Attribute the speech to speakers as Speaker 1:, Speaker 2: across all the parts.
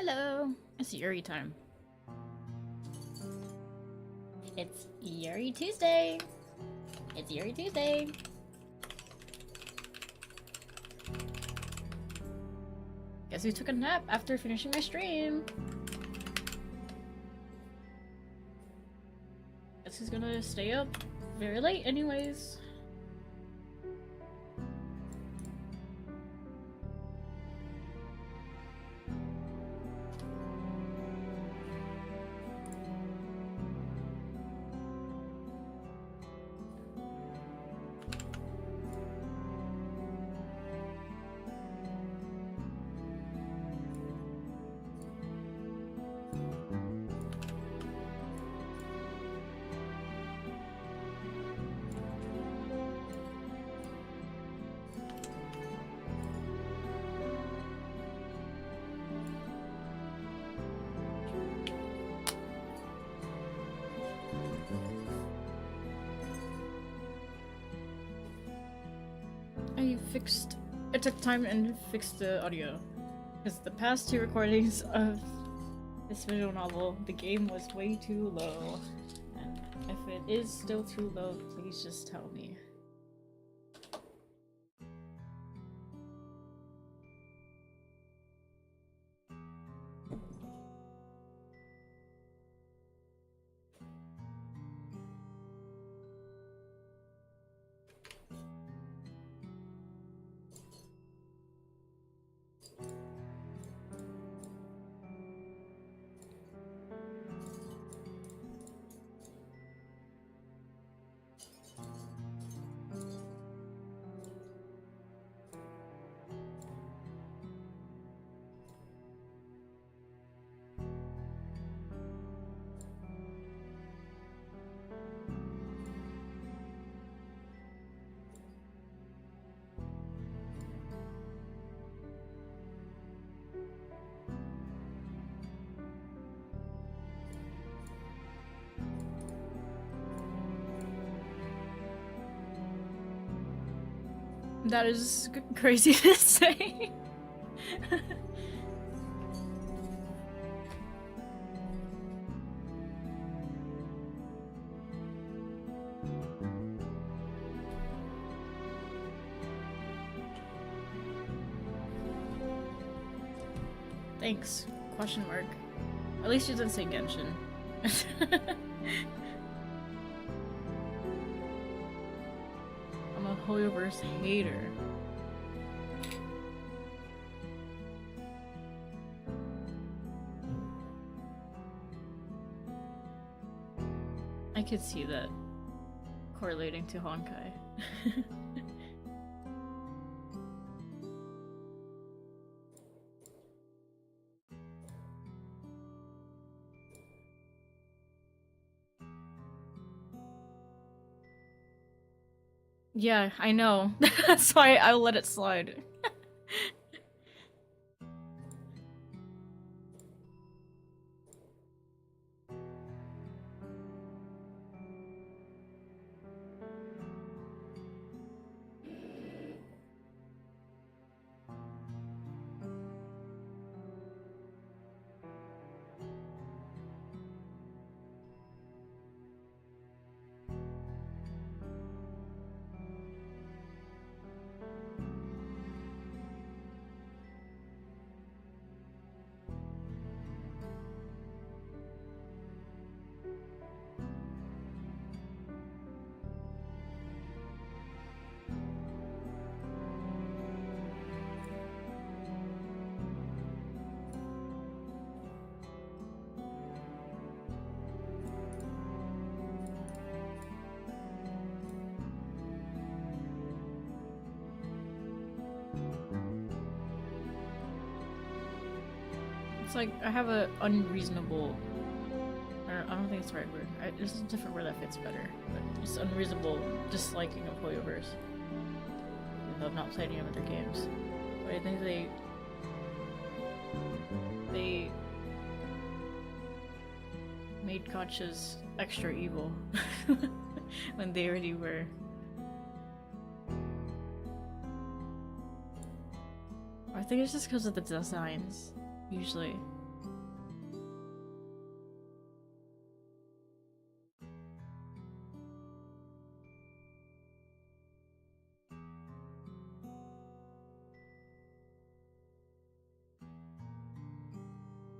Speaker 1: Hello! It's Yuri time. It's Yuri Tuesday! It's Yuri Tuesday! Guess who took a nap after finishing my stream? Guess who's gonna stay up very late anyways. I took time and fixed the audio. Because the past two recordings of this visual novel, the game was way too low. And if it is still too low, please just tell me. That is crazy to say. Thanks. Question mark. At least you didn't say Genshin. I'm a Hoyoverse hater. I could see that correlating to Honkai. Yeah, I know. That's why I'll let it slide. It's like, I have a unreasonable... I don't think it's the right word. There's a different word that fits better. But just unreasonable disliking of Hoyoverse. Even though I've not played any of their games. But I think they made gachas extra evil. When they already were. I think it's just because of the designs, usually.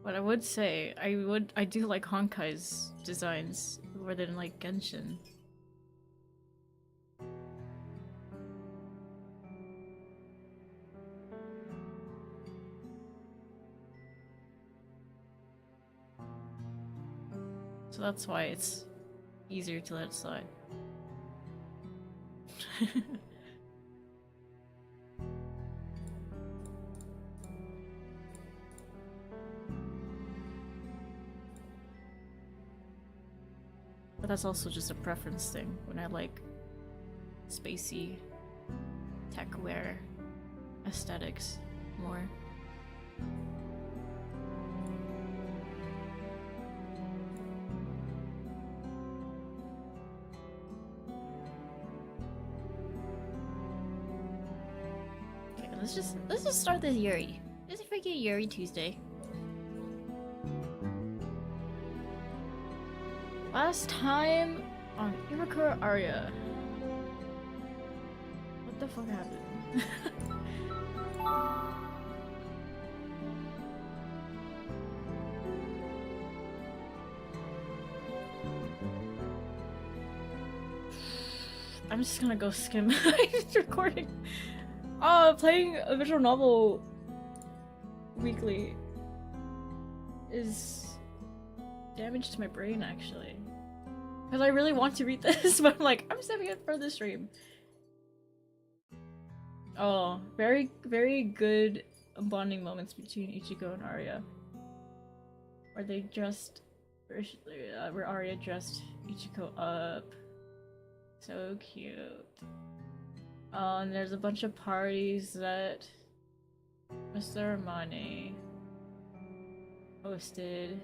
Speaker 1: But I would say, I do like Honkai's designs more than like Genshin. So that's why it's easier to let slide. But that's also just a preference thing when I like spacey techwear aesthetics more. Okay, let's just start this Yuri. This is freaking Yuri Tuesday. Last time on iwakura aria. What the fuck happened? I'm just gonna go skim recording. Playing a visual novel weekly is damage to my brain, actually. Because I really want to read this, but I'm like, I'm saving it for the stream. Oh, very, very good bonding moments between Ichigo and Arya. Where they dressed, where Arya dressed Ichigo up. So cute. Oh, and there's a bunch of parties that Mr. Armani hosted.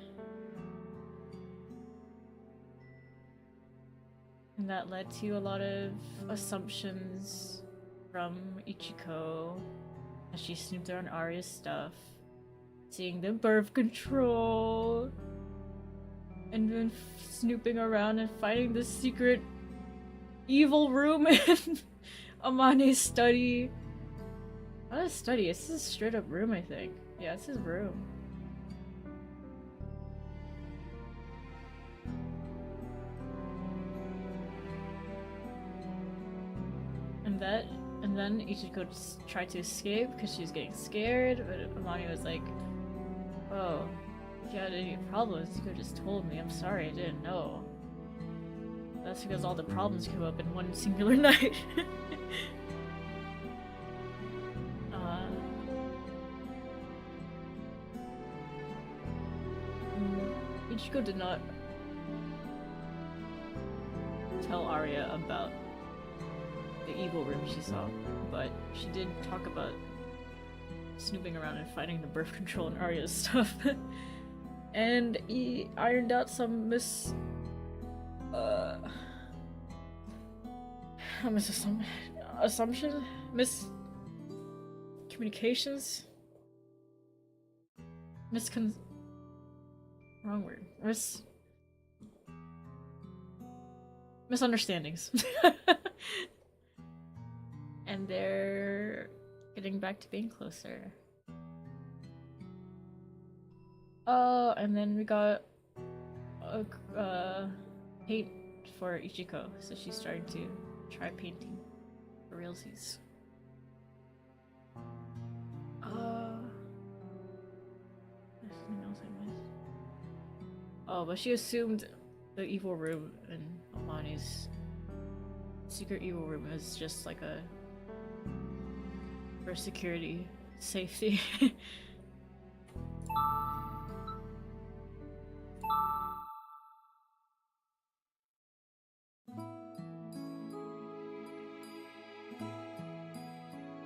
Speaker 1: And that led to a lot of assumptions from Ichiko as she snooped around Arya's stuff. Seeing the birth control. And then snooping around and finding the secret evil room in Amane's study. Not a study, it's his straight up room, I think. Yeah, it's his room. And then Ichiko just tried to escape because she was getting scared, but Amani was like, oh, if you had any problems, you could have just told me. I'm sorry, I didn't know. That's because all the problems come up in one singular night. Ichiko did not tell Arya about the evil room she saw, but she did talk about snooping around and finding the birth control and Arya's stuff. And he ironed out some miscommunications? Wrong word. Misunderstandings. And they're getting back to being closer. Oh, and then we got paint for Ichiko, so she's starting to try painting for realsies. There's something else I missed. Oh, but she assumed the evil room in Amani's secret evil room is just like a for security, safety.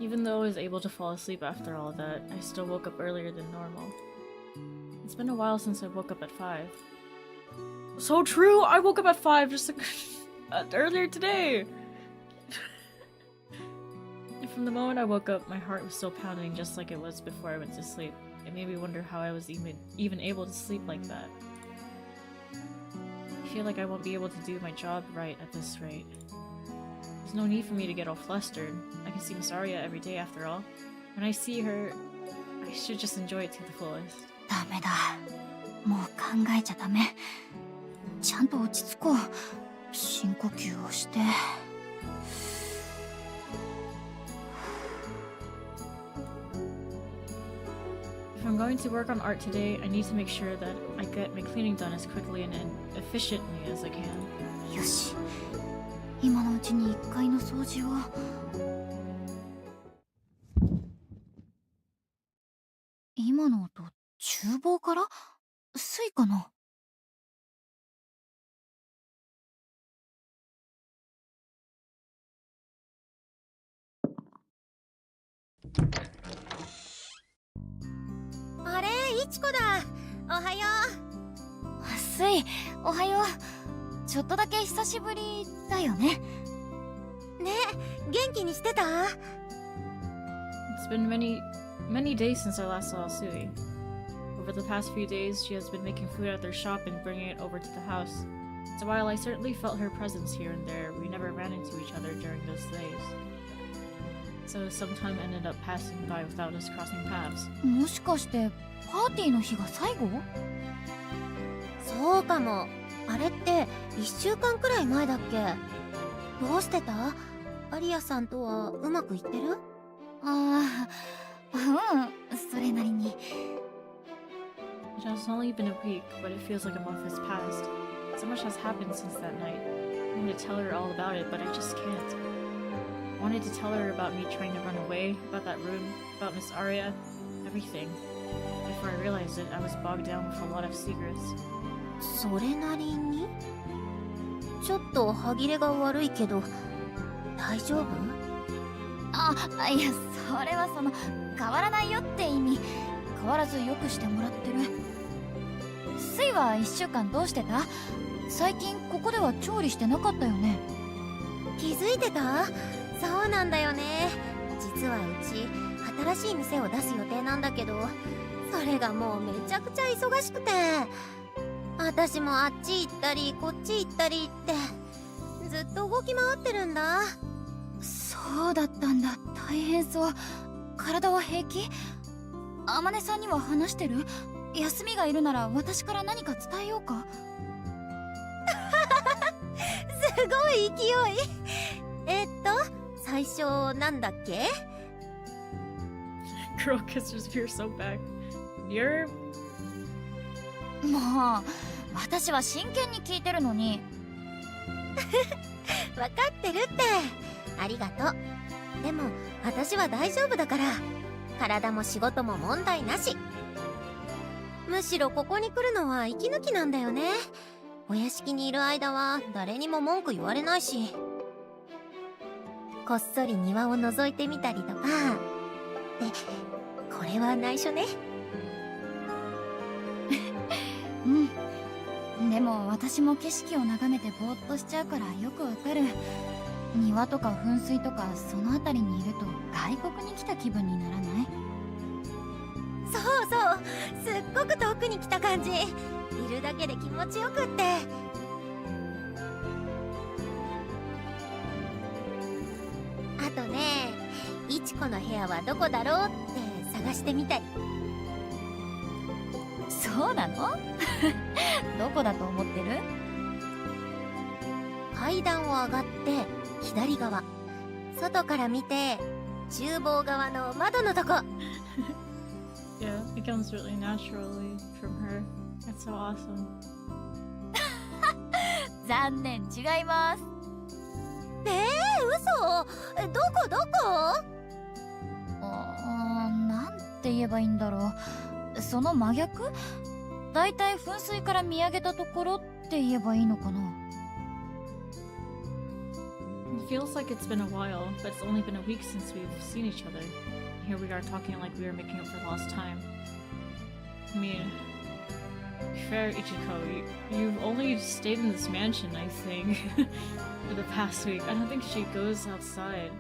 Speaker 1: Even though I was able to fall asleep after all that, I still woke up earlier than normal. It's been a while since I woke up at 5. So true! I woke up at 5 just like earlier today! And from the moment I woke up, my heart was still pounding just like it was before I went to sleep. It made me wonder how I was even able to sleep like that. I feel like I won't be able to do my job right at this rate. There's no need for me to get all flustered. I can see Miss Aria every day after all. When I see her, I should just enjoy it to the fullest.
Speaker 2: ダメだ。もう考えちゃダメ。ちゃんと落ち着こう。深呼吸をして。
Speaker 1: If I'm going to work on art today, I need to make sure that I get my cleaning done as quickly and efficiently as I can.
Speaker 2: よし。今のうちに1階の掃除を。今の音、厨房から？スイかな？
Speaker 3: あれ、いちこだ。おはよ
Speaker 2: う。スイ、おはよう。ちょっとだけ久しぶりだよね。
Speaker 3: ね、元気にしてた？
Speaker 1: It's been many days since I last saw Sui. Over the past few days, she has been making food at their shop and bringing it over to the house. So while I certainly felt her presence here and there, we never ran into each other during those days. So some time ended up passing by without us crossing paths.
Speaker 2: もしかしてパーティーの日が最後？
Speaker 3: そうかも。あれって1週間くらい前だっけ？どうしてた？アリアさんとはうまくいってる？
Speaker 2: ああ、それなりに。
Speaker 1: It has only been a week, but it feels like a month has passed. So much has happened since that night. I wanted to tell her all about it, but I just can't. I wanted to tell her about me trying to run away, about that room, about Miss Aria, everything. Before I realized it, I was bogged down with a lot of secrets.
Speaker 3: それなりに？ちょっと歯切れが悪いけど、大丈夫？
Speaker 2: あ、いや、それは変わらないよって意味。変わらずよくしてもらってる。スイは1週間どうしてた？最近ここでは調理してなかったよね。
Speaker 3: 気づいてた？そうなんだよね。実はうち新しい店を出す予定なんだけど、それがもうめちゃくちゃ忙しくて、私もあっち行ったりこっち行ったりってずっと動き回ってるんだ。
Speaker 2: そうだったんだ。大変そう。体は平気？あまねさんには話してる？休みがいるなら私から何か伝えようか？
Speaker 3: すごい勢い。最初なんだっけ？
Speaker 1: Girl kissers fear so bad. You're...
Speaker 2: もう、私は真剣に聞いてるのに。
Speaker 3: 分かってるって。ありがとう。でも私は大丈夫だから。体も仕事も問題なし。むしろここに来るのは息抜きなんだよね。お屋敷にいる間は誰にも文句言われないし、こっそり庭を覗いてみたりとか。で、これは内緒ね。
Speaker 2: うん。でも私も景色を眺めてぼーっとしちゃうからよくわかる。庭とか噴水とかそのあたりにいると外国に来た気分にならない？
Speaker 3: そうそう、すっごく遠くに来た感じ。いるだけで気持ちよくって。あとね、いちこの部屋はどこだろうって探してみたり。
Speaker 2: そうなの？どこだと思ってる？
Speaker 3: 階段を上がって左側、外から見て厨房側の窓のとこ。
Speaker 1: Yeah, it comes really naturally from her. That's so awesome.
Speaker 2: 残念、違います。
Speaker 3: 嘘？どこどこ？
Speaker 2: なんて言えばいいんだろう。その真逆？だいたい噴水から見上げたところって言えばいいのかな。
Speaker 1: It feels like it's been a while, but it's only been a week since we've seen each other. Here we are talking like we were making up for lost time. I mean, to be fair, Ichiko, you've only stayed in this mansion, I think, for the past week. I don't think she goes outside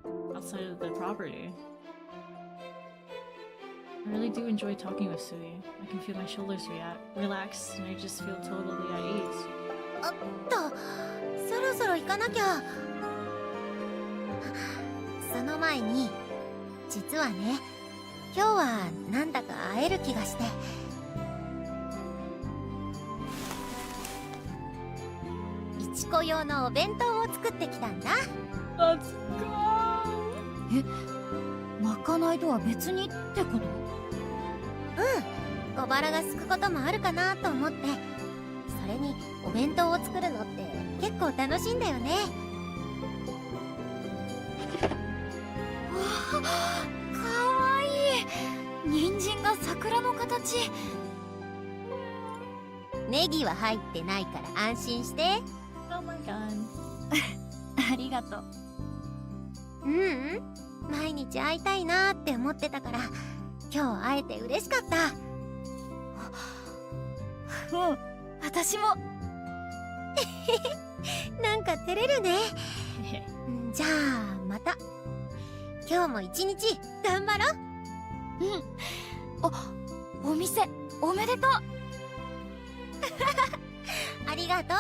Speaker 1: of the property. I really do enjoy talking with Sui. I can feel my shoulders relax, and I just feel totally at ease.
Speaker 3: おっと、そろそろ行かなきゃ。その前に、実はね、今日はなんだか会える気がして。いちこ用のお弁当を作ってきたんだ。
Speaker 1: Let's go!
Speaker 2: まかないとは別にってこと？
Speaker 3: 小腹が空くこともあるかなと思って。それにお弁当を作るのって結構楽しいんだよね。
Speaker 2: わあ、かわいい。人参が桜の形。
Speaker 3: ネギは入ってないから安心して。
Speaker 1: Oh my god.
Speaker 2: ありがとう。
Speaker 3: 毎日会いたいなって思ってたから、今日会えて嬉しかった。
Speaker 2: 私も。
Speaker 3: なんか照れるね。じゃあまた今日も一日頑張ろう。
Speaker 2: お店おめでとう。
Speaker 3: ありがとう。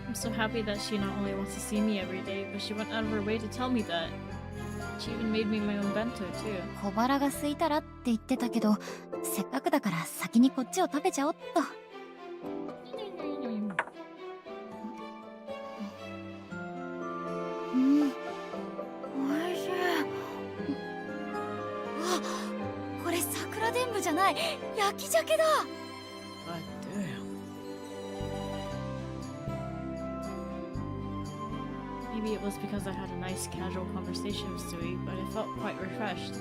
Speaker 1: I'm so happy that she not only wants to see me every day, but she went out of her way to tell me that. She even made me my own bento too.
Speaker 2: 小腹が空いたらって言ってたけど、せっかくだから先にこっちを食べちゃおっと。おいしい。あ、これ桜でんぶじゃない、焼き鮭だ。
Speaker 1: God damn. Maybe it was because I had a nice casual conversation with Sui, but I felt quite refreshed. I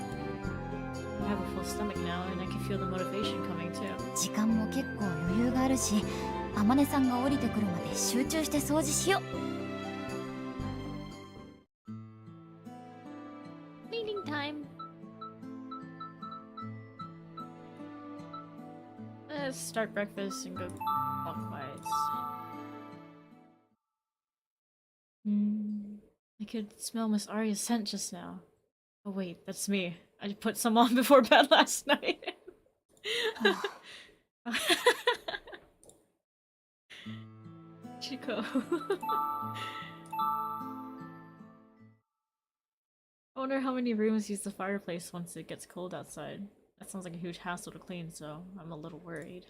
Speaker 1: have a full stomach now, and I can feel the motivation coming too.
Speaker 2: 時間も結構余裕があるし、あまねさんが降りてくるまで集中して掃除しよう。
Speaker 1: Cleaning time. Let's start breakfast and go clockwise. I could smell Miss Aria's scent just now. Oh wait, that's me. I put some on before bed last night. Chico. I wonder how many rooms use the fireplace once it gets cold outside. That sounds like a huge hassle to clean, so I'm a little worried.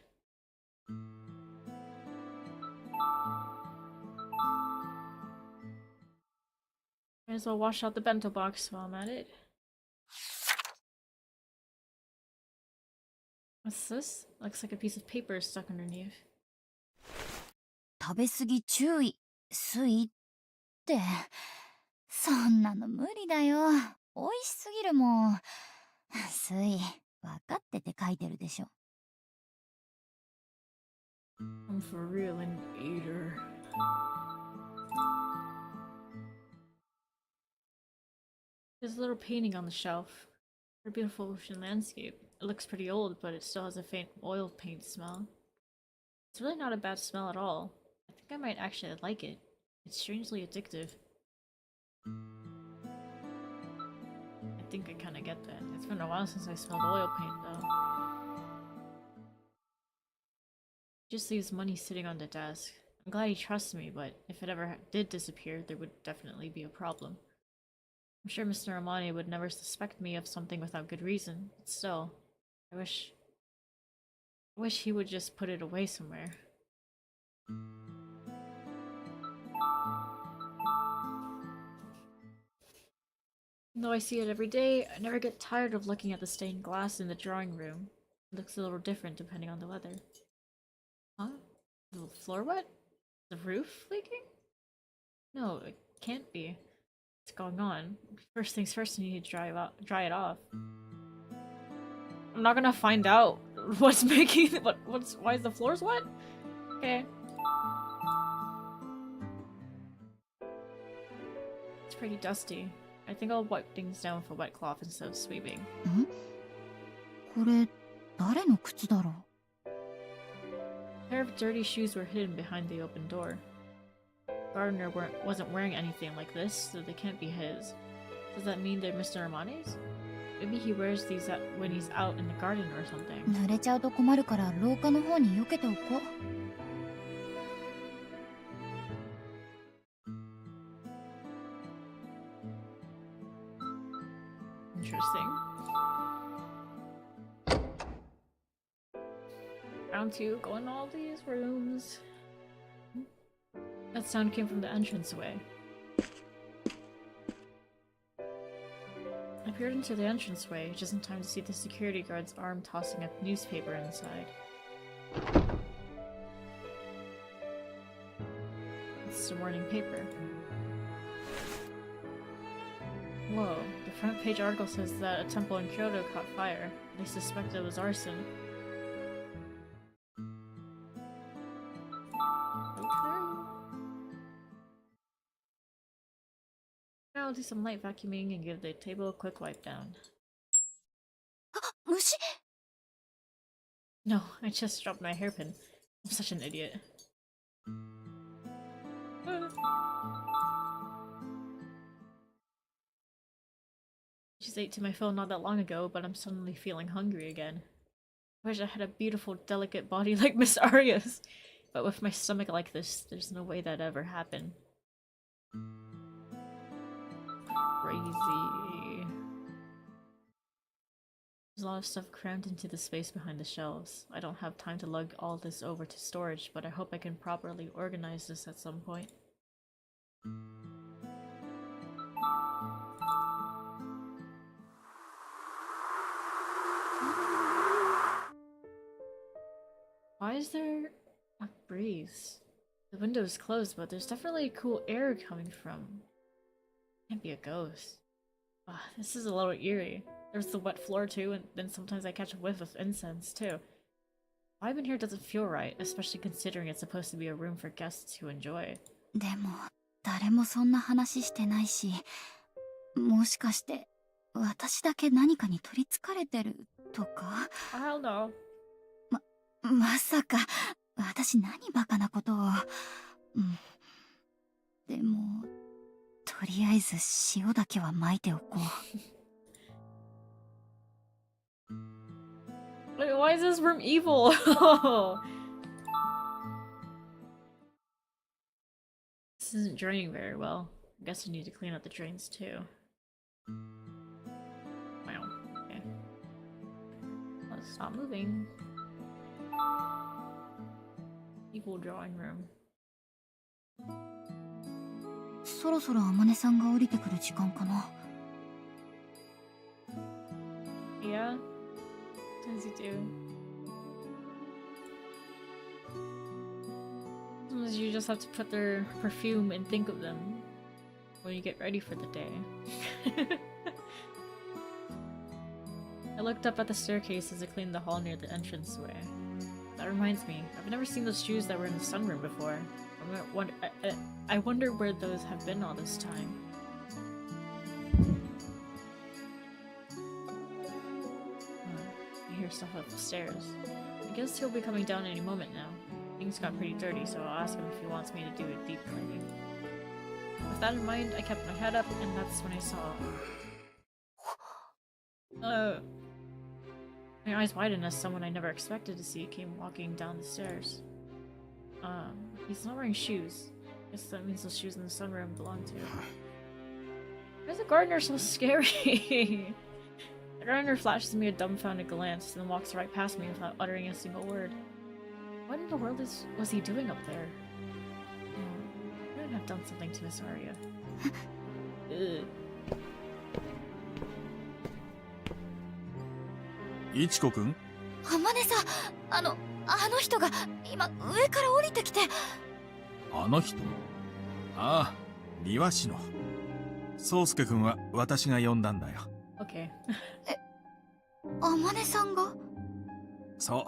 Speaker 1: Might as well wash out the bento box while I'm at it. What's this? Looks like a piece of paper stuck underneath.
Speaker 2: 食べ過ぎ注意、水って。そんなの無理だよ。美味しすぎるもん。水、分かってて書いてるでしょ。
Speaker 1: I'm for real an eater. There's a little painting on the shelf. A beautiful ocean landscape. It looks pretty old, but it still has a faint oil paint smell. It's really not a bad smell at all. I think I might actually like it. It's strangely addictive. I think I kinda get that. It's been a while since I smelled oil paint, though. Just leaves money sitting on the desk. I'm glad he trusts me, but if it ever did disappear, there would definitely be a problem. I'm sure Mr. Amani would never suspect me of something without good reason, but still, I wish he would just put it away somewhere. Though I see it every day, I never get tired of looking at the stained glass in the drawing room. It looks a little different depending on the weather. Huh? Is the floor wet? The roof leaking? No, it can't be. What's going on? First things first, I need to dry it off. I'm not gonna find out what's making why is the floors wet? Okay. It's pretty dusty. I think I'll wipe things down with a wet cloth instead of sweeping.
Speaker 2: これ、誰の靴だろう?
Speaker 1: A pair of dirty shoes were hidden behind the open door. Gardener wasn't wearing anything like this, so they can't be his. Does that mean they're Mr. Armani's? Maybe he wears these when he's out in the garden or something.
Speaker 2: 濡れちゃうと困るから廊下の方に避けておこう。
Speaker 1: Interesting. Round 2, go in all these rooms. That sound came from the entranceway. I peered into the entranceway, just in time to see the security guard's arm tossing a newspaper inside. It's the morning paper. Whoa, the front page article says that a temple in Kyoto caught fire. They suspect it was arson. Now I'll do some light vacuuming and give the table a quick wipe down.
Speaker 2: 虫
Speaker 1: No, I just dropped my hairpin. I'm such an idiot. Just ate to my phone not that long ago, but I'm suddenly feeling hungry again. I wish I had a beautiful, delicate body like Miss Aria's. But with my stomach like this, there's no way that'd ever happen. Crazy. There's a lot of stuff crammed into the space behind the shelves. I don't have time to lug all this over to storage, but I hope I can properly organize this at some point. Why is there a breeze? The window is closed, but there's definitely cool air coming from. Can't be a ghost. This is a little eerie. There's the wet floor too, and then sometimes I catch a whiff of incense too. Vibing here doesn't feel right, especially considering it's supposed to be a room for guests to enjoy.
Speaker 2: でも誰もそんな話してないし、もしかして私だけ何かに取り憑かれてるとか？
Speaker 1: I don't know.
Speaker 2: まさか私何バカなことを。でもとりあえず塩だけは撒いておこう。
Speaker 1: Wait, why is this room evil? This isn't draining very well. I guess I need to clean up the drains too. Wow. Okay. Let's stop moving. Evil drawing room.
Speaker 2: そろそろ天音さんが降りてくる時間かな。
Speaker 1: Yeah? Sometimes you do. Sometimes you just have to put their perfume and think of them when you get ready for the day. I looked up at the staircase as I cleaned the hall near the entranceway. That reminds me, I've never seen those shoes that were in the sunroom before. I wonder where those have been all this time. I hear stuff upstairs. I guess he'll be coming down any moment now. Things got pretty dirty, so I'll ask him if he wants me to do a deep cleaning. With that in mind, I kept my head up, and that's when I saw... My eyes widened as someone I never expected to see came walking down the stairs. He's not wearing shoes. Guess that means those shoes in the sunroom belong to... Why is the gardener so scary? The gardener flashes me a dumbfounded glance, then walks right past me without uttering a single word. What in the world was he doing up there? I couldn't have done something to Miss Aria. Ugh.
Speaker 4: いちこくん？
Speaker 2: 天音さん、あの人が今上から降りてきて。
Speaker 4: あの人？ああ、庭師の。宗介くんは私が呼んだんだよ。
Speaker 1: Okay.
Speaker 2: 天音さんが？
Speaker 4: そう。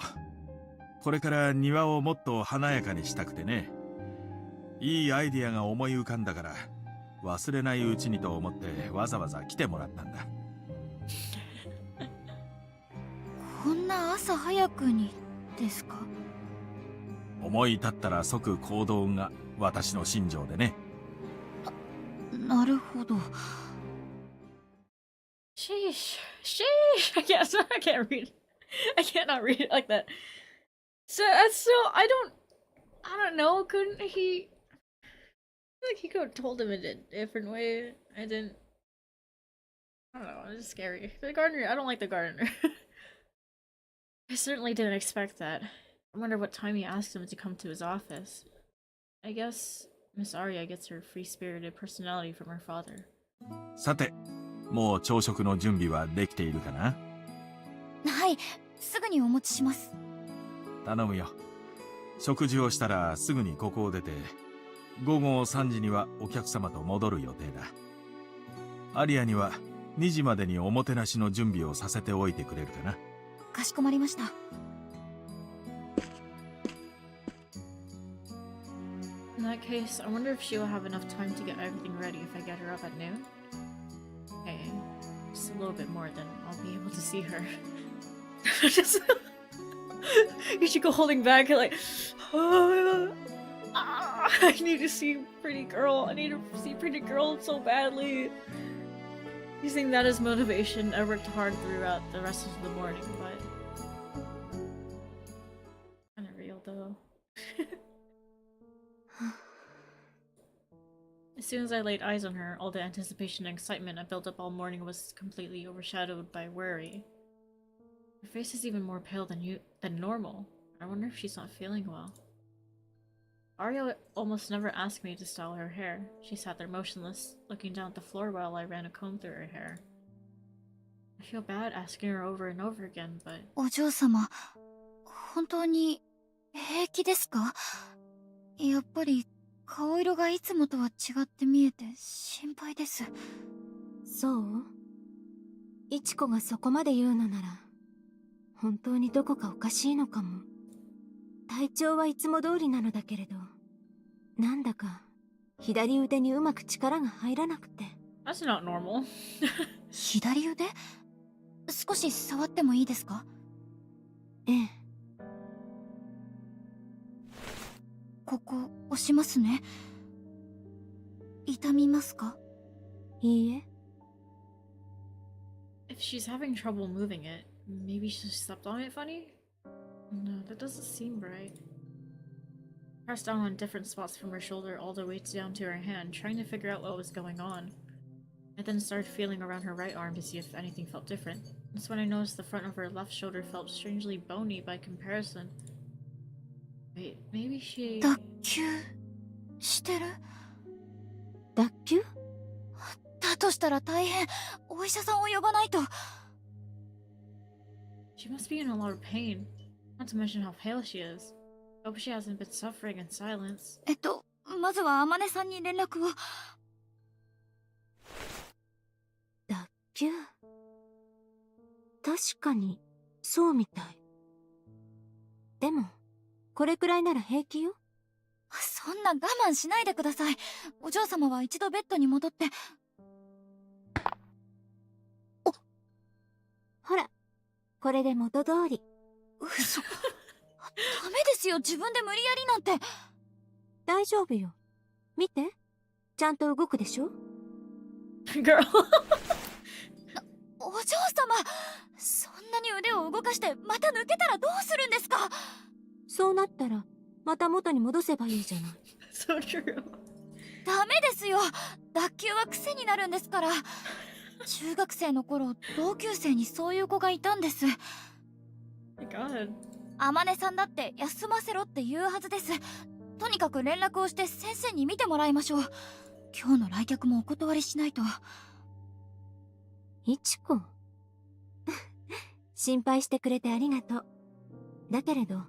Speaker 4: これから庭をもっと華やかにしたくてね。いいアイディアが思い浮かんだから、忘れないうちにと思ってわざわざ来てもらったんだ。
Speaker 2: こんな朝早くにですか？
Speaker 4: 思い立ったら即行動が私の信条でね。
Speaker 2: なるほど。
Speaker 1: Sheesh. I can't read. I cannot read it like that. So, I don't know, couldn't he... I feel like he could have told him in a different way. I didn't... I don't know, it's just scary. The gardener, I don't like the gardener. I certainly didn't expect that. I wonder what time he asked him to come to his office. I guess Miss Aria gets her free-spirited personality from her father.
Speaker 4: さて、もう朝食の準備はできているかな？
Speaker 2: はい、すぐにお持ちします。
Speaker 4: 頼むよ。食事をしたらすぐにここを出て、午後3時にはお客様と戻る予定だ。アリアには2時までにおもてなしの準備をさせておいてくれるかな？
Speaker 2: かしこまりました。
Speaker 1: In that case, I wonder if she will have enough time to get everything ready if I get her up at noon? Okay, just a little bit more, then I'll be able to see her. Just you should go holding back like I need to see pretty girl. I need to see pretty girl so badly. Using that as motivation, I worked hard throughout the rest of the morning, but kind of real though. As soon as I laid eyes on her, all the anticipation and excitement I built up all morning was completely overshadowed by worry. Her face is even more pale than normal. I wonder if she's not feeling well. Aria almost never asked me to style her hair. She sat there motionless, looking down at the floor while I ran a comb through her hair. I feel bad asking her over and over again, but...
Speaker 2: お嬢様、本当に平気ですか？やっぱり顔色がいつもとは違って見えて心配です。
Speaker 3: そう？いちこがそこまで言うのなら、本当にどこかおかしいのかも。体調はいつも通りなのだけれど、なんだか左腕にうまく力が入らなくて。
Speaker 1: That's not normal.
Speaker 2: 左腕？少し触ってもいいですか？
Speaker 3: ええ。
Speaker 2: ここ押しますね。痛みますか？
Speaker 3: いいえ。
Speaker 1: If she's having trouble moving it, maybe she stepped on it funny? No, that doesn't seem right. Pressed down on different spots from her shoulder all the way down to her hand, trying to figure out what was going on. I then started feeling around her right arm to see if anything felt different. That's when I noticed the front of her left shoulder felt strangely bony by comparison. Wait, maybe she...
Speaker 2: 脱臼してる？
Speaker 3: 脱臼？
Speaker 2: だとしたら大変。お医者さんを呼ばないと。
Speaker 1: She must be in a lot of pain. Not to mention how pale she is. Hope she hasn't been suffering in silence.
Speaker 2: まずは天音さんに連絡を。
Speaker 3: 脱臼？確かにそうみたい。でもこれくらいなら平気よ。
Speaker 2: そんな我慢しないでください。お嬢様は一度ベッドに戻って。
Speaker 3: ほら、これで元通り。
Speaker 2: 嘘。ダメですよ、自分で無理やりなんて。
Speaker 3: 大丈夫よ。見て、ちゃんと動くでしょ。
Speaker 1: Girl.
Speaker 2: お嬢様、そんなに腕を動かしてまた抜けたらどうするんですか？
Speaker 3: そうなったらまた元に戻せばいいじゃない。
Speaker 1: So true.
Speaker 2: ダメですよ。脱臼は癖になるんですから。中学生の頃、同級生にそういう子がいたんです。
Speaker 1: My God.
Speaker 2: 天音さんだって休ませろって言うはずです。とにかく連絡をして先生に見てもらいましょう。今日の来客もお断りしないと。
Speaker 3: いちこ心配してくれてありがとう。だけれど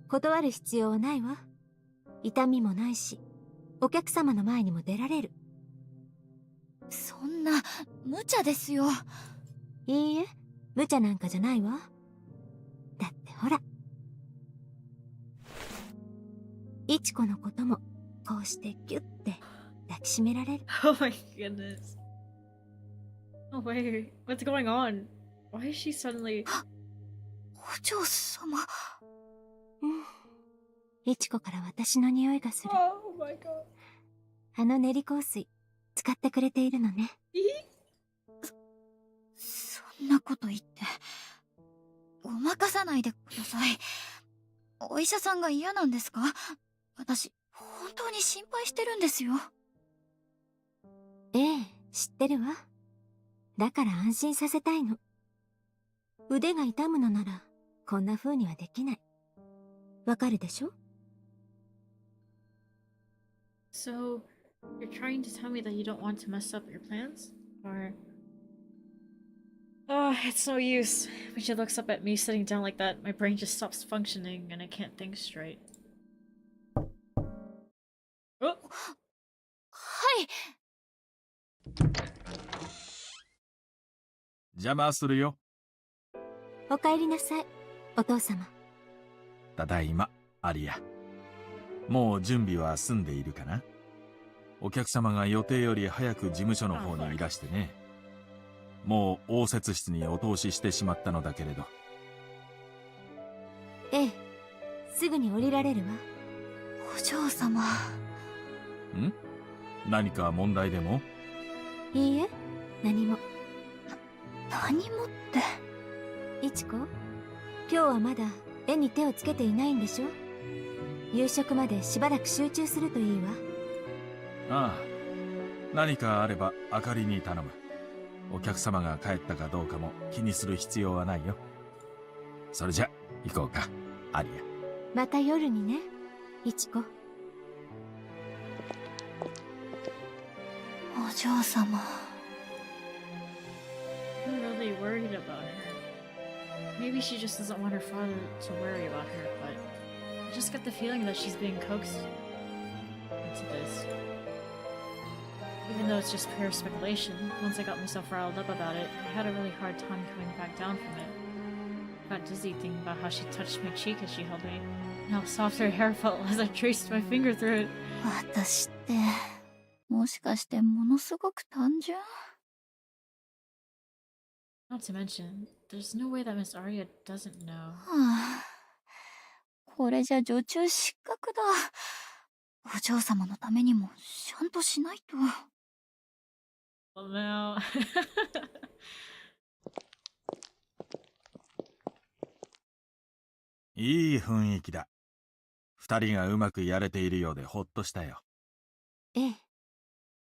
Speaker 3: 断る必要はないわ。痛みもないし、お客様の前にも出られる。
Speaker 2: そんな無茶ですよ。
Speaker 3: いいえ、無茶なんかじゃないわ。だってほら、いちこのこともこうしてギュッて抱きしめられる。
Speaker 1: Oh my goodness. No way. What's going on? Why is she suddenly...
Speaker 2: お嬢様。
Speaker 3: いちこから私の匂いがする。
Speaker 1: Oh my god.
Speaker 3: あの練り香水使ってくれているのね。
Speaker 2: そんなこと言ってごまかさないでください。お医者さんが嫌なんですか？私本当に心配してるんですよ。
Speaker 3: ええ、知ってるわ。だから安心させたいの。腕が痛むのならこんな風にはできない。わかるでしょ？
Speaker 1: So, you're trying to tell me that you don't want to mess up your plans? Or... Oh, it's no use. When she looks up at me sitting down like that, my brain just stops functioning and I can't think straight. Oh!
Speaker 2: はい。
Speaker 4: 邪魔するよ。
Speaker 3: お帰りなさい、お父様。
Speaker 4: ただいま、アリア。もう準備は済んでいるかな？お客様が予定より早く事務所の方にいらしてね。もう応接室にお通ししてしまったのだけれど。
Speaker 3: ええ、すぐに降りられるわ。
Speaker 2: お嬢様。
Speaker 4: ん？何か問題でも？
Speaker 3: いいえ、何も。
Speaker 2: 何もって。
Speaker 3: いちこ、今日はまだ絵に手をつけていないんでしょ？夕食までしばらく集中するといいわ。
Speaker 4: ああ、何かあればあかりに頼む。お客様が帰ったかどうかも気にする必要はないよ。それじゃ行こうか、アリア。
Speaker 3: また夜にね、いちこ。
Speaker 2: お嬢様。
Speaker 1: I'm really worried about her. Maybe she just doesn't want her father to worry about her, but I just get the feeling that she's being coaxed into this. Even though it's just pure speculation, once I got myself riled up about it, I had a really hard time coming back down from it. I got dizzy thinking about how she touched my cheek as she held me, and how soft her hair felt as I traced my finger through it.
Speaker 2: 私って、もしかしてものすごく単純？
Speaker 1: Not to mention, there's no way that Miss Aria doesn't know.
Speaker 2: はあ、これじゃ女中失格だ。お嬢様のためにもちゃんとしないと。
Speaker 1: Well, now.
Speaker 4: いい雰囲気だ。二人がうまくやれているようでほっとしたよ。
Speaker 3: ええ、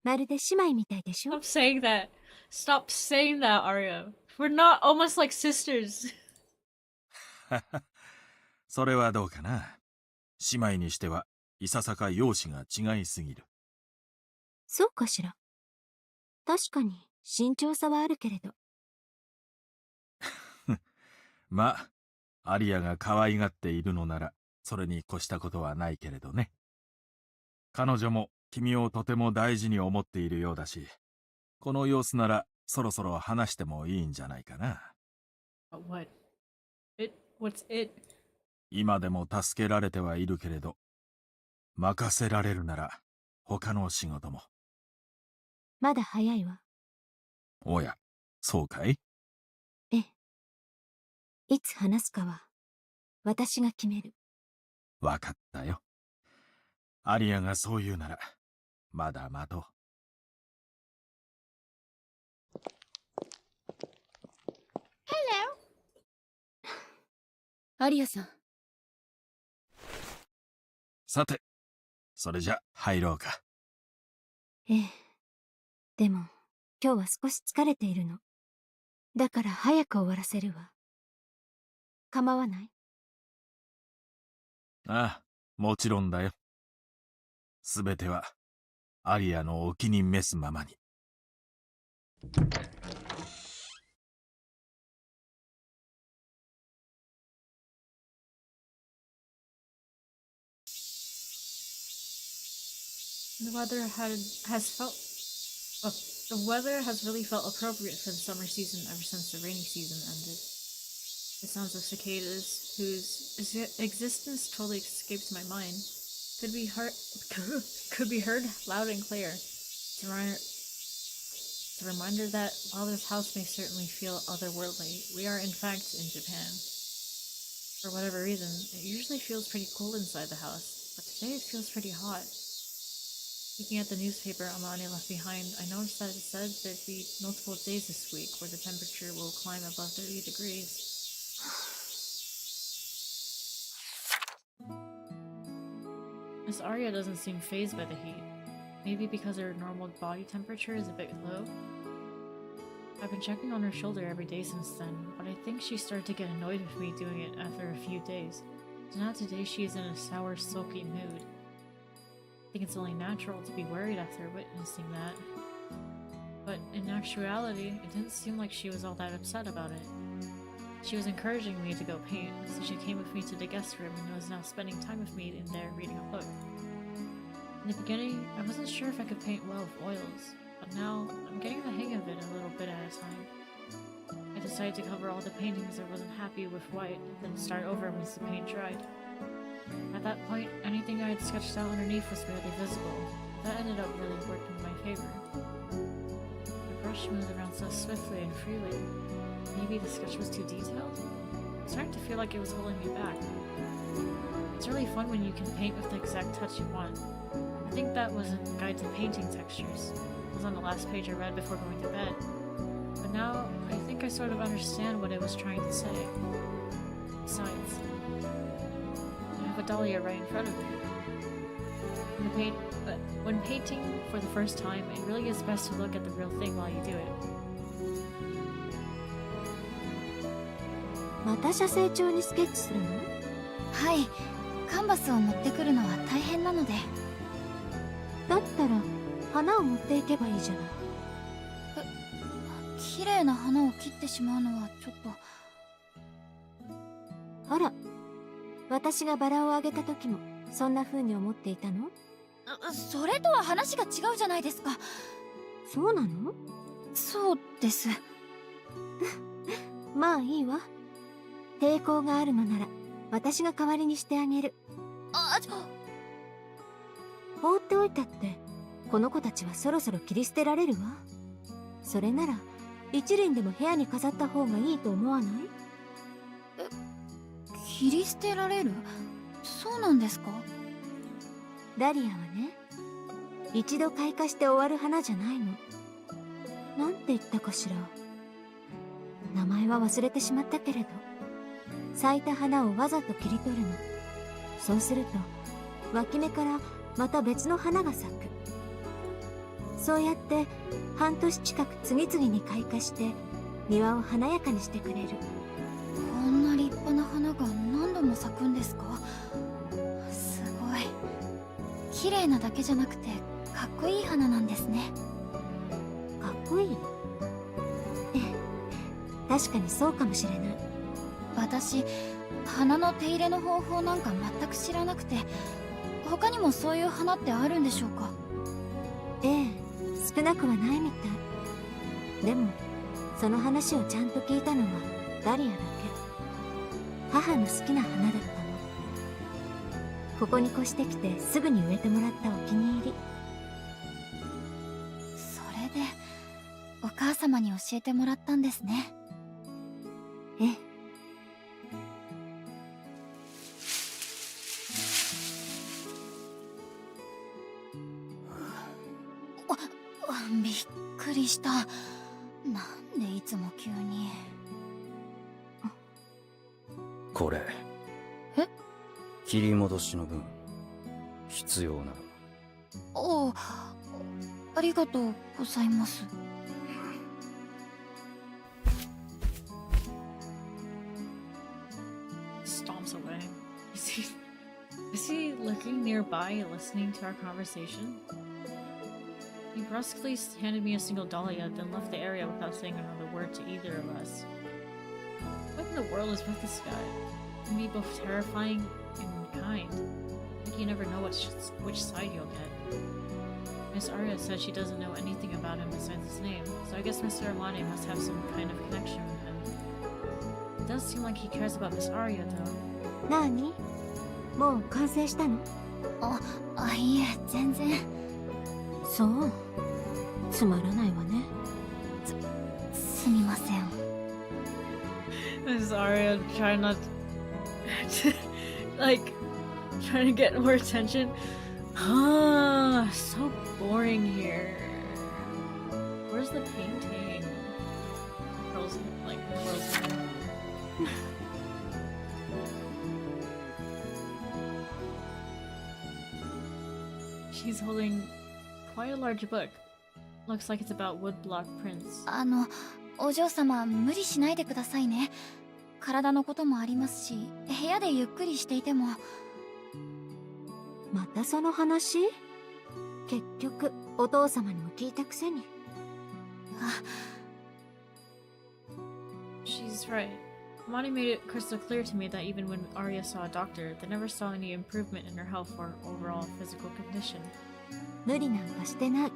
Speaker 3: まるで姉妹みたいでしょ？
Speaker 1: Stop saying that. Stop saying that, Aria. We're not almost like sisters.
Speaker 4: それはどうかな。姉妹にしてはいささか容姿が違いすぎる。
Speaker 3: そうかしら。確かに身長差はあるけれど。
Speaker 4: まあ、アリアが可愛がっているのなら、それに越したことはないけれどね。彼女も君をとても大事に思っているようだし、この様子ならそろそろ話してもいいんじゃないかな。
Speaker 1: What? What's it?
Speaker 4: 今でも助けられてはいるけれど、任せられるなら他の仕事も。
Speaker 3: まだ早いわ。
Speaker 4: おや、そうかい？
Speaker 3: ええ。いつ話すかは私が決める。
Speaker 4: わかったよ。アリアがそう言うなら、まだ待とう。
Speaker 3: アリアさん。
Speaker 4: さて、それじゃ入ろうか。
Speaker 3: ええ。でも、今日は少し疲れているの。だから早く終わらせるわ。構わない？
Speaker 4: ああ、もちろんだよ。すべては、アリアのお気に召すままに。
Speaker 1: The weather has felt. Oh, the weather has really felt appropriate for the summer season ever since the rainy season ended. The sounds of cicadas, whose existence totally escapes my mind, could be heard loud and clear. It's a reminder that while this house may certainly feel otherworldly, we are in fact in Japan. For whatever reason, it usually feels pretty cool inside the house, but today it feels pretty hot. Looking at the newspaper Amani left behind, I noticed that it said there'd be multiple days this week where the temperature will climb above 30 degrees. Miss Aria doesn't seem fazed by the heat. Maybe because her normal body temperature is a bit low? I've been checking on her shoulder every day since then, but I think she started to get annoyed with me doing it after a few days. So now today she is in a sour, sulky mood. I think it's only natural to be worried after witnessing that. But in actuality, it didn't seem like she was all that upset about it. She was encouraging me to go paint, so she came with me to the guest room and was now spending time with me in there reading a book. In the beginning, I wasn't sure if I could paint well with oils, but now I'm getting the hang of it a little bit at a time. I decided to cover all the paintings I wasn't happy with white, then start over once the paint dried. At that point, anything I had sketched out underneath was barely visible. That ended up really working in my favor. The brush moved around so swiftly and freely. Maybe the sketch was too detailed? I'm starting to feel like it was holding me back. It's really fun when you can paint with the exact touch you want. I think that was a guide to painting textures. It was on the last page I read before going to bed. But now, I think I sort of understand what it was trying to say. Besides, I have a dahlia right in front of me. When painting for the first time, it really is best to look at the real thing while you do it.
Speaker 3: また写生帳にスケッチするの？
Speaker 2: はい、カンバスを持ってくるのは大変なので。
Speaker 3: だったら花を持っていけばいいじゃない。
Speaker 2: 綺麗な花を切ってしまうのはちょっと。あら、私がバラをあげた時もそんな風に思っていたの？それとは話が違うじゃないですか。
Speaker 3: そうなの？
Speaker 2: そうです。
Speaker 3: まあいいわ。抵抗があるのなら私が代わりにしてあげる。放っておいたってこの子たちはそろそろ切り捨てられるわ。それなら一輪でも部屋に飾った方がいいと思わない？
Speaker 2: 切り捨てられる？そうなんですか？
Speaker 3: ダリアはね、一度開花して終わる花じゃないの。なんて言ったかしら。名前は忘れてしまったけれど、咲いた花をわざと切り取るの。そうすると脇芽からまた別の花が咲く。そうやって半年近く次々に開花して庭を華やかにしてくれる。
Speaker 2: こんな立派な花が何度も咲くんですか？すごい。綺麗なだけじゃなくてかっこいい花なんですね。
Speaker 3: かっこいい？ええ、確かにそうかもしれない。
Speaker 2: 私、花の手入れの方法なんか全く知らなくて、他にもそういう花ってあるんでしょうか？
Speaker 3: ええ、少なくはないみたい。でもその話をちゃんと聞いたのはダリアだけ。母の好きな花だったの。ここに越してきてすぐに植えてもらったお気に入り。
Speaker 2: それでお母様に教えてもらったんですね。
Speaker 3: ええ。
Speaker 2: びっくりした。なんでいつも急に。
Speaker 5: これ。
Speaker 2: え？
Speaker 5: 切り戻しの分必要なら。
Speaker 2: おお、ありがとうございます。
Speaker 1: Stomps away. Is he lurking nearby, listening to our conversation? He brusquely handed me a single dahlia, then left the area without saying another word to either of us. What in the world is with this guy? He can be both terrifying and kind. Like you never know which side you'll get. Miss Aria said she doesn't know anything about him besides his name, so I guess Mr. Amane must have some kind of connection with him. It does seem like he cares about Miss Aria, though.
Speaker 3: なに？もう完成したの？
Speaker 2: いえ、全然。
Speaker 3: そう。つまらないわね。
Speaker 2: すみません。
Speaker 1: Miss Aria trying not to, like, trying to get more attention. So boring here. Where's the painting? Girls, like, girls. She's holding quite a large book. Looks like it's about woodblock prints.
Speaker 2: お嬢様無理しないでくださいね。体のこともありますし、部屋でゆっくりしていても。
Speaker 3: またその話？結局お父様にも聞いたくせに。
Speaker 1: She's right. Monty made it crystal clear to me that even when Aria saw a doctor, they never saw any improvement in her health or overall physical condition.
Speaker 3: 無理なんかしてない。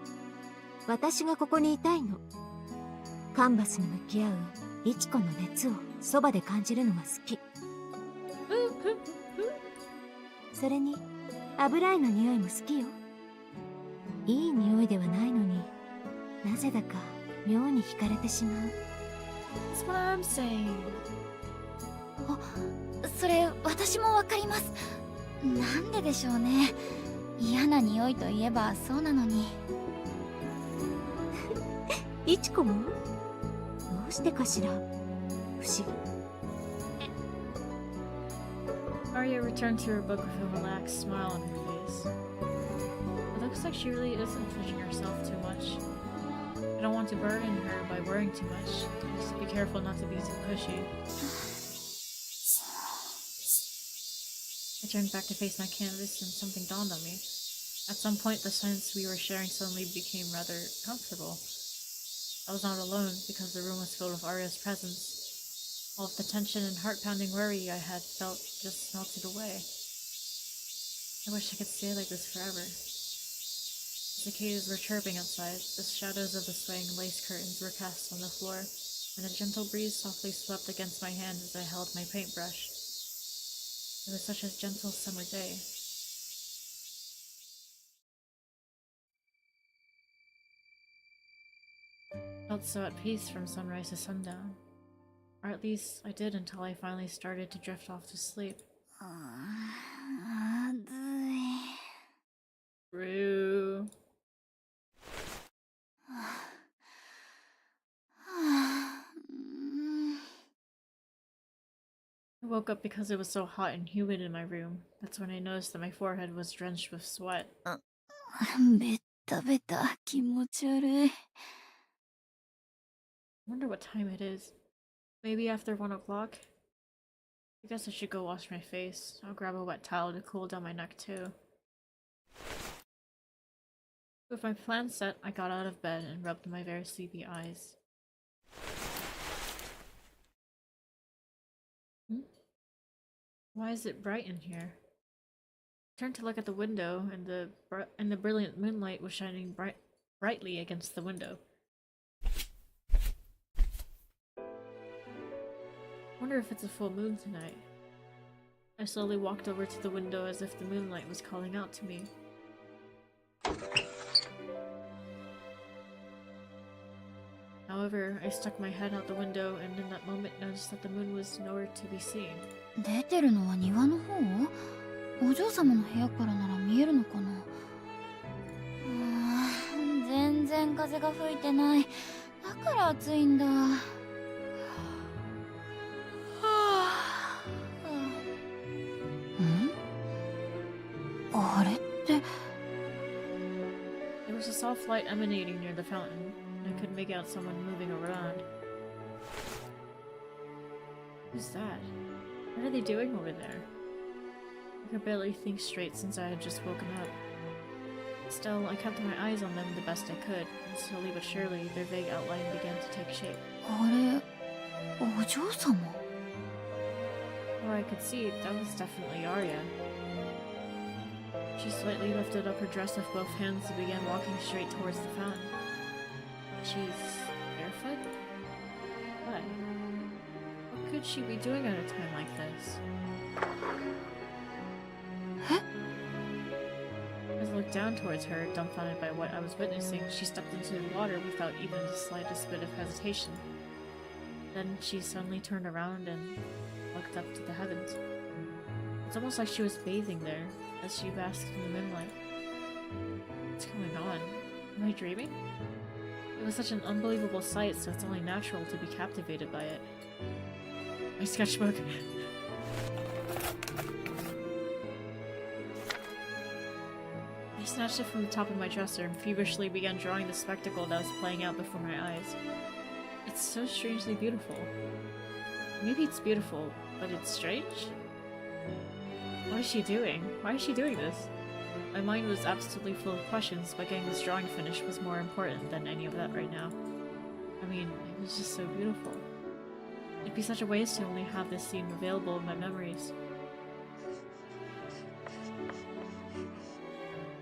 Speaker 3: 私がここにいたいの。カンバスに向き合うイチコの熱をそばで感じるのが好き。それに油絵の匂いも好きよ。いい匂いではないのに、なぜだか妙に惹かれてしまう。
Speaker 1: That's what I'm saying.
Speaker 2: それ私もわかります。なんででしょうね。嫌な匂いといえばそうなのに。
Speaker 3: イチコも？どうしてかしら。不思議。
Speaker 1: Aria returned to her book with a relaxed smile on her face. It looks like she really isn't pushing herself too much. I don't want to burden her by worrying too much. Just be careful not to be too pushy. I turned back to face my canvas and something dawned on me. At some point, the silence we were sharing suddenly became rather comfortable. I was not alone because the room was filled with Aria's presence. All of the tension and heart-pounding worry I had felt just melted away. I wish I could stay like this forever. Cicadas were chirping outside, the shadows of the swaying lace curtains were cast on the floor, and a gentle breeze softly swept against my hand as I held my paintbrush. It was such a gentle summer day. I felt so at peace from sunrise to sundown. Or at least I did until I finally started to drift off to sleep.
Speaker 2: あずい。
Speaker 1: Rue. I woke up because it was so hot and humid in my room. That's when I noticed that my forehead was drenched with sweat.
Speaker 2: ベッタベタ気持ち悪い。
Speaker 1: I wonder what time it is. Maybe after 1 o'clock? I guess I should go wash my face. I'll grab a wet towel to cool down my neck too. With my plan set, I got out of bed and rubbed my very sleepy eyes. Why is it bright in here? I turned to look at the window, and the brilliant moonlight was shining brightly against the window. Wonder if it's a full moon tonight. I slowly walked over to the window as if the moonlight was calling out to me. However, I stuck my head out the window and in that moment noticed that the moon was nowhere to be seen.
Speaker 2: 出てるのは庭の方？お嬢様の部屋からなら見えるのかな？全然風が吹いてない。だから暑いんだ。あれって。
Speaker 1: There was a soft light emanating near the fountain, and I could make out someone moving around. Who's that? What are they doing over there? I could barely think straight since I had just woken up. Still, I kept my eyes on them the best I could, and slowly but surely their vague outline began to take shape.
Speaker 2: あれ、お嬢様?
Speaker 1: Or I could see, that was definitely Aria. She slightly lifted up her dress with both hands and began walking straight towards the fountain. She's barefoot? Why? What could she be doing at a time like this? As I looked down towards her, dumbfounded by what I was witnessing, she stepped into the water without even the slightest bit of hesitation. Then she suddenly turned around and looked up to the heavens. It's almost like she was bathing there, as she basked in the moonlight. What's going on? Am I dreaming? It was such an unbelievable sight, so it's only natural to be captivated by it. My sketchbook. I snatched it from the top of my dresser and feverishly began drawing the spectacle that was playing out before my eyes. It's so strangely beautiful. Maybe it's beautiful, but it's strange? What is she doing? Why is she doing this? My mind was absolutely full of questions, but getting this drawing finished was more important than any of that right now. I mean, it was just so beautiful. It'd be such a waste to only have this scene available in my memories.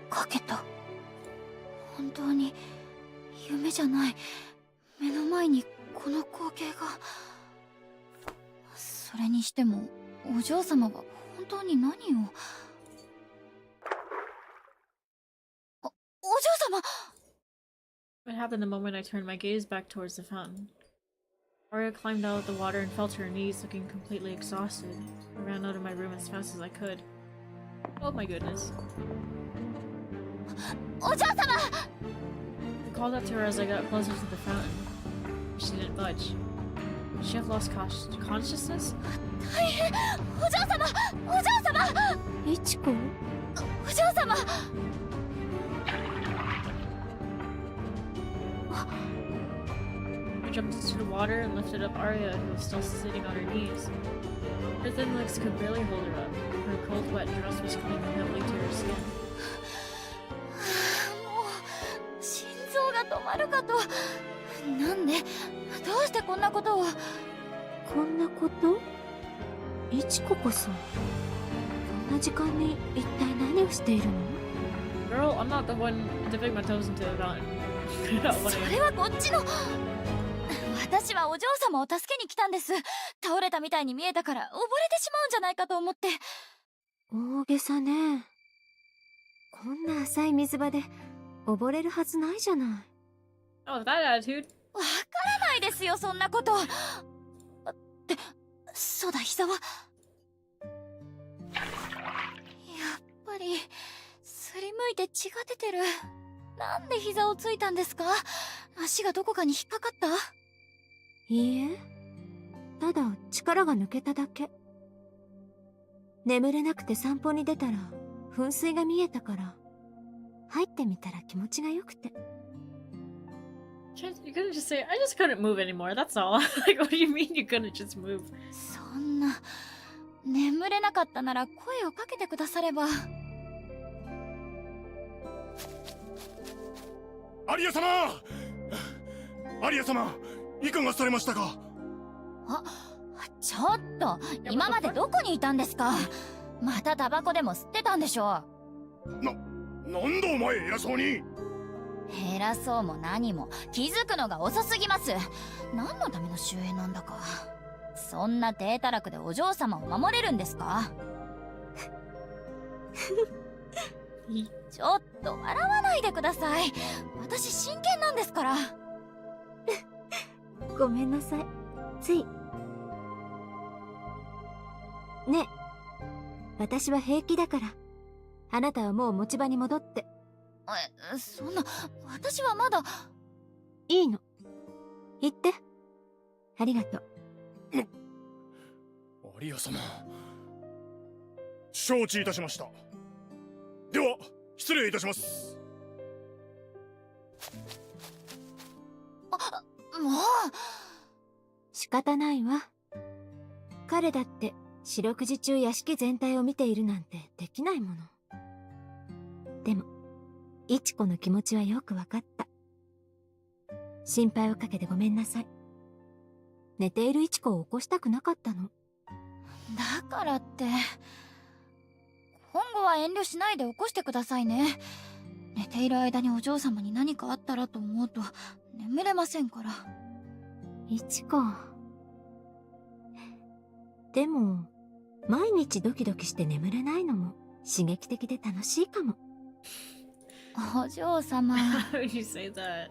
Speaker 2: 描けた。本当に夢じゃない。目の前にこの光景が。それにしてもお嬢様は本当に何を。お嬢様。
Speaker 1: What happened the moment I turned my gaze back towards the fountain? Aria climbed out of the water and fell to her knees, looking completely exhausted. I ran out of my room as fast as I could. Oh my goodness.
Speaker 2: お嬢様。
Speaker 1: I called out to her as I got closer to the fountain. She didn't budge. Did she have lost consciousness?
Speaker 2: 大変。お嬢様。お嬢様。
Speaker 3: いちこ。
Speaker 2: お嬢様。
Speaker 1: I jumped into the water and lifted up Aria, who was still sitting on her knees. Her thin legs could barely hold her up. Her cold, wet dress was clinging heavily to her skin.
Speaker 2: もう心臓が止まるかと。なんでどうしてこんなことを。
Speaker 3: こんなこと？いちここそ。こんな時間に一体何をしているの？
Speaker 1: Girl, I'm not the one dipping my toes into the fountain.
Speaker 2: それはこっちの。私はお嬢様を助けに来たんです。倒れたみたいに見えたから溺れてしまうんじゃないかと思って。
Speaker 3: 大げさね。こんな浅い水場で溺れるはずないじゃない。
Speaker 1: Oh, that attitude.
Speaker 2: わからないですよ、そんなこと。ってそうだ、膝は。やっぱりすりむいて血が出てる。なんで膝をついたんですか？足がどこかに引っかかった？
Speaker 3: いいえ、ただ力が抜けただけ。眠れなくて散歩に出たら噴水が見えたから入ってみたら気持ちが良くて。
Speaker 1: You couldn't just say, I just couldn't move anymore, that's all. Like, what do you mean you couldn't just move?
Speaker 2: そんな、眠れなかったなら声をかけてくだされば。
Speaker 6: アリア様！アリア様、いかがされましたか？
Speaker 2: あ、ちょっと、今までどこにいたんですか？またタバコでも吸ってたんでしょ？
Speaker 6: なんだお前偉そうに。
Speaker 2: 偉そうも何も気づくのが遅すぎます。何のための守衛なんだか。そんな低たらくでお嬢様を守れるんですか？ちょっと笑わないでください。私真剣なんですから。
Speaker 3: ごめんなさい、つい。ねえ、私は平気だから。あなたはもう持ち場に戻って。
Speaker 2: そんな、私はまだ。
Speaker 3: いいの、言って。ありがとう。
Speaker 6: アリア様、承知いたしました。では失礼いたします。
Speaker 2: もう
Speaker 3: 仕方ないわ。彼だって四六時中屋敷全体を見ているなんてできないもの。でもイチコの気持ちはよくわかった。心配をかけてごめんなさい。寝ているイチコを起こしたくなかったの。
Speaker 2: だからって今後は遠慮しないで起こしてくださいね。寝ている間にお嬢様に何かあったらと思うと眠れませんから。
Speaker 3: イチコ、でも毎日ドキドキして眠れないのも刺激的で楽しいかも。
Speaker 2: お嬢様。
Speaker 1: How would you say that?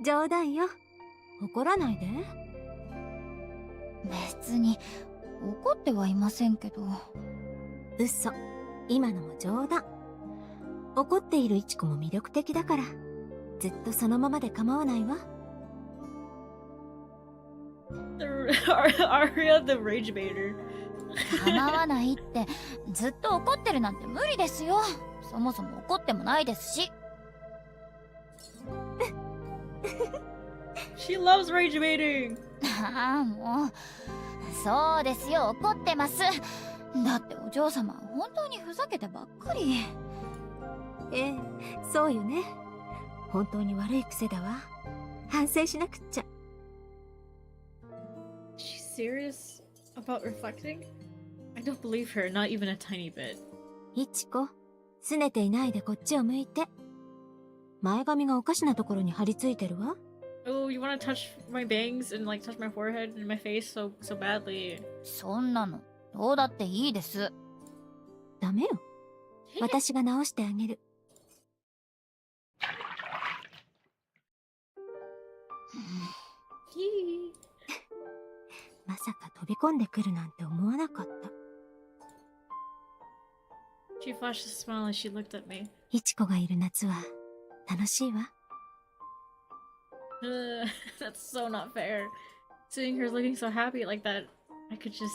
Speaker 3: 冗談よ、怒らないで。
Speaker 2: 別に怒ってはいませんけど。
Speaker 3: 嘘、今のも冗談。怒っているイチコも魅力的だからずっとそのままで構わないわ。
Speaker 1: Aria the rage baiter.
Speaker 2: 構わないってずっと怒ってるなんて無理ですよ。そもそも怒ってもないですし。
Speaker 1: She loves rage baiting!
Speaker 2: ああ、もう。そうですよ、怒ってます。だってお嬢様本当にふざけてばっかり。
Speaker 3: ええ、そうよね。本当に悪い癖だわ。反省しなくっちゃ。
Speaker 1: She's serious about reflecting? I don't believe her, not even a tiny bit.
Speaker 3: いちこ、拗ねていないでこっちを向いて。前髪がおかしなところに張り付いてるわ。
Speaker 1: Oh, you wanna touch my bangs and like touch my forehead and my face so badly?
Speaker 2: そんなのどうだっていいです。
Speaker 3: ダメよ。私が直してあげる。まさか飛び込んでくるなんて思わなかった。
Speaker 1: She flashed a smile as she looked at me.
Speaker 3: いちこがいる夏は楽しいわ。
Speaker 1: That's so not fair. Seeing her looking so happy like that, I could just...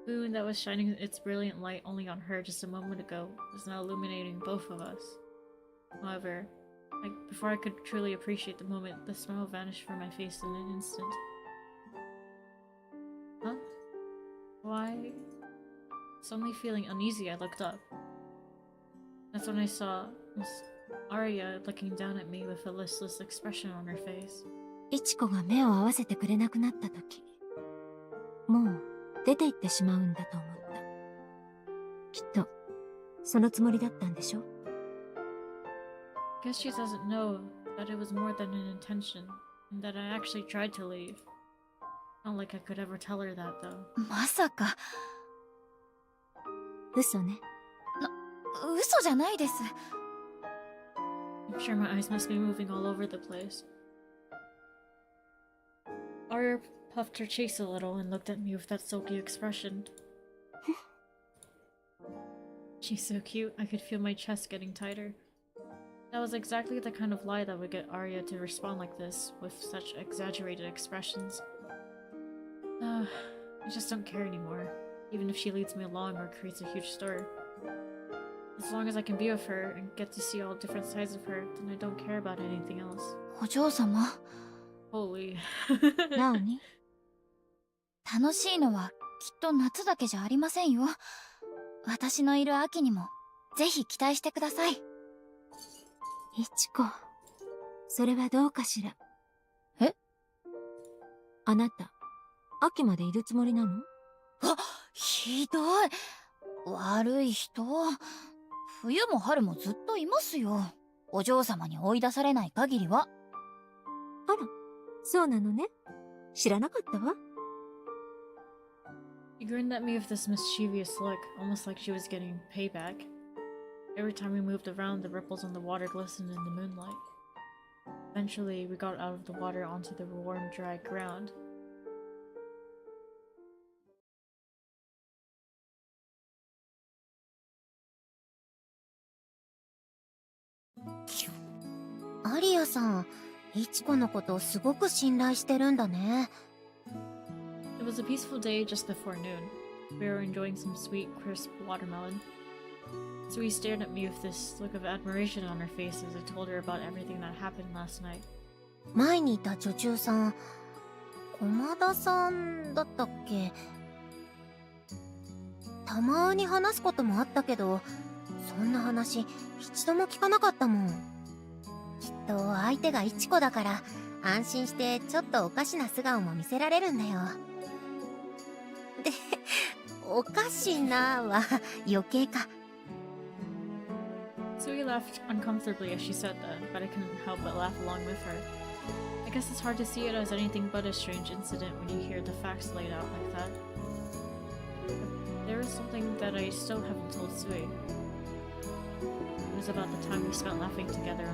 Speaker 1: moon that was shining its brilliant light only on her just a moment ago was now illuminating both of us. However, before I could truly appreciate the moment, the smile vanished from my face in an instant. Huh? Why? Suddenly feeling uneasy, I looked up. That's when I saw Miss Aria looking down at me with a listless expression on her face.
Speaker 3: いちこが目を合わせてくれなくなった時、もう出て行ってしまうんだと思った。きっとそのつもりだったんでしょ。
Speaker 1: Guess she doesn't know that it was more than an intention, and that I actually tried to leave. Not like I could ever tell her that, though.
Speaker 2: まさか。
Speaker 3: 嘘ね。
Speaker 2: 嘘じゃないです。
Speaker 1: I'm sure my eyes must be moving all over the place. Arya puffed her cheeks a little and looked at me with that sulky expression. She's so cute, I could feel my chest getting tighter. That was exactly the kind of lie that would get Arya to respond like this, with such exaggerated expressions. I just don't care anymore, even if she leads me along or creates a huge stir. As long as I can be with her and get to see all different sides of her, then I don't care about anything else.
Speaker 2: お嬢様。
Speaker 1: Holy.
Speaker 3: 何？
Speaker 2: 楽しいのはきっと夏だけじゃありませんよ。私のいる秋にもぜひ期待してください。
Speaker 3: いちこ、それはどうかしら。
Speaker 2: え？
Speaker 3: あなた、秋までいるつもりなの？
Speaker 2: あ、ひどい。悪い人。冬も春もずっといますよ。お嬢様に追い出されない限りは。
Speaker 3: あら、そうなのね。知らなかったわ。
Speaker 1: She grinned at me with this mischievous look, almost like she was getting payback. Every time we moved around, the ripples on the water glistened in the moonlight. Eventually, we got out of the water onto the warm, dry ground.
Speaker 3: Aria さん、いちこのことをすごく信頼してるんだね。
Speaker 1: It was a peaceful day just before noon. We were enjoying some sweet, crisp watermelon. Sui stared at me with this look of admiration on her face as I told her about everything that happened last night.
Speaker 3: 前にいた女中さん、駒田さんだったっけ？たまに話すこともあったけど、そんな話一度も聞かなかったもん。きっと相手がいちこだから安心してちょっとおかしな素顔も見せられるんだよ。で、おかしなは余計か。
Speaker 1: Sui laughed uncomfortably as she said that, but I couldn't help but laugh along with her. I guess it's hard to see it as anything but a strange incident when you hear the facts laid out like that. But there is something that I still haven't told Sui. It was about the time we spent laughing together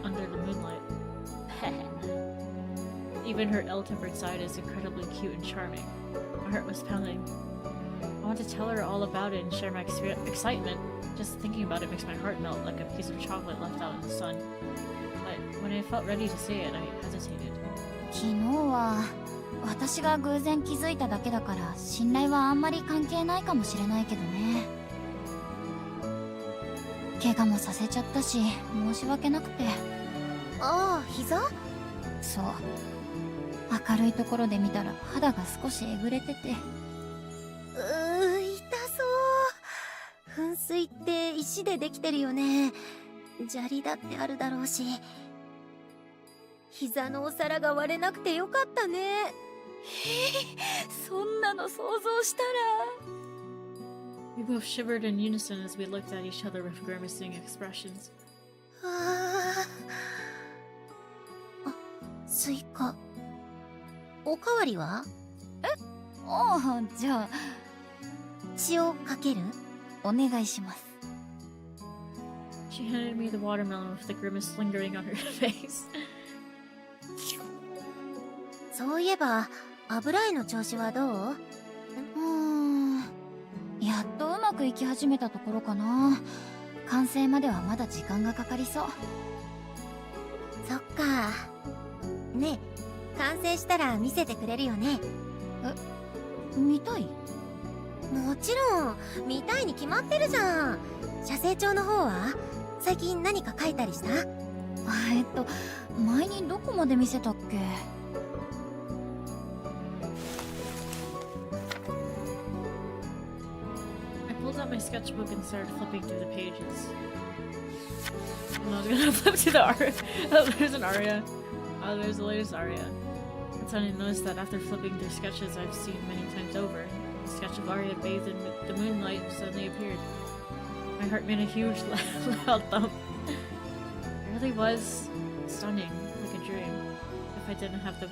Speaker 1: under the moonlight. Even her ill-tempered side is incredibly cute and charming. My heart was pounding. I want to tell her all about it and share my excitement. Just thinking about it makes my heart melt like a piece of chocolate left out in the sun. But when I felt ready to say it, I hesitated.
Speaker 2: 昨日は私が偶然気づいただけだから信頼はあんまり関係ないかもしれないけどね。怪我もさせちゃったし申し訳なくて。
Speaker 3: ああ、膝？
Speaker 2: そう、明るいところで見たら肌が少しえぐれてて。
Speaker 3: 痛そう。噴水って石でできてるよね。砂利だってあるだろうし。膝のお皿が割れなくてよかったね。
Speaker 2: そんなの想像したら。
Speaker 1: We both shivered in unison as we looked at each other with grimacing expressions.
Speaker 3: ああ、スイカ。おかわりは？
Speaker 2: おお、じゃあ
Speaker 3: 塩かける？
Speaker 2: お願いします。
Speaker 1: She handed me the watermelon with the grimace lingering on her face.
Speaker 3: そういえば、油絵の調子はどう？
Speaker 2: やっとうまくいき始めたところかな。完成まではまだ時間がかかりそう。
Speaker 3: そっか。ねえ、完成したら見せてくれるよね？
Speaker 2: 見たい？
Speaker 3: もちろん、見たいに決まってるじゃん。写生帳の方は最近何か書いたりした？
Speaker 2: 前にどこまで見せたっけ？I
Speaker 1: pulled out my sketchbook and started flipping through the pages. And I was gonna flip to the aria. Oh, there's an aria. Oh, there's the latest aria. That's when I noticed that after flipping through sketches I've seen many times over, the sketch of Arya bathed in the moonlight suddenly appeared. My heart made a huge loud thump. It really was stunning, like a dream. If I didn't have the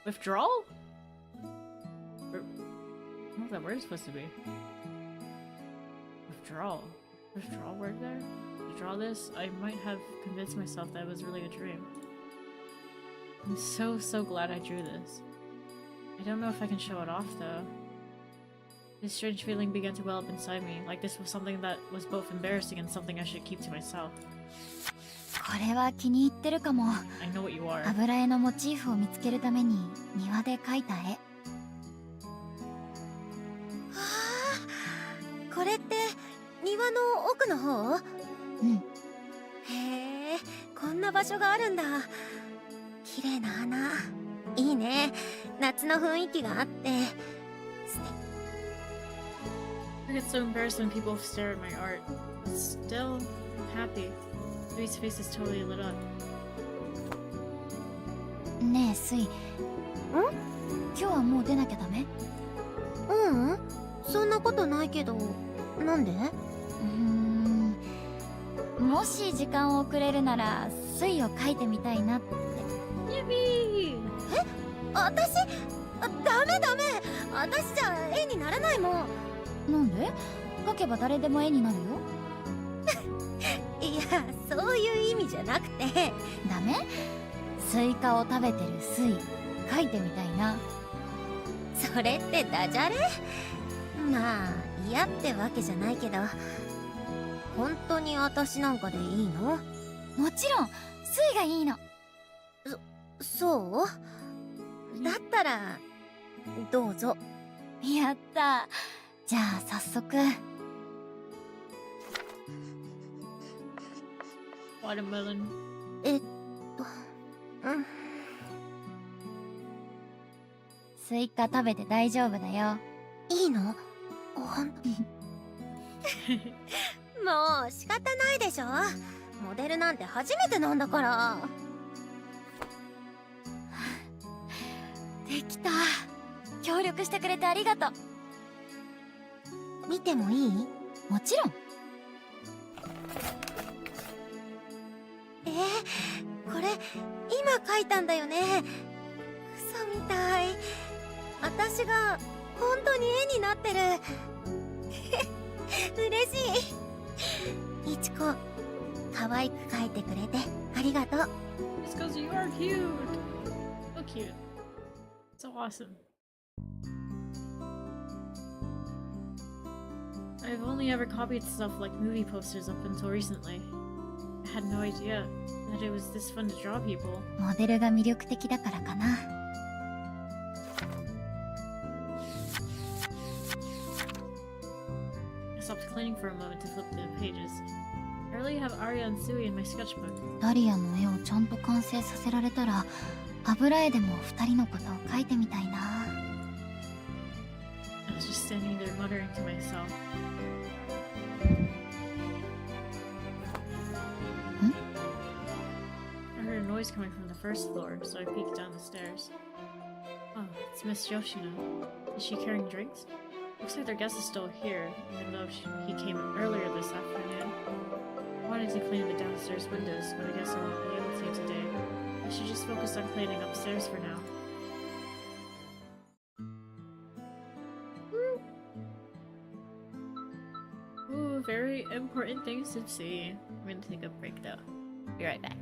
Speaker 1: withdrawal? Or, I don't know what that word is supposed to be. Withdrawal. Withdrawal word there? To draw this, I might have convinced myself that it was really a dream. I'm so glad I drew this. I don't know if I can show it off though. This strange feeling began to well up inside me, like this was something that was both embarrassing and something I should keep to myself.
Speaker 2: これは気に入ってるかも。
Speaker 1: I know what you are.
Speaker 2: 油絵のモチーフを見つけるために庭で描いた絵。
Speaker 3: これって庭の奥の方？
Speaker 2: うん。
Speaker 3: へえ、こんな場所があるんだ。綺麗な花。いいね。夏の雰囲気があって。素敵。
Speaker 1: I get so embarrassed when people stare at my art. But still, I'm happy. Louis' face is totally lit up.
Speaker 2: ねえスイ、今日はもう出なきゃダメ？
Speaker 3: うん、そんなことないけど。なんで？
Speaker 2: もし時間をくれるならスイを描いてみたいなって。
Speaker 1: Yippee!
Speaker 3: 私？ダメ。私じゃ絵にならないもん。
Speaker 2: なんで？描けば誰でも絵になるよ。
Speaker 3: いや、そういう意味じゃなくて。
Speaker 2: ダメ？スイカを食べてるスイ描いてみたいな。
Speaker 3: それってダジャレ？まあ嫌ってわけじゃないけど、本当に私なんかでいいの？
Speaker 2: もちろんスイがいいの。
Speaker 3: そう？だったらどうぞ。
Speaker 2: やった。じゃあ早速。
Speaker 1: Watermelon.
Speaker 2: スイカ食べて大丈夫だよ。
Speaker 3: いいの？ほんとに。もう仕方ないでしょ。モデルなんて初めてなんだから。
Speaker 2: できた。協力してくれてありがとう。
Speaker 3: 見てもいい？
Speaker 2: もちろん。
Speaker 3: これ今描いたんだよね。嘘みたい。私が本当に絵になってる。嬉しい。いちこ、可愛く描いてくれてありがとう。
Speaker 1: It's because you are cute. So cute. So awesome. I've only ever copied stuff like movie posters up until recently. I had no idea. that it was this fun to draw people.
Speaker 2: モデルが魅力的だからかな。
Speaker 1: I stopped cleaning for a moment to flip through the pages. I really have Aria and Sui in my sketchbook.
Speaker 2: ダリアの絵をちゃんと完成させられたら、油絵でも二人のことを描いてみたいな。
Speaker 1: I was just standing there muttering to myself. I heard a noise coming from the first floor, so I peeked down the stairs. Oh, it's Miss Yoshino. Is she carrying drinks? Looks like their guest is still here, even though he came earlier this afternoon. I wanted to clean the downstairs windows, but I guess I won't be able to today. I should just focus on cleaning upstairs for now. Ooh, very important things to see. I'm gonna take a break though. Be right back.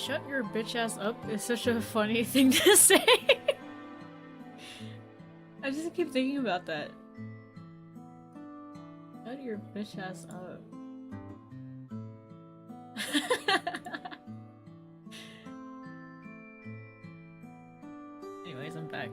Speaker 1: Shut your bitch ass up is such a funny thing to say. I just keep thinking about that. Shut your bitch ass up. Anyways, I'm back.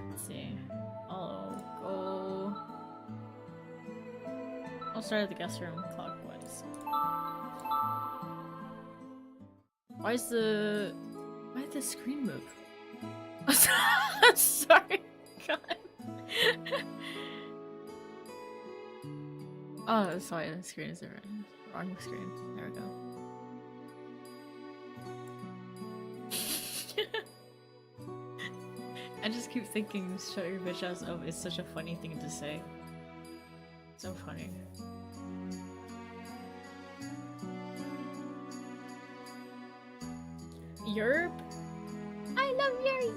Speaker 1: Let's see. I'll start at the guest room clockwise. Why did the screen move? I'm sorry, God. Oh, sorry, the screen is different. Wrong screen. There we go. I just keep thinking shut your bitch ass up is such a funny thing to say. So funny. Yerp? I love Yuri!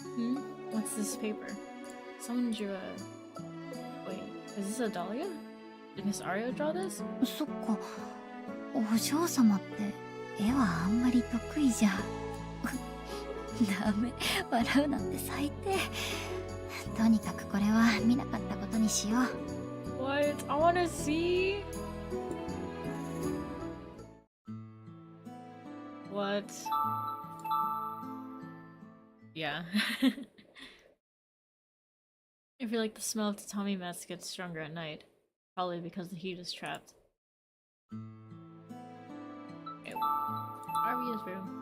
Speaker 1: Hmm? What's this paper? Someone drew a... Wait, is this a Dahlia? Did Miss Aria draw this?
Speaker 2: そっか。お嬢様って絵はあんまり得意じゃ。ダメ、笑うなんて最低。とにかくこれは見なかったことにしよう。
Speaker 1: What? I wanna see! What? Yeah. I feel like the smell of tatami mats gets stronger at night. Probably because the heat is trapped. Okay. Aria's room.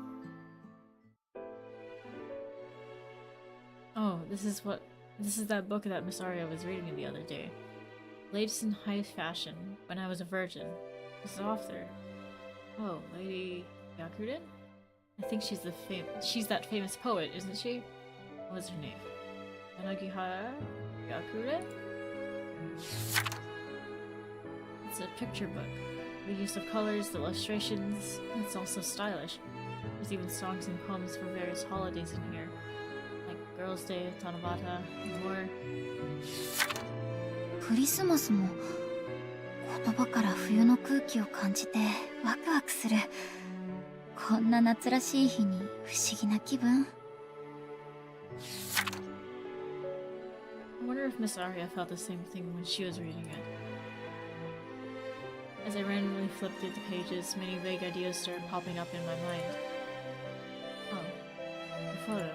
Speaker 1: Oh, this is that book that Miss Aria was reading the other day. Latest in high fashion, when I was a virgin. This author. Oh, Lady Yakuden? I think she's that famous poet, isn't she? What's her name? Yanagihara Yakuden? It's a picture book. The use of colors, the illustrations, it's also stylish. There's even songs and poems for various holidays in here. Like Girls' Day, Tanabata, and more.
Speaker 2: クリスマスも言葉から冬の空気を感じてワクワクする。こんな夏らしい日に不思議な気分。
Speaker 1: I wonder if Miss Aria felt the same thing when she was reading it. As I randomly flipped through the pages, many vague ideas started popping up in my mind. Oh, a photo.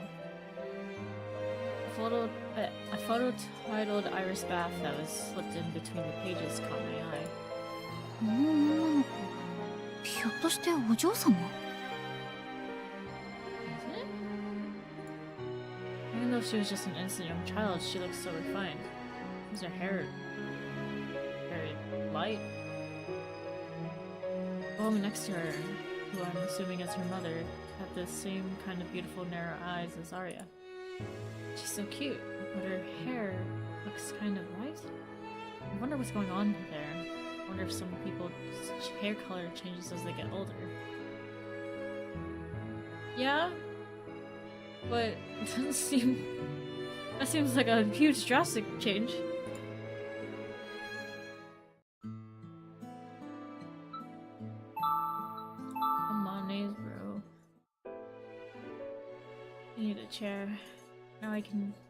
Speaker 1: A photo titled Iris Bath that was slipped in between the pages caught my eye.
Speaker 2: この女の子、ひょっとしてお嬢様？
Speaker 1: Is it? Even though she was just an innocent young child, she looked so refined. Was her hair very light? The woman next to her, who I'm assuming is her mother, had the same kind of beautiful narrow eyes as Arya. She's so cute, but her hair looks kind of white. I wonder what's going on there. I wonder if some people's hair color changes as they get older. Yeah, but it doesn't seem... That seems like a huge drastic change. Come on, nays, bro. I need a chair.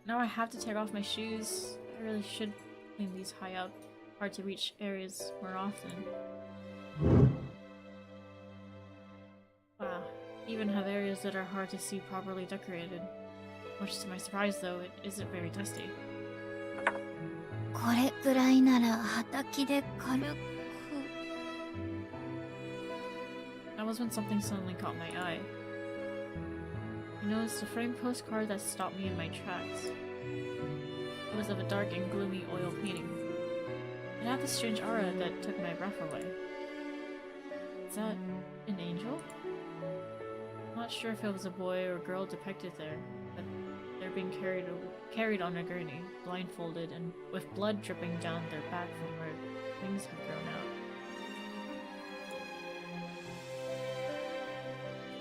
Speaker 1: Now I have to take off my shoes. I really should clean these high up, hard to reach areas more often. Wow, even have areas that are hard to see properly decorated. Much to my surprise though, it isn't very dusty.
Speaker 2: これくらいなら畑で軽く。
Speaker 1: That was when something suddenly caught my eye. I noticed a framed postcard that stopped me in my tracks. It was of a dark and gloomy oil painting. It had this strange aura that took my breath away. Is that an angel? I'm not sure if it was a boy or girl depicted there, but their being carried on a gurney, blindfolded, and with blood dripping down their back from where wings have grown out.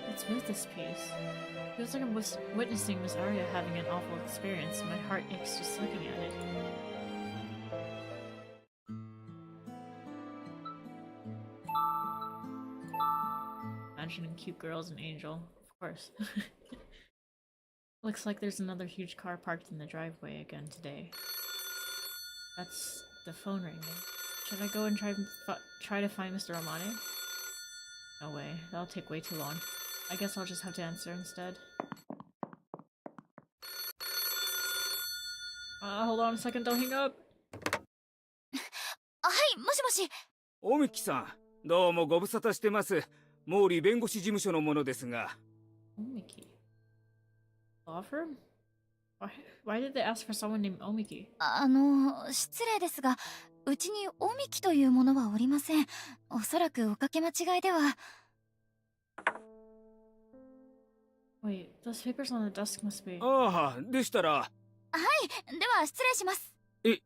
Speaker 1: What's with this piece? Feels like I'm witnessing Miss Aria having an awful experience, and my heart aches just looking at it. Imagining cute girls and Angel, of course. Looks like there's another huge car parked in the driveway again today. That's the phone ringing. Should I go and try to find Mr. Romane? No way, that'll take way too long. I guess I'll just have to answer instead. Hold on a second, don't hang up!
Speaker 2: はい、もしもし。
Speaker 7: おみきさん、どうもご無沙汰してます。毛利弁護士事務所の者ですが。
Speaker 1: Omiki? Law firm? Why did they ask for someone named Omiki?
Speaker 2: 失礼ですが、うちにおみきというものはおりません。おそらくおかけ間違いでは。
Speaker 1: Wait, those papers on the desk must be...
Speaker 7: ああ、でしたら。
Speaker 2: はい、では失礼します。
Speaker 7: え。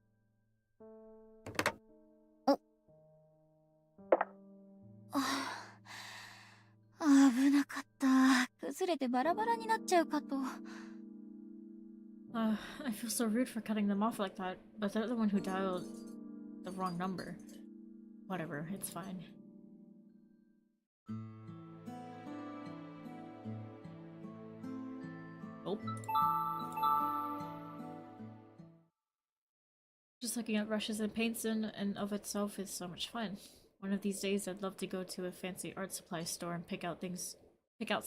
Speaker 2: 危なかった。崩れてバラバラになっちゃうかと。
Speaker 1: I feel so rude for cutting them off like that, but they're the one who dialed the wrong number. Whatever, it's fine. Nope. Just looking at brushes and paints in and of itself is so much fun. One of these days I'd love to go to a fancy art supply store and pick out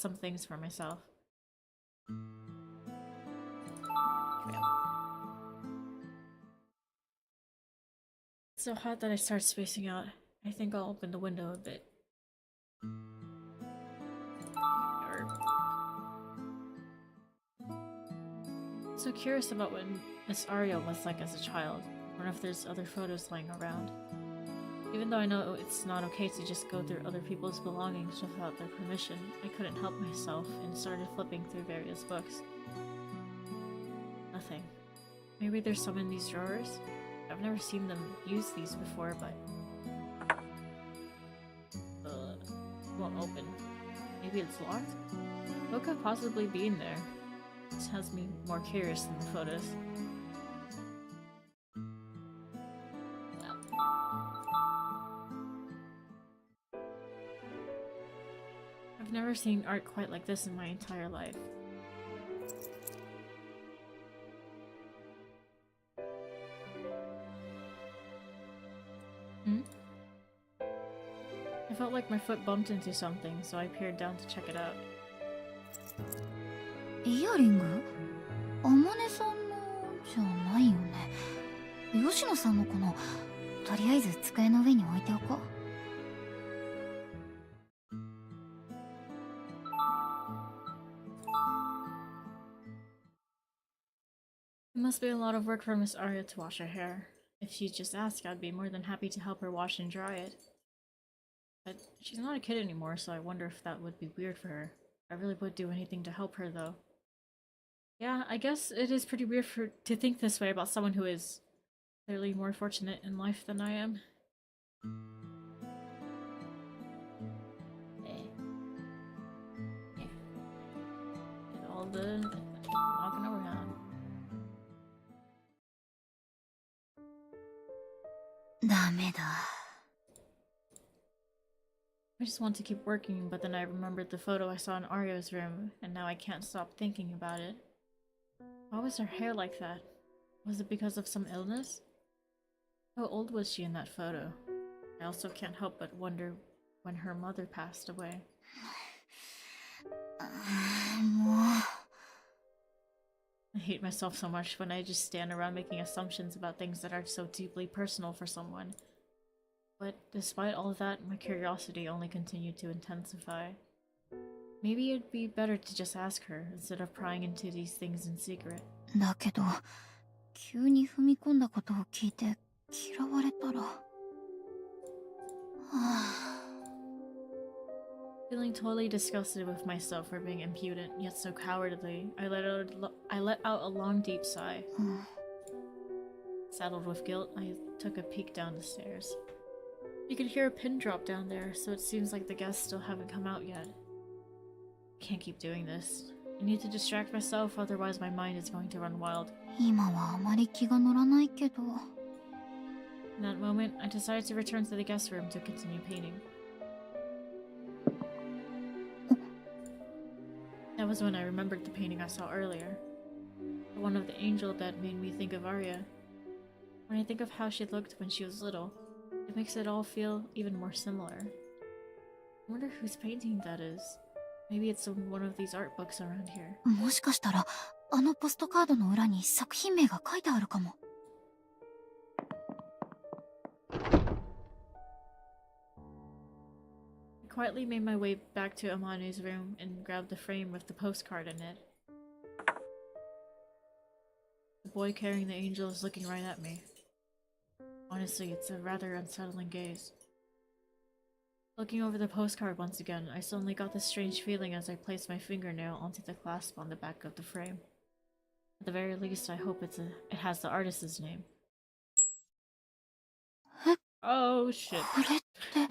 Speaker 1: some things for myself. It's so hot that I start spacing out. I think I'll open the window a bit. So curious about what Miss Aria was like as a child. I wonder if there's other photos lying around. Even though I know it's not okay to just go through other people's belongings without their permission, I couldn't help myself and started flipping through various books. Nothing. Maybe there's some in these drawers? I've never seen them use these before, but... won't open. Maybe it's locked? What could possibly be in there? This has me more curious than the photos. I've never seen art quite like this in my entire life. I felt like my foot bumped into something, so I peered down to check it out.
Speaker 2: イヤリング？あまねさんのじゃないよね。吉野さんのこの、とりあえず机の上に置いておこう。
Speaker 1: It must be a lot of work for Miss Aria to wash her hair. If she'd just ask, I'd be more than happy to help her wash and dry it. But she's not a kid anymore, so I wonder if that would be weird for her. I really would do anything to help her, though. Yeah, I guess it is pretty weird to think this way about someone who is clearly more fortunate in life than I am. Get all the walking around.
Speaker 2: ダメだ。
Speaker 1: I just want to keep working, but then I remembered the photo I saw in Ario's room, and now I can't stop thinking about it. Why was her hair like that? Was it because of some illness? How old was she in that photo? I also can't help but wonder when her mother passed away.
Speaker 2: もう。
Speaker 1: I hate myself so much when I just stand around making assumptions about things that are so deeply personal for someone. But despite all of that, my curiosity only continued to intensify. Maybe it'd be better to just ask her, instead of prying into these things in secret.
Speaker 2: だけど、急に踏み込んだことを聞いて嫌われたら。はあ。
Speaker 1: Feeling totally disgusted with myself for being impudent, yet so cowardly, I let out a long, deep sigh. Saddled with guilt, I took a peek down the stairs. You could hear a pin drop down there, so it seems like the guests still haven't come out yet. I can't keep doing this. I need to distract myself, otherwise my mind is going to run wild.
Speaker 2: 今はあまり気が乗らないけど。
Speaker 1: In that moment, I decided to return to the guest room to continue painting. That was when I remembered the painting I saw earlier. The one of the angel that made me think of Aria. When I think of how she looked when she was little, it makes it all feel even more similar. I wonder whose painting that is. Maybe it's in one of these art books around here.
Speaker 2: もしかしたら、あのポストカードの裏に作品名が書いてあるかも。
Speaker 1: I quietly made my way back to Amane's room and grabbed the frame with the postcard in it. The boy carrying the angel is looking right at me. Honestly, it's a rather unsettling gaze. Looking over the postcard once again, I suddenly got this strange feeling as I placed my fingernail onto the clasp on the back of the frame. At the very least, I hope it has the artist's name. Oh shit.
Speaker 2: これって。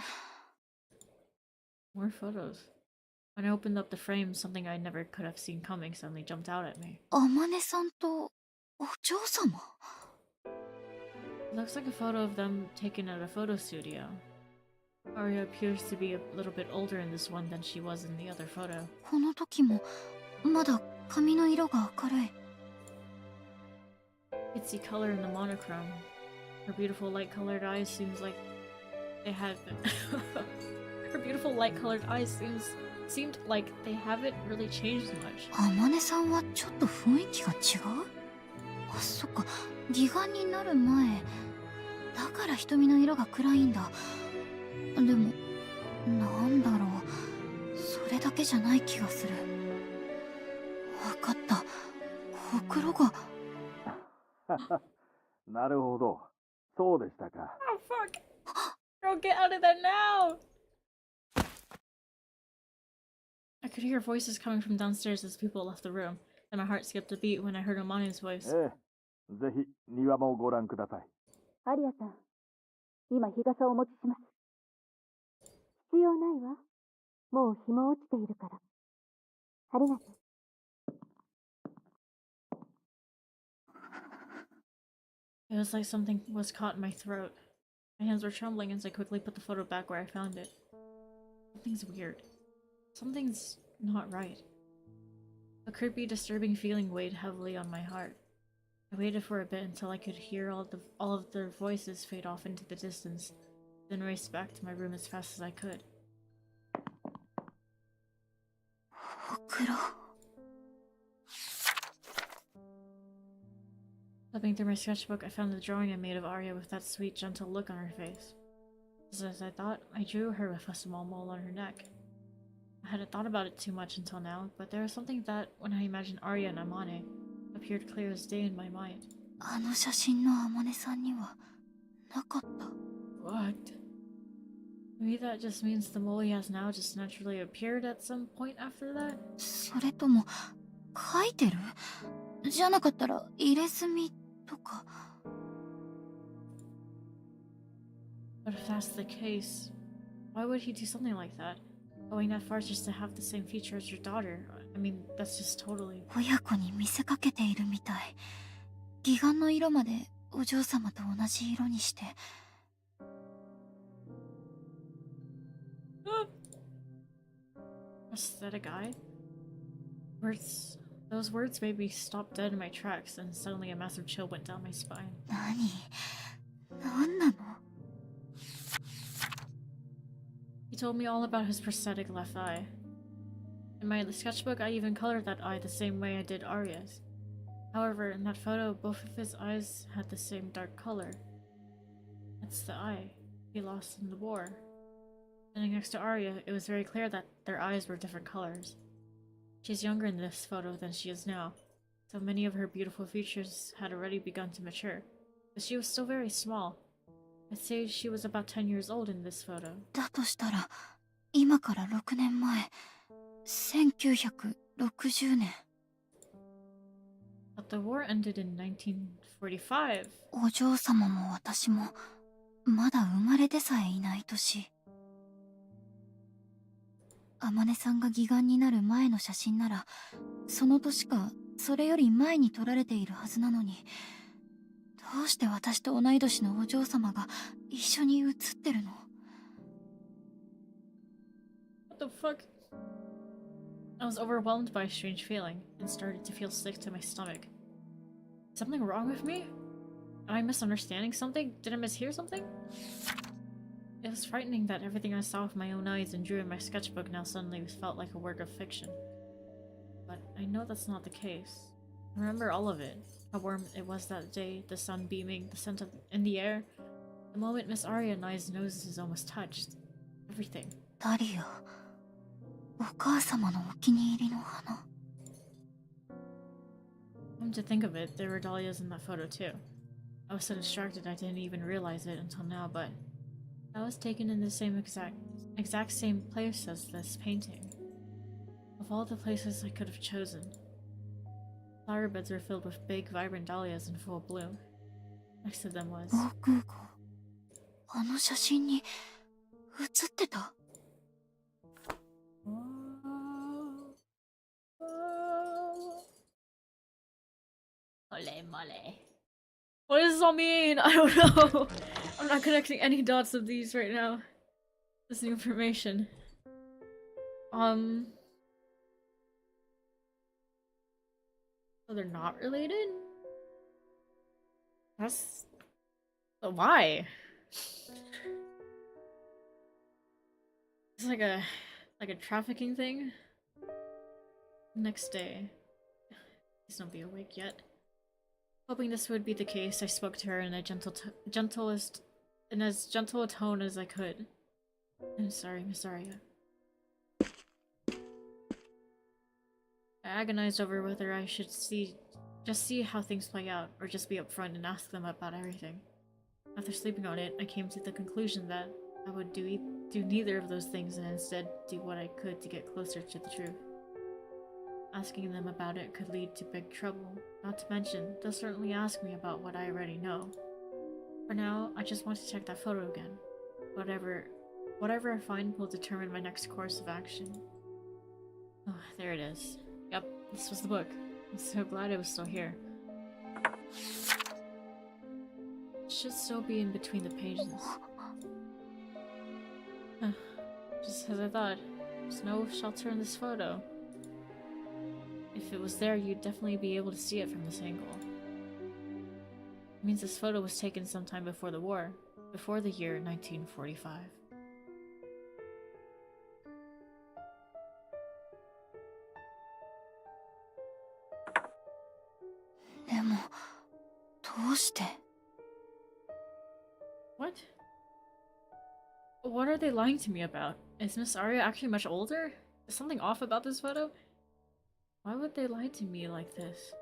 Speaker 1: More photos. When I opened up the frame, something I never could have seen coming suddenly jumped out at me.
Speaker 2: あまねさんとお嬢様。
Speaker 1: It looks like a photo of them taken at a photo studio. Aria appears to be a little bit older in this one than she was in the other photo.
Speaker 2: この時もまだ髪の色が明るい。
Speaker 1: You can see color in the monochrome. Her beautiful light-colored eyes seems like they had her beautiful light-colored eyes seemed like they haven't really changed much.
Speaker 2: あまねさんはちょっと雰囲気が違う？あ、そっか、義眼になる前だから瞳の色が暗いんだ。でもなんだろう、それだけじゃない気がする。わかった、ほくろが。
Speaker 4: なるほど。そうでしたか。
Speaker 1: Oh fuck! Girl, get out of there now! I could hear voices coming from downstairs as people left the room, and my heart skipped a beat when I heard Amane's voice.
Speaker 4: ええ、ぜひ庭もご覧ください。
Speaker 8: アリアさん、今日傘をお持ちします。必要ないわ。もう日も落ちているから。ありがとう。
Speaker 1: It was like something was caught in my throat. My hands were trembling as I quickly put the photo back where I found it. Something's weird. Something's not right. A creepy, disturbing feeling weighed heavily on my heart. I waited for a bit until I could hear all of their voices fade off into the distance, then raced back to my room as fast as I could.
Speaker 2: ほくろ。
Speaker 1: Flipping through my sketchbook, I found the drawing I made of Aria with that sweet, gentle look on her face. Just as I thought, I drew her with a small mole on her neck. I hadn't thought about it too much until now, but there was something that, when I imagined Aria and Amane, appeared clear as day in my mind.
Speaker 2: あの写真のあまねさんにはなかった。
Speaker 1: What? Maybe that just means the mole he has now just naturally appeared at some point after that?
Speaker 2: それとも書いてる？じゃなかったら入れ墨とか。
Speaker 1: But if that's the case, why would he do something like that? Going that far just to have the same feature as your daughter? I mean, that's just totally...
Speaker 2: 親子に見せかけているみたい。義眼の色までお嬢様と同じ色にして。
Speaker 1: Aesthetic eye? Those words made me stop dead in my tracks, and suddenly a massive chill went down my spine.
Speaker 2: なんなの？
Speaker 1: He told me all about his prosthetic left eye. In my sketchbook, I even colored that eye the same way I did Aria's. However, in that photo, both of his eyes had the same dark color. That's the eye he lost in the war. Standing next to Aria, it was very clear that their eyes were different colors. She's younger in this photo than she is now, so many of her beautiful features had already begun to mature, but she was still very small. I'd say she was about 10 years old in this photo.
Speaker 2: だとしたら今から6年前、1960年。
Speaker 1: But the war ended in 1945.
Speaker 2: お嬢様も私も、まだ生まれてさえいない年。天音さんが義眼になる前の写真なら、その年か、それより前に撮られているはずなのに、どうして私と同い年のお嬢様が一緒に写ってるの？
Speaker 1: What the fuck? I was overwhelmed by a strange feeling and started to feel sick to my stomach. Is something wrong with me? Am I misunderstanding something? Did I mishear something? It was frightening that everything I saw with my own eyes and drew in my sketchbook now suddenly felt like a work of fiction. But I know that's not the case. I remember all of it. How warm it was that day, the sun beaming, the scent in the air. The moment Miss Aria and I's noses almost touched. Everything.
Speaker 2: ダリア、お母様のお気に入りの花。
Speaker 1: Come to think of it, there were dahlias in that photo too. I was so distracted I didn't even realize it until now, but I was taken in the same exact same place as this painting. Of all the places I could have chosen. Flower beds were filled with big, vibrant dahlias in full bloom. Next to them was...
Speaker 2: 僕があの写真に写ってた。
Speaker 1: Mole mole. What does this all mean? I don't know. I'm not connecting any dots of these right now. This new information. So they're not related? That's... But why? It's like a trafficking thing? Next day. Please don't be awake yet. Hoping this would be the case, I spoke to her in a as gentle a tone as I could. I'm sorry, Miss Aria. I agonized over whether I should just see how things play out, or just be upfront and ask them about everything. After sleeping on it, I came to the conclusion that I would do neither of those things and instead do what I could to get closer to the truth. Asking them about it could lead to big trouble. Not to mention, they'll certainly ask me about what I already know. For now, I just want to check that photo again. Whatever I find will determine my next course of action. Oh, there it is. Yep, this was the book. I'm so glad it was still here. It should still be in between the pages. Just as I thought. There's no shelter in this photo. If it was there, you'd definitely be able to see it from this angle. It means this photo was taken sometime before the war, before the year 1945.
Speaker 2: でも、どうして？
Speaker 1: What? What are they lying to me about? Is Miss Aria actually much older? Is something off about this photo? Why would they lie to me like this?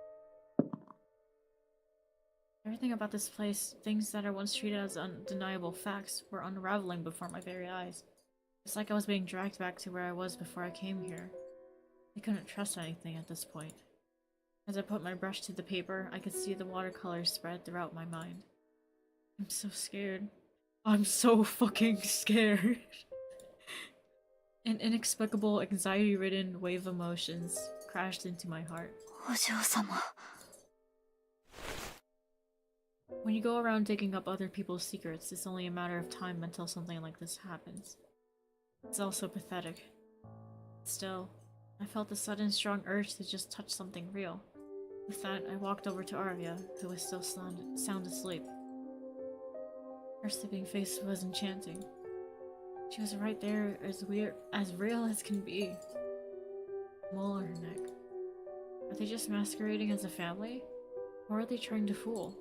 Speaker 1: Everything about this place, things that are once treated as undeniable facts, were unraveling before my very eyes. It's like I was being dragged back to where I was before I came here. I couldn't trust anything at this point. As I put my brush to the paper, I could see the watercolors spread throughout my mind. I'm so scared. I'm so fucking scared. An inexplicable, anxiety-ridden wave of emotions crashed into my heart.
Speaker 2: お嬢様。
Speaker 1: When you go around digging up other people's secrets, it's only a matter of time until something like this happens. It's also pathetic. Still, I felt a sudden strong urge to just touch something real. With that, I walked over to Aria, who was still sound asleep. Her sleeping face was enchanting. She was right there, as real as can be. Mole on her neck. Are they just masquerading as a family? Or are they trying to fool?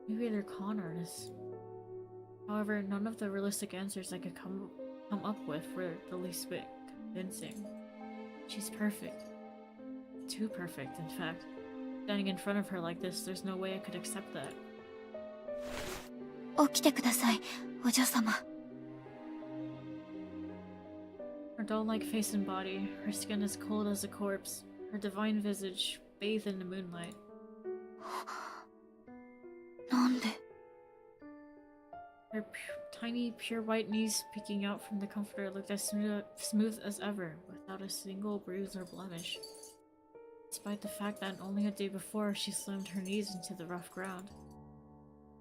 Speaker 1: Maybe they're con artists. However, none of the realistic answers I could come up with were the least bit convincing. She's perfect. Too perfect, in fact. Standing in front of her like this, there's no way I could accept that.
Speaker 2: 起きてください、お嬢様。
Speaker 1: Her doll-like face and body, her skin as cold as a corpse, her divine visage bathed in the moonlight.
Speaker 2: なんで
Speaker 1: Her tiny, pure white knees peeking out from the comforter looked as smooth as ever, without a single bruise or blemish. Despite the fact that only a day before she slammed her knees into the rough ground.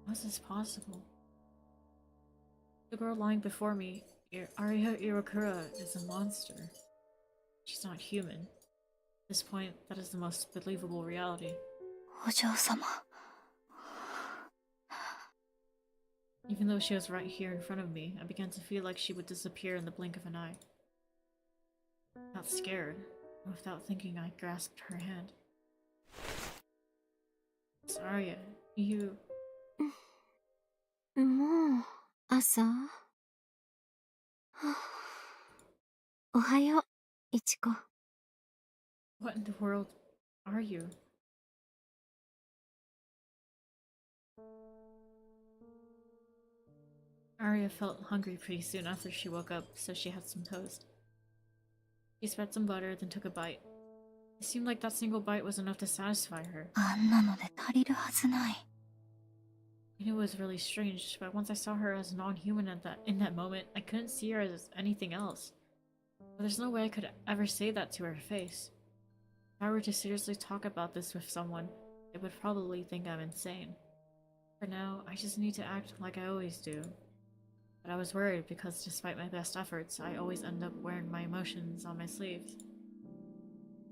Speaker 1: How is this possible? The girl lying before me, Aria Iwakura, is a monster. She's not human. At this point, that is the most believable reality.
Speaker 2: お嬢様
Speaker 1: Even though she was right here in front of me, I began to feel like she would disappear in the blink of an eye. Not scared, but without thinking, I grasped her hand. Miss Aria, you...
Speaker 8: もう朝おはよう、いちこ。
Speaker 1: What in the world are you? Aria felt hungry pretty soon after she woke up, so she had some toast. She spread some butter, then took a bite. It seemed like that single bite was enough to satisfy her.
Speaker 2: あんなので足りるはずない
Speaker 1: I knew it was really strange, but once I saw her as non-human in that moment, I couldn't see her as anything else. But there's no way I could ever say that to her face. If I were to seriously talk about this with someone, they would probably think I'm insane. For now, I just need to act like I always do. But I was worried because despite my best efforts, I always end up wearing my emotions on my sleeves.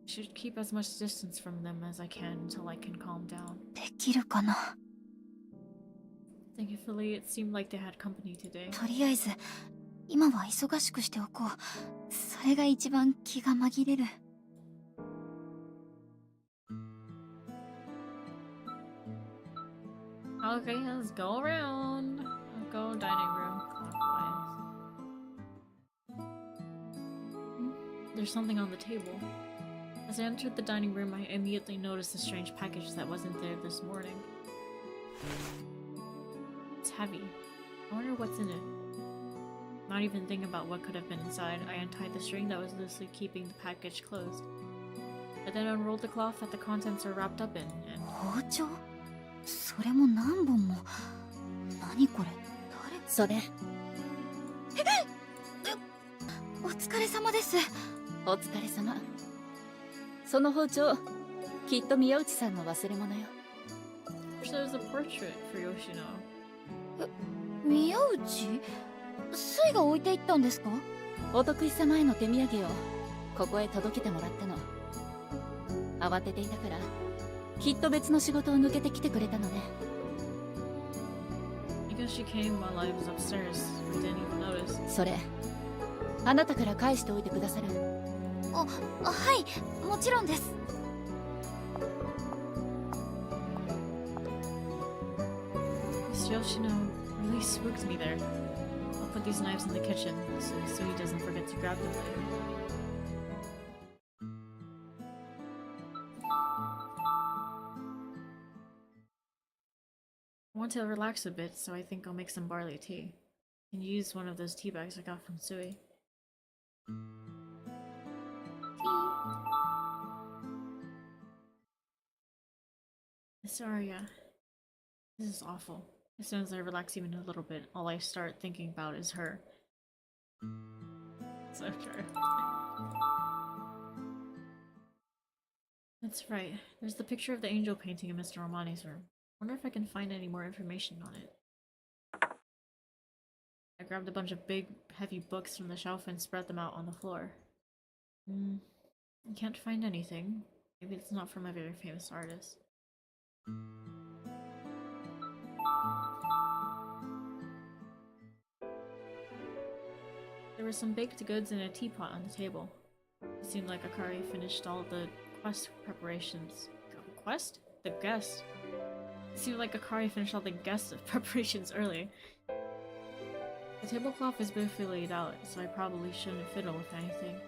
Speaker 1: I should keep as much distance from them as I can until I can calm down.
Speaker 2: できるかな
Speaker 1: Thankfully, it seemed like they had company today.
Speaker 2: とりあえず今は忙しくしておこうそれが一番気が紛れる
Speaker 1: Okay, let's go around. I'll go dining room clockwise. There's something on the table. As I entered the dining room, I immediately noticed a strange package that wasn't there this morning. It's heavy. I wonder what's in it. Not even thinking about what could have been inside, I untied the string that was loosely keeping the package closed. I then unrolled the cloth that the contents are wrapped up in, and
Speaker 2: 包丁それも何本も何これ誰それお疲れ様です
Speaker 9: お疲れ様その包丁きっと宮内さんの忘れ物よ
Speaker 1: there's a portrait for Yoshino.
Speaker 2: 宮内スイが置いていったんですか
Speaker 9: お得意様への手土産をここへ届けてもらったの慌てていたからきっと別の仕事を抜けてきてくれたのね
Speaker 1: Because she came while I was upstairs, I didn't even notice.
Speaker 9: それあなたから返しておいてくださる
Speaker 2: はいもちろんです
Speaker 1: Miss Yoshino really spooked me there. I'll put these knives in the kitchen so he doesn't forget to grab them later. I want to relax a bit, so I think I'll make some barley tea. I can use one of those tea bags I got from Sui. Miss Aria, this is awful. As soon as I relax even a little bit, all I start thinking about is her. So true. That's right. There's the picture of the angel painting in Mr. Romani's room. Wonder if I can find any more information on it. I grabbed a bunch of big, heavy books from the shelf and spread them out on the floor. I can't find anything. Maybe it's not from a very famous artist. There were some baked goods and a teapot on the table. It seemed like Akari finished all the quest preparations. Quest? The guest. It seemed like Akari finished all the guest preparations early. The tablecloth is beautifully laid out, so I probably shouldn't fiddle with anything.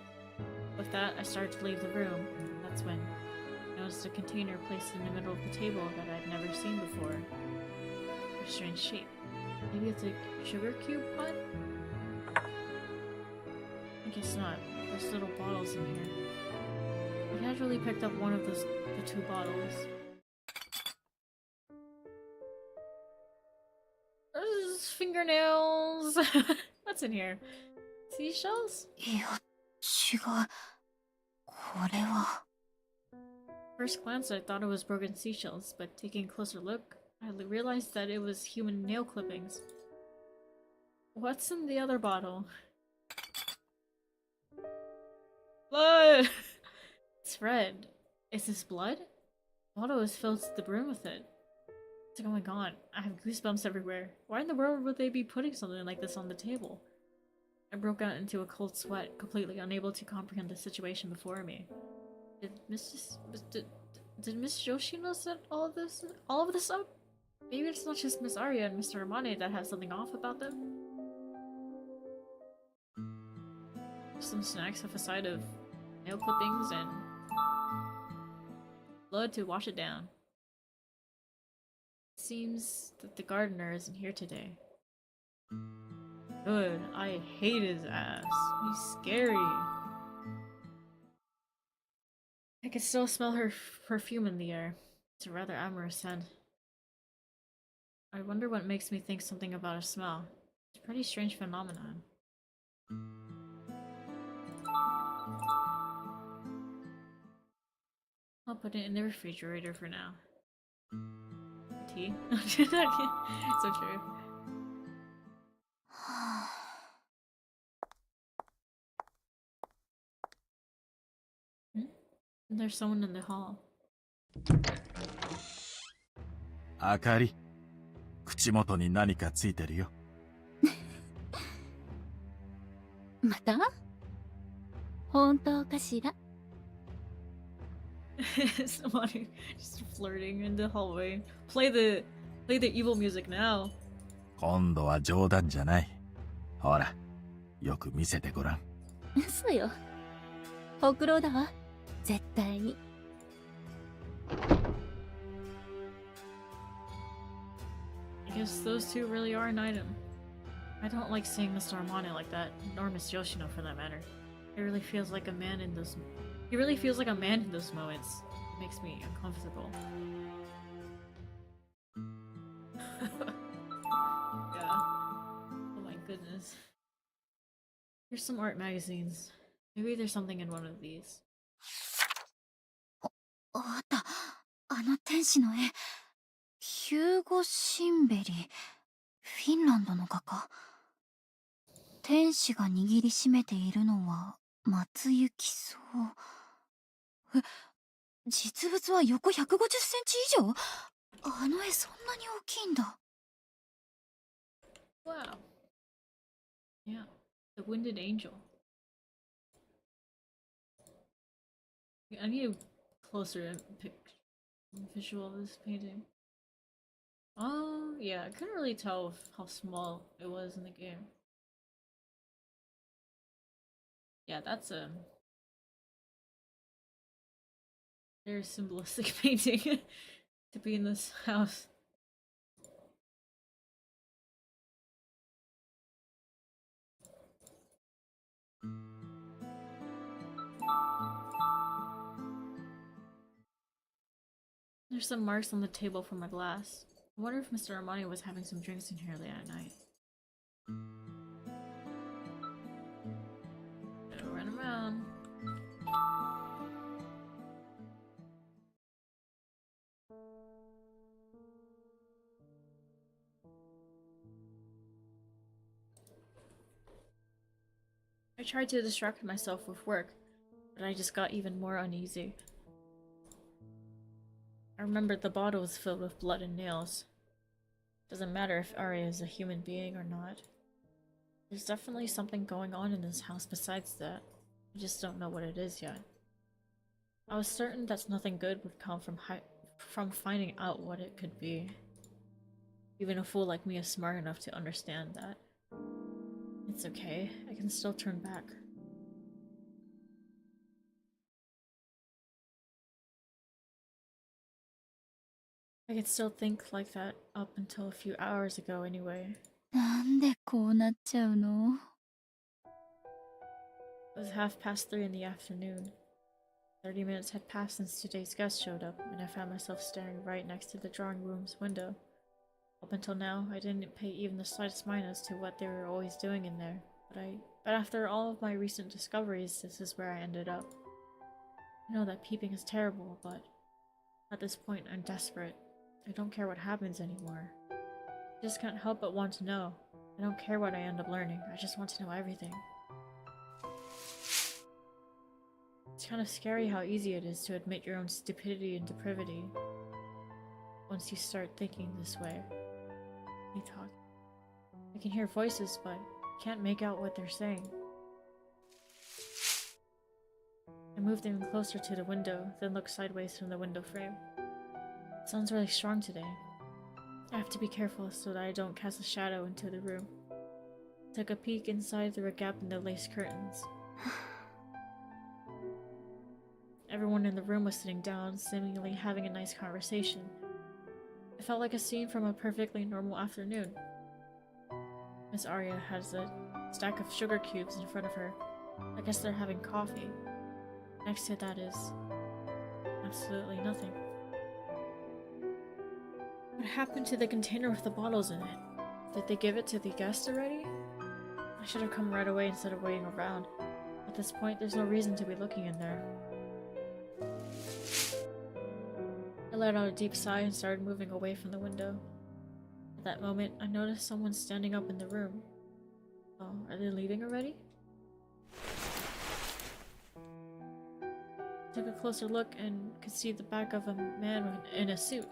Speaker 1: With that, I started to leave the room, and that's when I noticed a container placed in the middle of the table that I'd never seen before. A strange shape. Maybe it's a sugar cube pot? I guess not. There's little bottles in here. I casually picked up one of the two bottles. There's fingernails. What's in here? Seashells?
Speaker 2: いや、違う。これは。
Speaker 1: First glance, I thought it was broken seashells, but taking a closer look, I realized that it was human nail clippings. What's in the other bottle? Blood! It's red. Is this blood? The bottle is filled to the brim with it. It's like, oh my god, I have goosebumps everywhere. Why in the world would they be putting something like this on the table? I broke out into a cold sweat, completely unable to comprehend the situation before me. Did Miss Yoshino set all of this up? Maybe it's not just Miss Aria and Mr. Amane that have something off about them? Some snacks have a side of nail clippings and blood to wash it down. It seems that the gardener isn't here today. Good, I hate his ass. He's scary. I can still smell her perfume in the air. It's a rather amorous scent. I wonder what makes me think something about a smell. It's a pretty strange phenomenon. I'll put it in the refrigerator for now. Tea? So true. There's someone in the hall.
Speaker 4: あかり、口元に何かついてるよ。
Speaker 9: また？本当かしら？
Speaker 1: Somebody just flirting in the hallway. Play the evil music now.
Speaker 4: 今度は冗談じゃない。ほら、よく見せてごらん。
Speaker 9: そうよ。ほくろだわ。絶対に。
Speaker 1: I guess those two really are an item. I don't like seeing Mr. Amane like that, nor Miss Yoshino for that matter. He really feels like a man in those moments. It makes me uncomfortable. Yeah. Oh my goodness. Here's some art magazines. Maybe there's something in one of these.
Speaker 2: わかった。あの天使の絵。ヒューゴ・シンベリ。フィンランドの画家。天使が握りしめているのは松雪草。え、実物は横150センチ以上？あの絵そんなに大きいんだ。
Speaker 1: Wow. Yeah. The Wounded Angel. I need a closer visual of this painting. Oh, yeah, I couldn't really tell how small it was in the game. Yeah, that's a very symbolistic painting to be in this house. There's some marks on the table from my glass. I wonder if Mr. Armani was having some drinks in here late at night. Gotta run around. I tried to distract myself with work, but I just got even more uneasy. I remembered the bottle was filled with blood and nails. Doesn't matter if Aria is a human being or not. There's definitely something going on in this house besides that. I just don't know what it is yet. I was certain that nothing good would come from finding out what it could be. Even a fool like me is smart enough to understand that. It's okay, I can still turn back. I could still think like that up until a few hours ago anyway.
Speaker 2: なんでこうなっちゃうの？
Speaker 1: It was 3:30 in the afternoon. 30 minutes had passed since today's guest showed up, and I found myself staring right next to the drawing room's window. Up until now, I didn't pay even the slightest mind as to what they were always doing in there, but after all of my recent discoveries, this is where I ended up. I know that peeping is terrible, but at this point, I'm desperate. I don't care what happens anymore. I just can't help but want to know. I don't care what I end up learning, I just want to know everything. It's kind of scary how easy it is to admit your own stupidity and depravity once you start thinking this way. They talk. I can hear voices, but I can't make out what they're saying. I moved even closer to the window, then looked sideways from the window frame. The sun's really strong today. I have to be careful so that I don't cast a shadow into the room. I took a peek inside through a gap in the lace curtains. Everyone in the room was sitting down, seemingly having a nice conversation. It felt like a scene from a perfectly normal afternoon. Miss Aria has a stack of sugar cubes in front of her. I guess they're having coffee. Next to that is absolutely nothing. What happened to the container with the bottles in it? Did they give it to the guest already? I should have come right away instead of waiting around. At this point, there's no reason to be looking in there. I let out a deep sigh and started moving away from the window. At that moment, I noticed someone standing up in the room. Oh, are they leaving already? I took a closer look and could see the back of a man in a suit.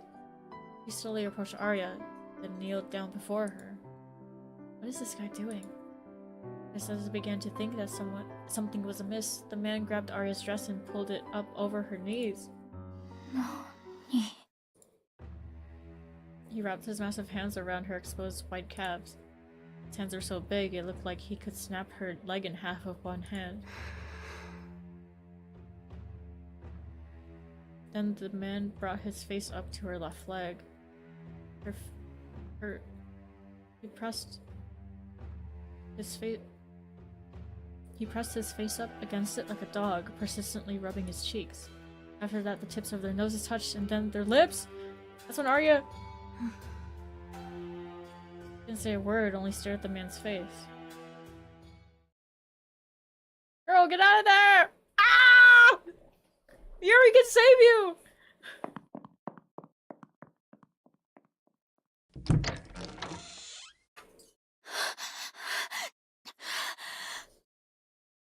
Speaker 1: He slowly approached Aria, then kneeled down before her. What is this guy doing? Just as I began to think that something was amiss, the man grabbed Aria's dress and pulled it up over her knees. He wrapped his massive hands around her exposed white calves. His hands were so big it looked like he could snap her leg in half with one hand. Then the man brought his face up to her left leg. He pressed his face up against it like a dog, persistently rubbing his cheeks. After that, the tips of their noses touched, and then their lips! That's when Aria didn't say a word, only stared at the man's face. Girl, get out of there! Ah! Yuri can save you!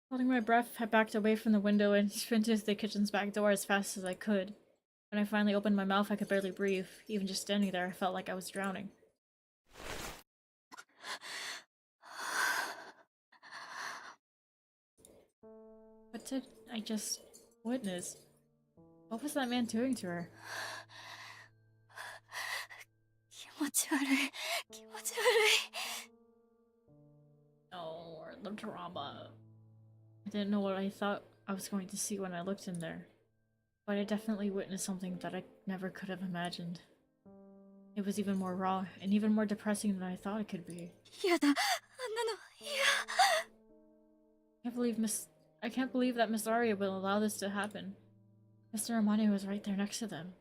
Speaker 1: Holding my breath, I backed away from the window and sprinted to the kitchen's back door as fast as I could. When I finally opened my mouth, I could barely breathe. Even just standing there, I felt like I was drowning. What did I just witness? What was that man doing to her? Oh, or the drama. I didn't know what I thought I was going to see when I looked in there. But I definitely witnessed something that I never could have imagined. It was even more raw and even more depressing than I thought it could be. I can't believe that Miss Aria will allow this to happen. Mr. Amane was right there next to them.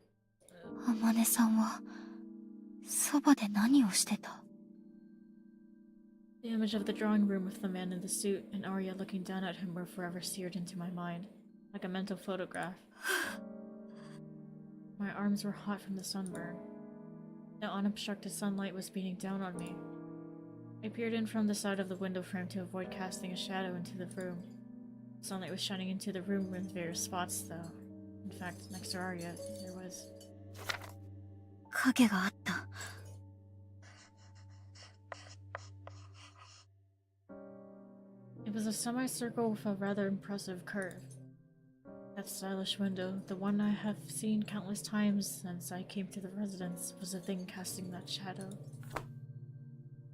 Speaker 1: The image of the drawing room with the man in the suit and Aria looking down at him were forever seared into my mind, like a mental photograph. My arms were hot from the sunburn. The unobstructed sunlight was beating down on me. I peered in from the side of the window frame to avoid casting a shadow into the room. The sunlight was shining into the room in various spots, though. In fact, next to Aria, there was... It was a semicircle with a rather impressive curve. That stylish window, the one I have seen countless times since I came to the residence, was the thing casting that shadow.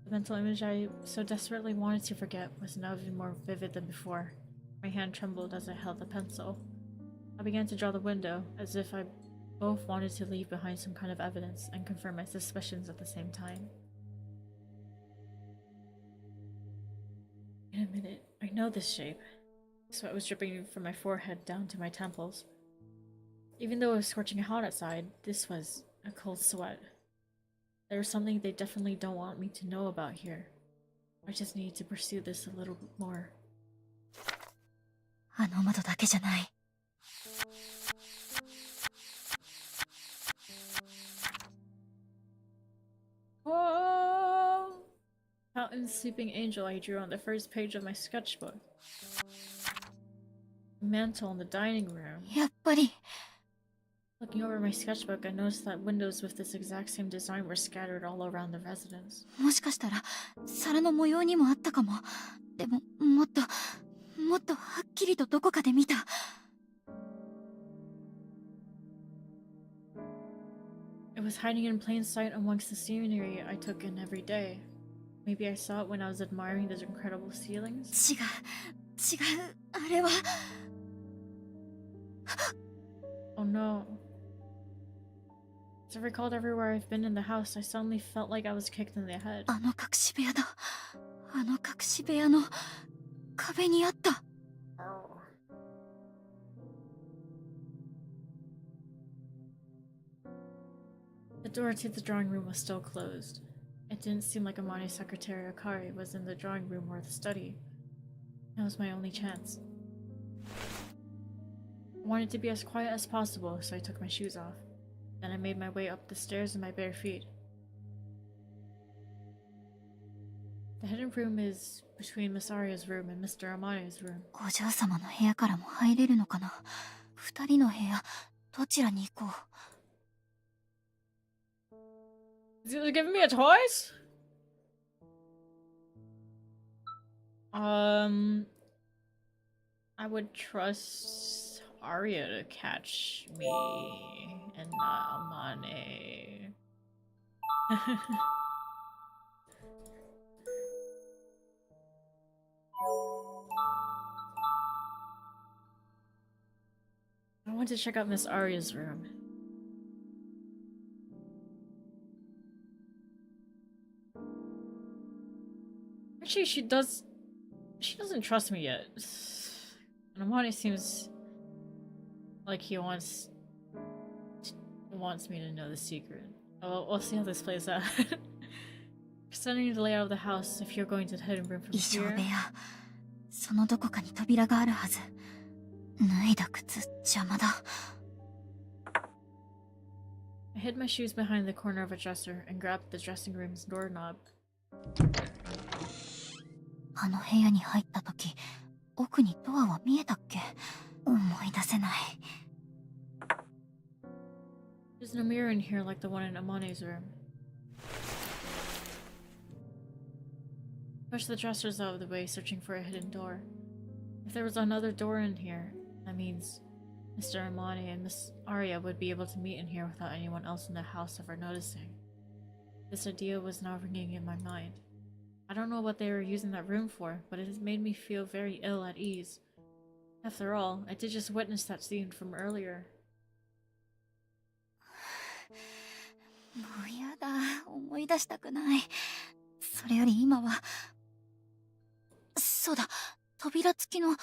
Speaker 1: The mental image I so desperately wanted to forget was now even more vivid than before. My hand trembled as I held the pencil. I began to draw the window, as if I both wanted to leave behind some kind of evidence and confirm my suspicions at the same time. Wait a minute, I know this shape. Sweat was dripping from my forehead down to my temples. Even though it was scorching hot outside, this was a cold sweat. There was something they definitely don't want me to know about here. I just need to pursue this a little bit more.
Speaker 2: あの窓だけじゃない。
Speaker 1: Whoa! Fountain's sleeping angel I drew on the first page of my sketchbook. Mantle in the dining room.
Speaker 2: やっぱり。
Speaker 1: Looking over my sketchbook, I noticed that windows with this exact same design were scattered all around the residence.
Speaker 2: もしかしたら皿の模様にもあったかも。でももっとはっきりとどこかで見た。
Speaker 1: It was hiding in plain sight amongst the scenery I took in every day. Maybe I saw it when I was admiring those incredible ceilings?
Speaker 2: 違うあれは。
Speaker 1: Oh no. As I recalled everywhere I've been in the house, I suddenly felt like I was kicked in the head.
Speaker 2: あの隠し部屋だ。あの隠し部屋の壁にあった。
Speaker 1: The door to the drawing room was still closed. It didn't seem like Amani's secretary Akari was in the drawing room or the study. That was my only chance. I wanted to be as quiet as possible, so I took my shoes off. Then I made my way up the stairs in my bare feet. The hidden room is between Miss Aria's room and Mr. Amani's room.
Speaker 2: お嬢様の部屋からも入れるのかな。二人の部屋どちらに行こう。
Speaker 1: Is it giving me a choice? I would trust Aria to catch me and not Amane. I want to check out Miss Aria's room. Actually, she doesn't trust me yet. And Amani seems like he wants me to know the secret. Oh, we'll see how this plays out. Considering the layout of the house, if you're going to the hidden room from
Speaker 2: 衣装
Speaker 1: here...
Speaker 2: 部屋。そのどこかに扉があるはず。脱いだ靴邪魔だ。
Speaker 1: I hid my shoes behind the corner of a dresser and grabbed the dressing room's doorknob.
Speaker 2: あの部屋に入った時、奥にドアは見えたっけ？思い出せない。
Speaker 1: There's no mirror in here like the one in Amane's room. Push the dressers out of the way, searching for a hidden door. If there was another door in here, that means Mr. Amane and Miss Aria would be able to meet in here without anyone else in the house ever noticing. This idea was now ringing in my mind. I don't know what they were using that room for, but it has made me feel very ill at ease. After all, I did just witness that scene from earlier.
Speaker 2: もうやだ、思い出したくない。それより今は。そうだ、扉付きの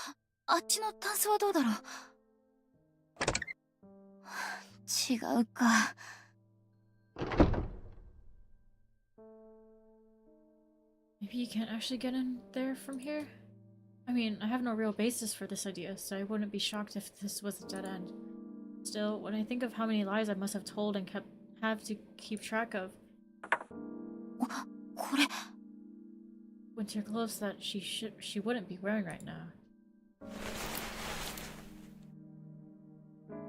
Speaker 2: あっちのタンスはどうだろう。違うか。
Speaker 1: Maybe you can't actually get in there from here? I mean, I have no real basis for this idea, so I wouldn't be shocked if this was a dead end. Still, when I think of how many lies I must have told and have to keep track of...
Speaker 2: これ。
Speaker 1: Winter clothes that she wouldn't be wearing right now.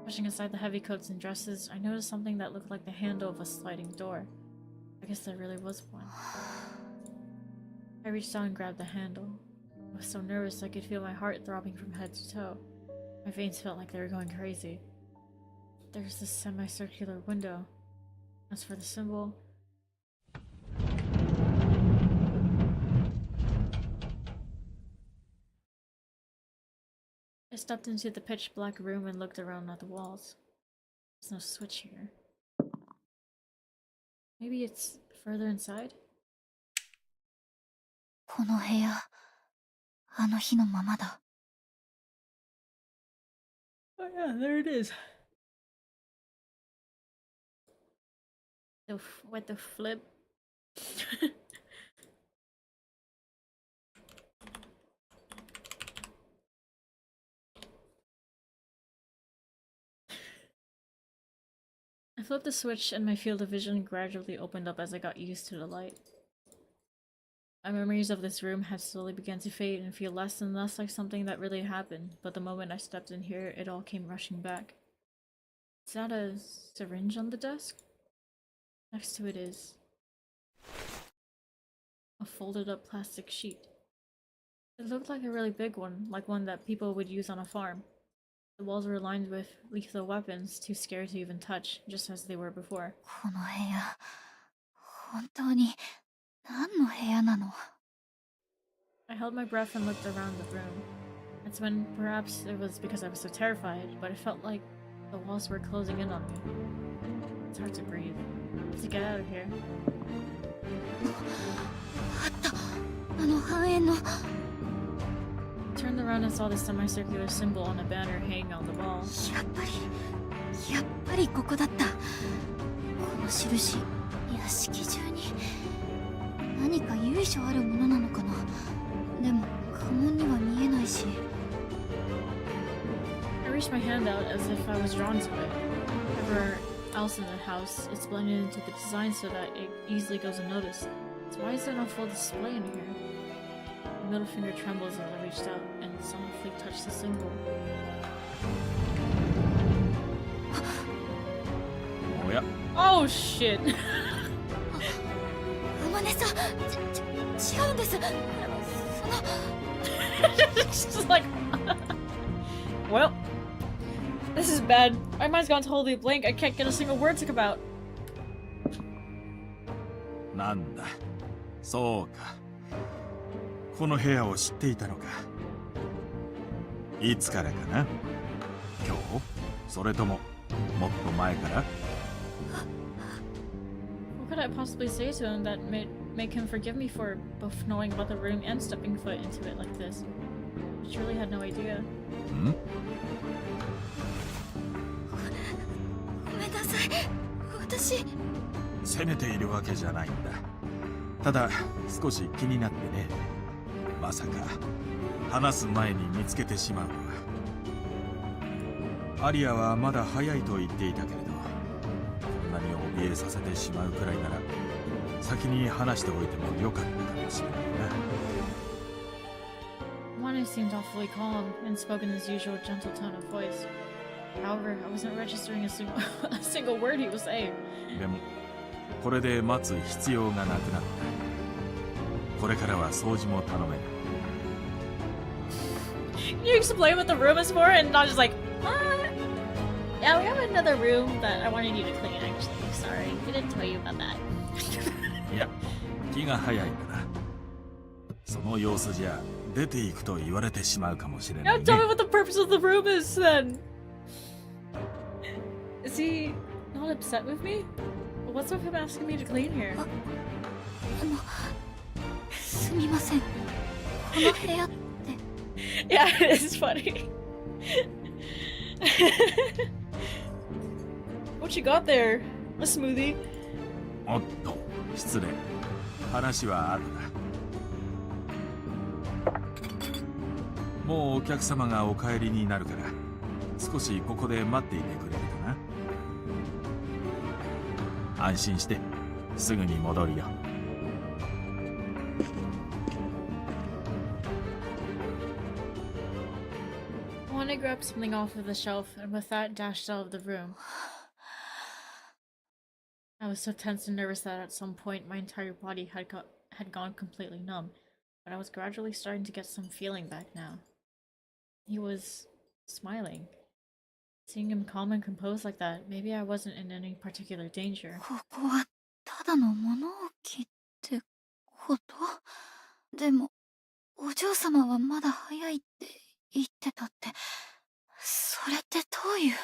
Speaker 1: Pushing aside the heavy coats and dresses, I noticed something that looked like the handle of a sliding door. I guess there really was one. I reached down and grabbed the handle. I was so nervous I could feel my heart throbbing from head to toe. My veins felt like they were going crazy. There's this semicircular window. As for the symbol... I stepped into the pitch black room and looked around at the walls. There's no switch here. Maybe it's further inside?
Speaker 2: この部屋、あの日のままだ。
Speaker 1: Oh yeah, there it is. What the flip? I flipped the switch and my field of vision gradually opened up as I got used to the light. My memories of this room had slowly begun to fade and feel less and less like something that really happened, but the moment I stepped in here, it all came rushing back. Is that a syringe on the desk? Next to it is a folded up plastic sheet. It looked like a really big one, like one that people would use on a farm. The walls were lined with lethal weapons, too scary to even touch, just as they were before.
Speaker 2: この部屋、本当に何の部屋なの？
Speaker 1: I held my breath and looked around the room. That's when, perhaps it was because I was so terrified, but it felt like the walls were closing in on me. It's hard to breathe. To get out of here.
Speaker 2: あった、あの半円の。
Speaker 1: I turned around and saw the semicircular symbol on a banner hanging on the wall.
Speaker 2: やっぱりここだった。この印、屋敷中に何か由緒あるものなのかな。でも家紋には見えないし。
Speaker 1: I reached my hand out as if I was drawn to it. Everywhere else in the house, it's blended into the design so that it easily goes unnoticed. So why is there no full display in here? My middle finger trembles as I reached out and softly touched the symbol.
Speaker 4: おや、
Speaker 1: Oh shit!
Speaker 2: おまねさん、違うんです。その。
Speaker 1: She's just like, well, this is bad. My mind's gone totally blank. I can't get a single word to come out.
Speaker 4: なんだ、そうか。この部屋を知っていたのか。いつからかな。今日？それとももっと前から？
Speaker 1: What could I possibly say to him that make him forgive me for both knowing about the room and stepping foot into it like this? I truly had no idea.
Speaker 4: ん？
Speaker 2: ごめんなさい。私。
Speaker 4: 責めているわけじゃないんだ。ただ少し気になってね。まさか話す前に見つけてしまうのは。アリアはまだ早いと言っていたけれど、こんなに怯えさせてしまうくらいなら先に話しておいてもよかったかもしれないな。
Speaker 1: Mane seemed awfully calm and spoke in his usual gentle tone of voice. However, I wasn't registering a single word he was saying.
Speaker 4: でもこれで待つ必要がなくなった。これからは掃除も頼める。
Speaker 1: You explain what the room is for and not just like, yeah, we have another room that I wanted you to clean actually. Sorry, we didn't tell you about that.
Speaker 4: いや、気が早いかな。その様子じゃ出ていくと言われてしまうかもしれない
Speaker 1: Now
Speaker 4: ね。
Speaker 1: tell me what the purpose of the room is then. Is he not upset with me? What's with him asking me to clean here?
Speaker 2: すみません。この部屋って。
Speaker 1: Yeah, it is funny. What you got there? A smoothie?
Speaker 4: おっと、失礼。話は後だ。もうお客様がお帰りになるから、少しここで待っていてくれるかな。安心して、すぐに戻るよ。
Speaker 1: Wanda grabbed something off of the shelf and with that dashed out of the room. I was so tense and nervous that at some point my entire body had gone completely numb, but I was gradually starting to get some feeling back now. He was smiling. Seeing him calm and composed like that, maybe I wasn't in any particular danger.
Speaker 2: ここはただの物置ってこと？でもお嬢様はまだ早いって言ってたって、それってどういう？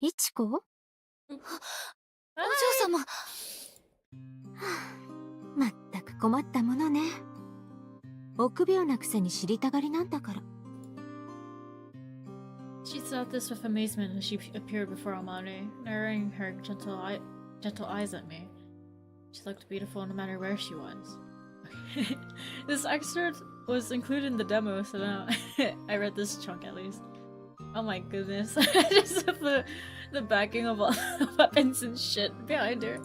Speaker 2: いちこ？お嬢様。
Speaker 8: まったく困ったものね。臆病なくせに知りたがりなんだから。
Speaker 1: She thought this with amazement as she appeared before Amane, narrowing her gentle eyes at me. She looked beautiful no matter where she was. This excerpt was included in the demo, so now I read this chunk at least. Oh my goodness. Just the backing of all the weapons and shit behind her.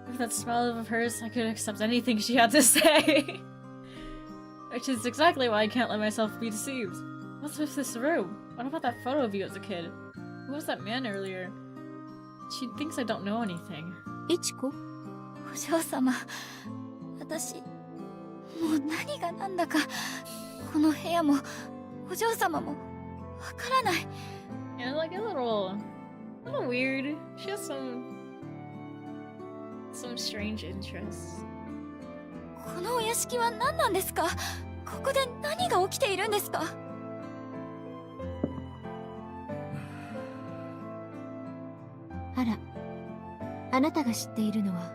Speaker 1: With that smile of hers, I could accept anything she had to say. Which is exactly why I can't let myself be deceived. What's with this room? What about that photo of you as a kid? Who was that man earlier? She thinks I don't know anything.
Speaker 8: いちこ？
Speaker 2: お嬢様、私、もう何が何だか、この部屋も、お嬢様も、わからない。
Speaker 1: Yeah, like a little weird. She has some strange interests.
Speaker 2: このお屋敷は何なんですか？ここで何が起きているんですか？
Speaker 8: あら、あなたが知っているのは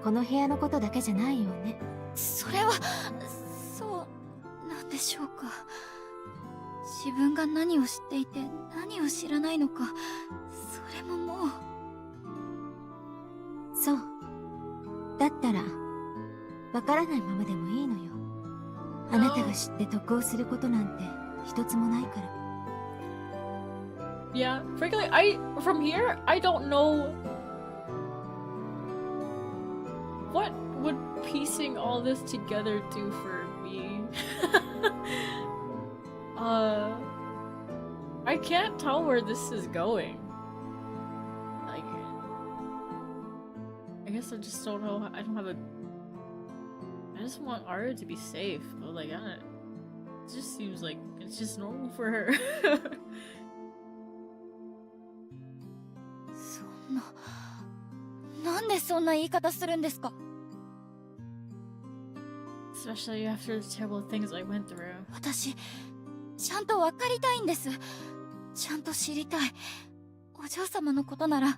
Speaker 8: この部屋のことだけじゃないようね。
Speaker 2: それはそうなんでしょうか。自分が何を知っていて何を知らないのか、それももう。
Speaker 8: そうだったらわからないままでもいいのよ。あなたが知って得をすることなんて一つもないから。
Speaker 1: Yeah, frankly, from here, I don't know what would piecing all this together do for me. I can't tell where this is going. Like, I guess I just don't know. I don't have a. I just want Aria to be safe, but like, I don't. It just seems like it's just normal for her.
Speaker 2: なんでそんな言い方するんですか？
Speaker 1: Especially after the terrible things I went through.
Speaker 2: 私、ちゃんと分かりたいんです。ちゃんと知りたい。お嬢様のことなら、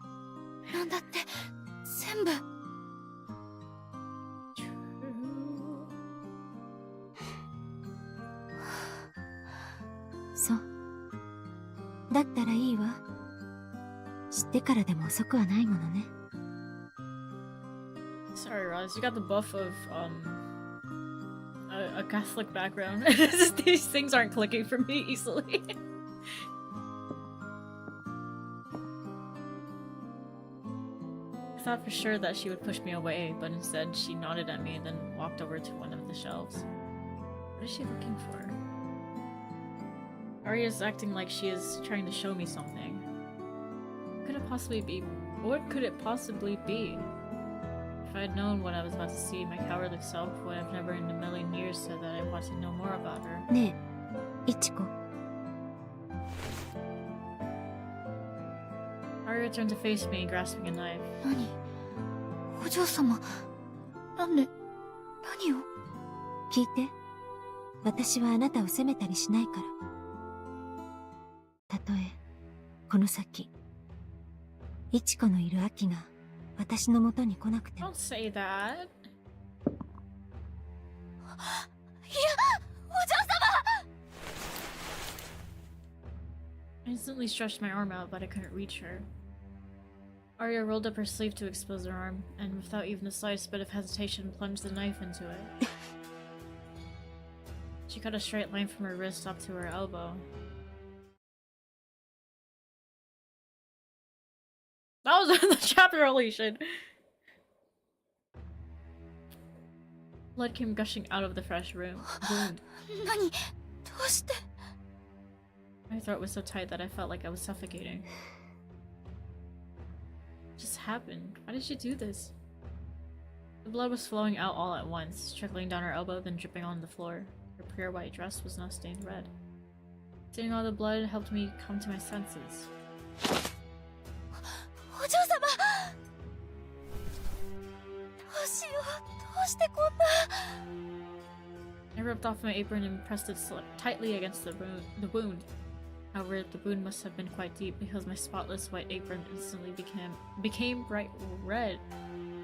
Speaker 2: なんだって全部。
Speaker 8: そう。だったらいいわ。知ってからでも遅くはないものね。
Speaker 1: Sorry, Roz. You got the buff of a Catholic background. These things aren't clicking for me easily. I thought for sure that she would push me away, but instead she nodded at me and then walked over to one of the shelves. What is she looking for? Aria's acting like she is trying to show me something. What could it possibly be? What could it possibly be? If I had known what I was about to see, my cowardly self would have never in a million years said that I want to know more about her.
Speaker 8: ねえ、いちこ。
Speaker 1: Aria turned to face me, grasping a knife.
Speaker 2: 何？お嬢様、なんで、何を？
Speaker 8: 聞いて。私はあなたを責めたりしないから。たとえ、この先、いちこのいる秋が私の元に来なくても。
Speaker 1: Don't say that.
Speaker 2: いや、お嬢様
Speaker 1: I instantly stretched my arm out, but I couldn't reach her. Aria rolled up her sleeve to expose her arm, and without even the slightest bit of hesitation, plunged the knife into it. She cut a straight line from her wrist up to her elbow. That was the chapter relation. Blood came gushing out of the fresh wound.
Speaker 2: 何？どうして？
Speaker 1: My throat was so tight that I felt like I was suffocating. What just happened? Why did she do this? The blood was flowing out all at once, trickling down her elbow, then dripping on the floor. Her pure white dress was now stained red. Seeing all the blood helped me come to my senses.
Speaker 2: お嬢様！どうしよう、どうしてこんな。
Speaker 1: I ripped off my apron and pressed it tightly against the wound. However, the wound must have been quite deep because my spotless white apron instantly became bright red.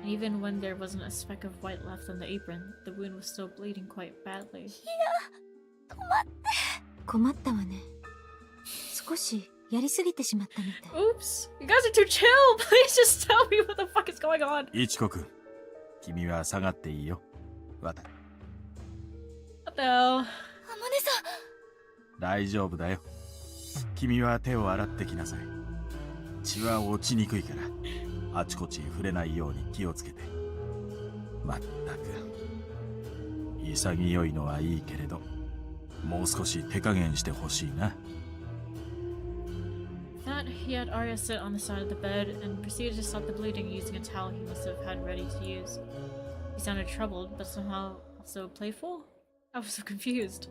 Speaker 1: And even when there wasn't a speck of white left on the apron, the wound was still bleeding quite badly.
Speaker 8: 困ったわね。少しやりすぎてしまったみたい。
Speaker 1: Oops! You guys are too chill! Please just tell me what the fuck is going on!
Speaker 4: いちこくん、君は下がっていいよ。わた
Speaker 1: What the hell?
Speaker 2: あまねさん。
Speaker 4: 大丈夫だよ。君は手を洗ってきなさい。血は落ちにくいから、あちこち触れないように気をつけて。まったく、潔いのはいいけれど、もう少し手加減してほしいな。
Speaker 1: That he had Arya sit on the side of the bed and proceeded to stop the bleeding using a towel he must have had ready to use. He sounded troubled, but somehow also playful? I was so confused.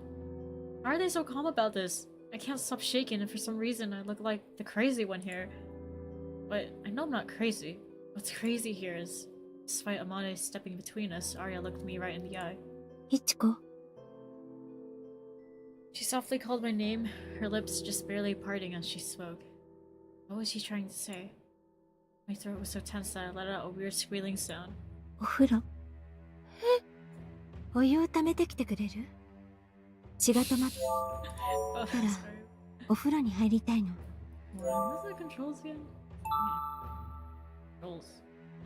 Speaker 1: Why are they so calm about this? I can't stop shaking, and for some reason I look like the crazy one here. But I know I'm not crazy. What's crazy here is, despite Amane stepping between us, Arya looked me right in the eye.
Speaker 8: いちこ、
Speaker 1: She softly called my name, her lips just barely parting as she spoke. What was she trying to say? My throat was so tense that I let out a weird squealing sound.
Speaker 8: お風呂。お湯を溜めてきてくれる？血が止まっ
Speaker 1: Oh,
Speaker 8: Hold on.
Speaker 1: sorry.
Speaker 8: お風呂に入りたいの。
Speaker 1: What was the controls again? Controls.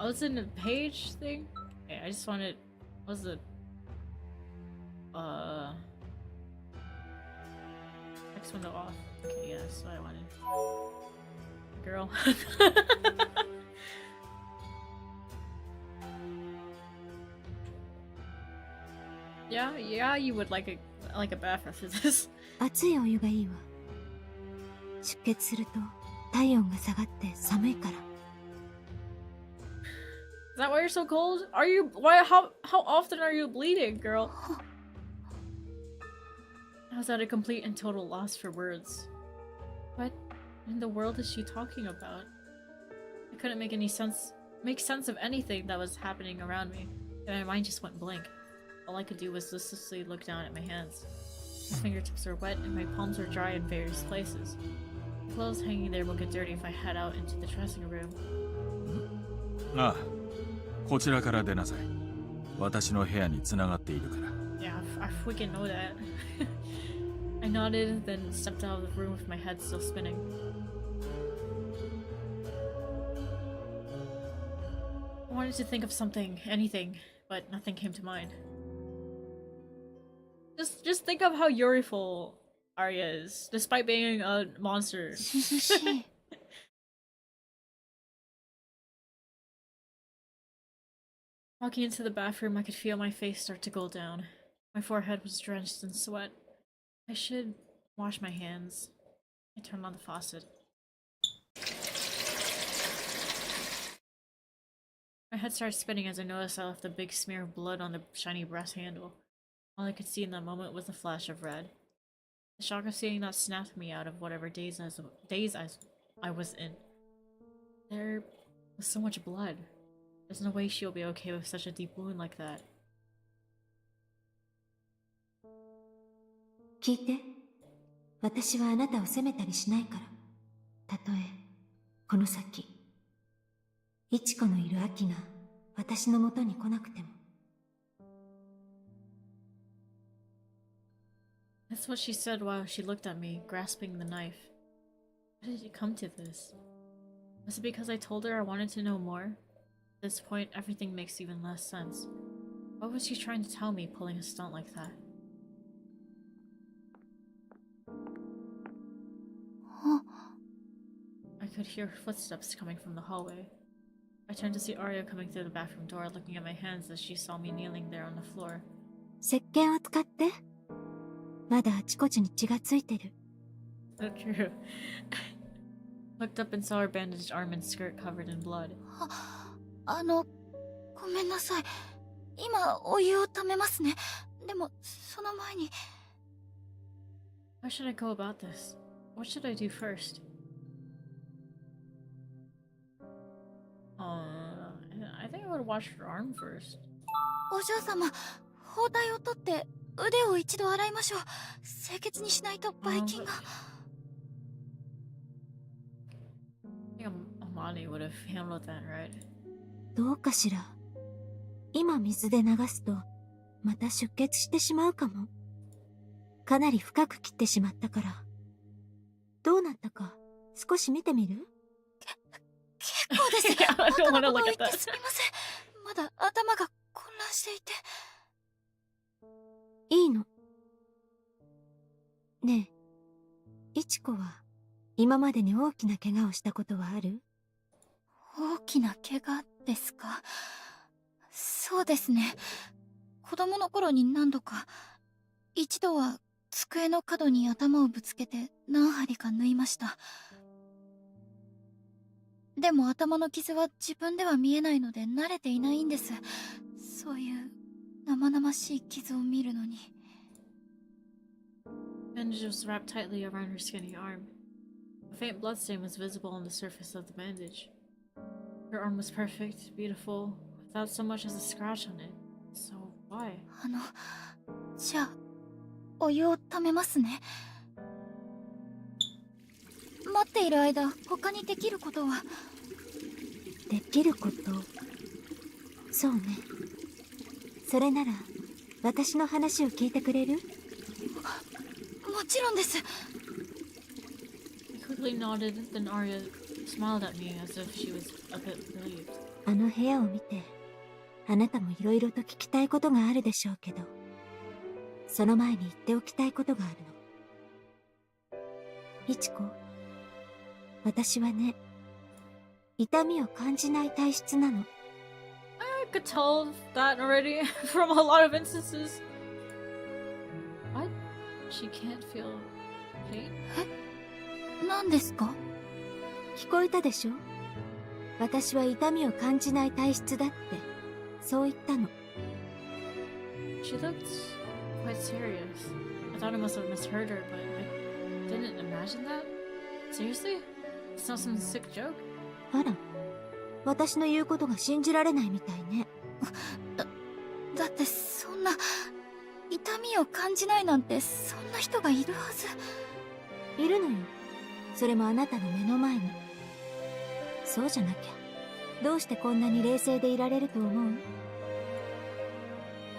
Speaker 1: Oh, it's in the page thing? Okay, I just wanted... What was it? Text window off. Okay, yeah, that's what I wanted. Girl. Yeah, you would like a bath after this.
Speaker 8: 熱いお湯がいいわ。出血すると体温が下がって寒いから。
Speaker 1: Is that why you're so cold? Are you how often are you bleeding, girl? I was at a complete and total loss for words. What in the world is she talking about? I couldn't make sense of anything that was happening around me, and my mind just went blank. All I could do was listlessly look down at my hands. My fingertips were wet and my palms were dry in various places. The clothes hanging there will get dirty if I head out into the dressing room.
Speaker 4: ああ、こちらから出なさい。私の部屋に繋がっているから。
Speaker 1: Yeah, I freaking know that. I nodded, then stepped out of the room with my head still spinning. I wanted to think of something, anything, but nothing came to mind. Just think of how Yuriful Arya is, despite being a monster.
Speaker 8: 涼しい。
Speaker 1: Walking into the bathroom, I could feel my face start to go down. My forehead was drenched in sweat. I should wash my hands. I turned on the faucet. My head started spinning as I noticed I left a big smear of blood on the shiny brass handle. All I could see in that moment was a flash of red. The shock of seeing that snapped me out of whatever daze I was in. There was so much blood. There's no way she'll be okay with such a deep wound like that.
Speaker 8: 聞いて。私はあなたを責めたりしないから。たとえ、この先、いちこのいる秋が私の元に来なくても。
Speaker 1: That's what she said while she looked at me, grasping the knife. How did it come to this? Was it because I told her I wanted to know more? At this point, everything makes even less sense. What was she trying to tell me, pulling a stunt like that? I could hear her footsteps coming from the hallway. I turned to see Arya coming through the bathroom door, looking at my hands as she saw me kneeling there on the floor.
Speaker 8: 石鹸を使って。まだあちこちに血がついてる。
Speaker 1: So true. Looked up and saw her bandaged arm and skirt covered in blood.
Speaker 2: ごめんなさい。今お湯を溜めますね。でもその前に。
Speaker 1: How should I go about this? What should I do first? I think I would wash her arm first.
Speaker 2: お嬢様、包帯を取って腕を一度洗いましょう。清潔にしないとばい菌が。
Speaker 1: I think Amani would have handled that, right?
Speaker 8: どうかしら。今水で流すと、また出血してしまうかも。かなり深く切ってしまったから。どうなったか、少し見てみる？
Speaker 2: 結構です。
Speaker 1: Yeah, I
Speaker 2: バ
Speaker 1: don't
Speaker 2: カ
Speaker 1: wanna
Speaker 2: なこ
Speaker 1: look
Speaker 2: とを言
Speaker 1: at
Speaker 2: って
Speaker 1: that.
Speaker 2: すみません。まだ頭が混乱していて。
Speaker 8: いいの。ねえ、いちこは、今までに大きな怪我をしたことはある？
Speaker 2: 大きな怪我ですか？そうですね。子供の頃に何度か、一度は机の角に頭をぶつけて何針か縫いました。でも頭の傷は自分では見えないので慣れていないんです。そういう生々しい傷を見るのに。
Speaker 1: Bandage was wrapped tightly around her skinny arm. A faint bloodstain was visible on the surface of the bandage. Her arm was perfect, beautiful, without so much as a scratch on it. So why?
Speaker 2: じゃあ、お湯をためますね。待っている間、他にできることは？
Speaker 8: できること。そうね。それなら、私の話を聞いてくれる？
Speaker 2: もちろんです。
Speaker 1: I quickly nodded, then Arya smiled at me as if she was a bit relieved.
Speaker 8: あの部屋を見て、あなたもいろいろと聞きたいことがあるでしょうけど、その前に言っておきたいことがあるの。いちこ、私はね、痛みを感じない体質なの。
Speaker 1: I could tell that already from a lot of instances. What? She can't feel pain?
Speaker 2: 何ですか？
Speaker 8: 聞こえたでしょ？私は痛みを感じない体質だって、そう言ったの。
Speaker 1: She looked quite serious. I thought I must have misheard her, but I didn't imagine that. Seriously? It's not some sick joke?
Speaker 8: あら、私の言うことが信じられないみたいね。
Speaker 2: だってそんな、痛みを感じないなんてそんな人がいるはず。
Speaker 8: いるのよ。それもあなたの目の前に。そうじゃなきゃ、どうしてこんなに冷静でいられると思う？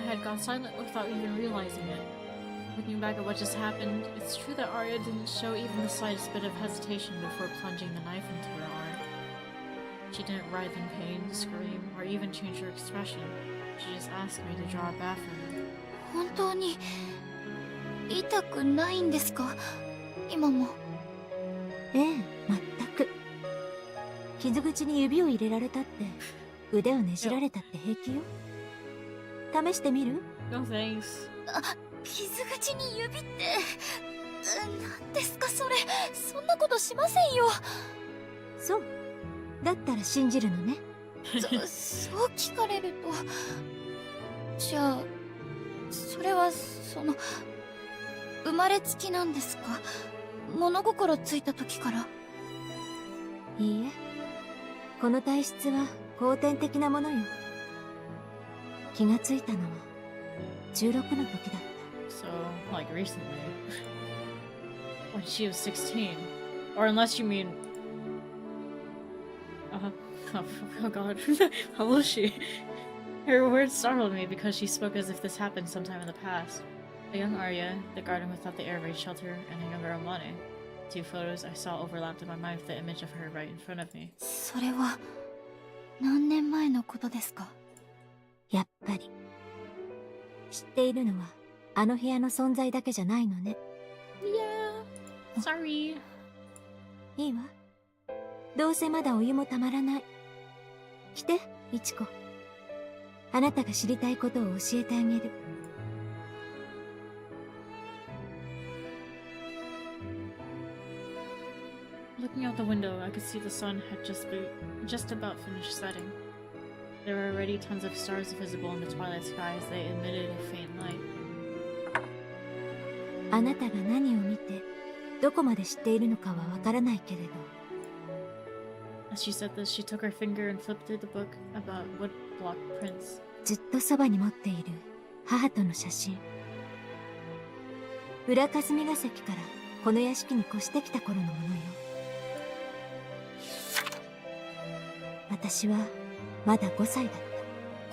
Speaker 1: I had gone silent without even realizing it. Looking back at what just happened, it's true that Arya didn't show even the slightest bit of hesitation before plunging the knife into her arm. She didn't writhe in pain, scream, or even change her expression. She just asked me to draw a bath for her.
Speaker 2: 本当に痛くないんですか？今も。
Speaker 8: ええ、まったく。傷口に指を入れられたって、腕をねじられたって平気よ。試してみる？
Speaker 1: No thanks.
Speaker 2: 傷口に指って、何ですかそれ。そんなことしませんよ。
Speaker 8: そう。だったら信じるのね。
Speaker 2: そう聞かれると。じゃあ、それは生まれつきなんですか？物心ついた時から？
Speaker 8: いいえ。この体質は後天的なものよ。気がついたのは16の時だった。
Speaker 1: So, like recently. When she was 16. Or unless you mean... oh god. How old is she? Her words startled me because she spoke as if this happened sometime in the past. A young Arya, the garden without the air raid shelter, and a younger Amane. Two photos I saw overlapped in my mind with the image of her right in front of me.
Speaker 2: それは何年前のことですか？
Speaker 8: やっぱり。知っているのはあの部屋の存在だけじゃないのね。
Speaker 1: Yeah. Sorry.
Speaker 8: いいわ。どうせまだお湯もたまらない。来て、いちこ。あなたが知りたいことを教えてあげる。
Speaker 1: Looking out the window, I could see the sun had just about finished setting. There were already tons of stars visible in the twilight sky as they emitted a faint light.
Speaker 8: あなたが何を見て、どこまで知っているのかはわからないけれど。
Speaker 1: As she said this, she took her finger and flipped through the book about woodblock prints.
Speaker 8: ずっとそばに持っている母との写真。裏霞ヶ関からこの屋敷に越してきた頃のものよ。私はまだ5歳だっ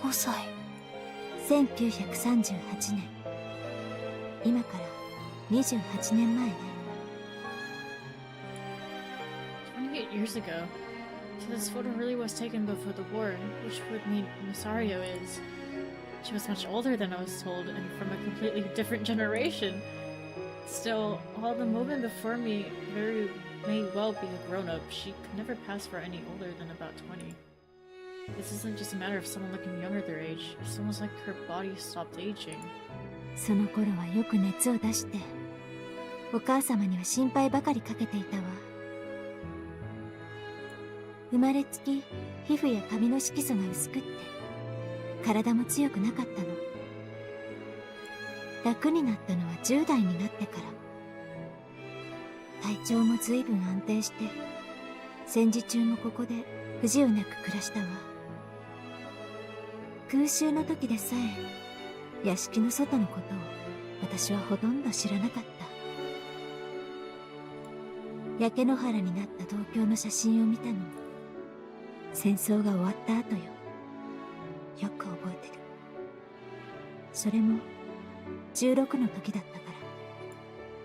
Speaker 8: た。
Speaker 2: 5歳。
Speaker 8: 1938年。今から28年前ね。
Speaker 1: 28 years ago. So this photo really was taken before the war, which would mean Masario is... She was much older than I was told, and from a completely different generation. Still, while the woman before me may well be a grown-up, she could never pass for any older than about 20. This isn't just a matter of someone looking younger their age, it's almost like her body stopped aging.
Speaker 8: その頃はよく熱を出して、お母様には心配ばかりかけていたわ。生まれつき皮膚や髪の色素が薄くって、体も強くなかったの。楽になったのは10代になってから。体調も随分安定して、戦時中もここで不自由なく暮らしたわ。空襲の時でさえ、屋敷の外のことを私はほとんど知らなかった。焼け野原になった東京の写真を見たのも、戦争が終わった後よ。よく覚えてる。それも16の時だったから。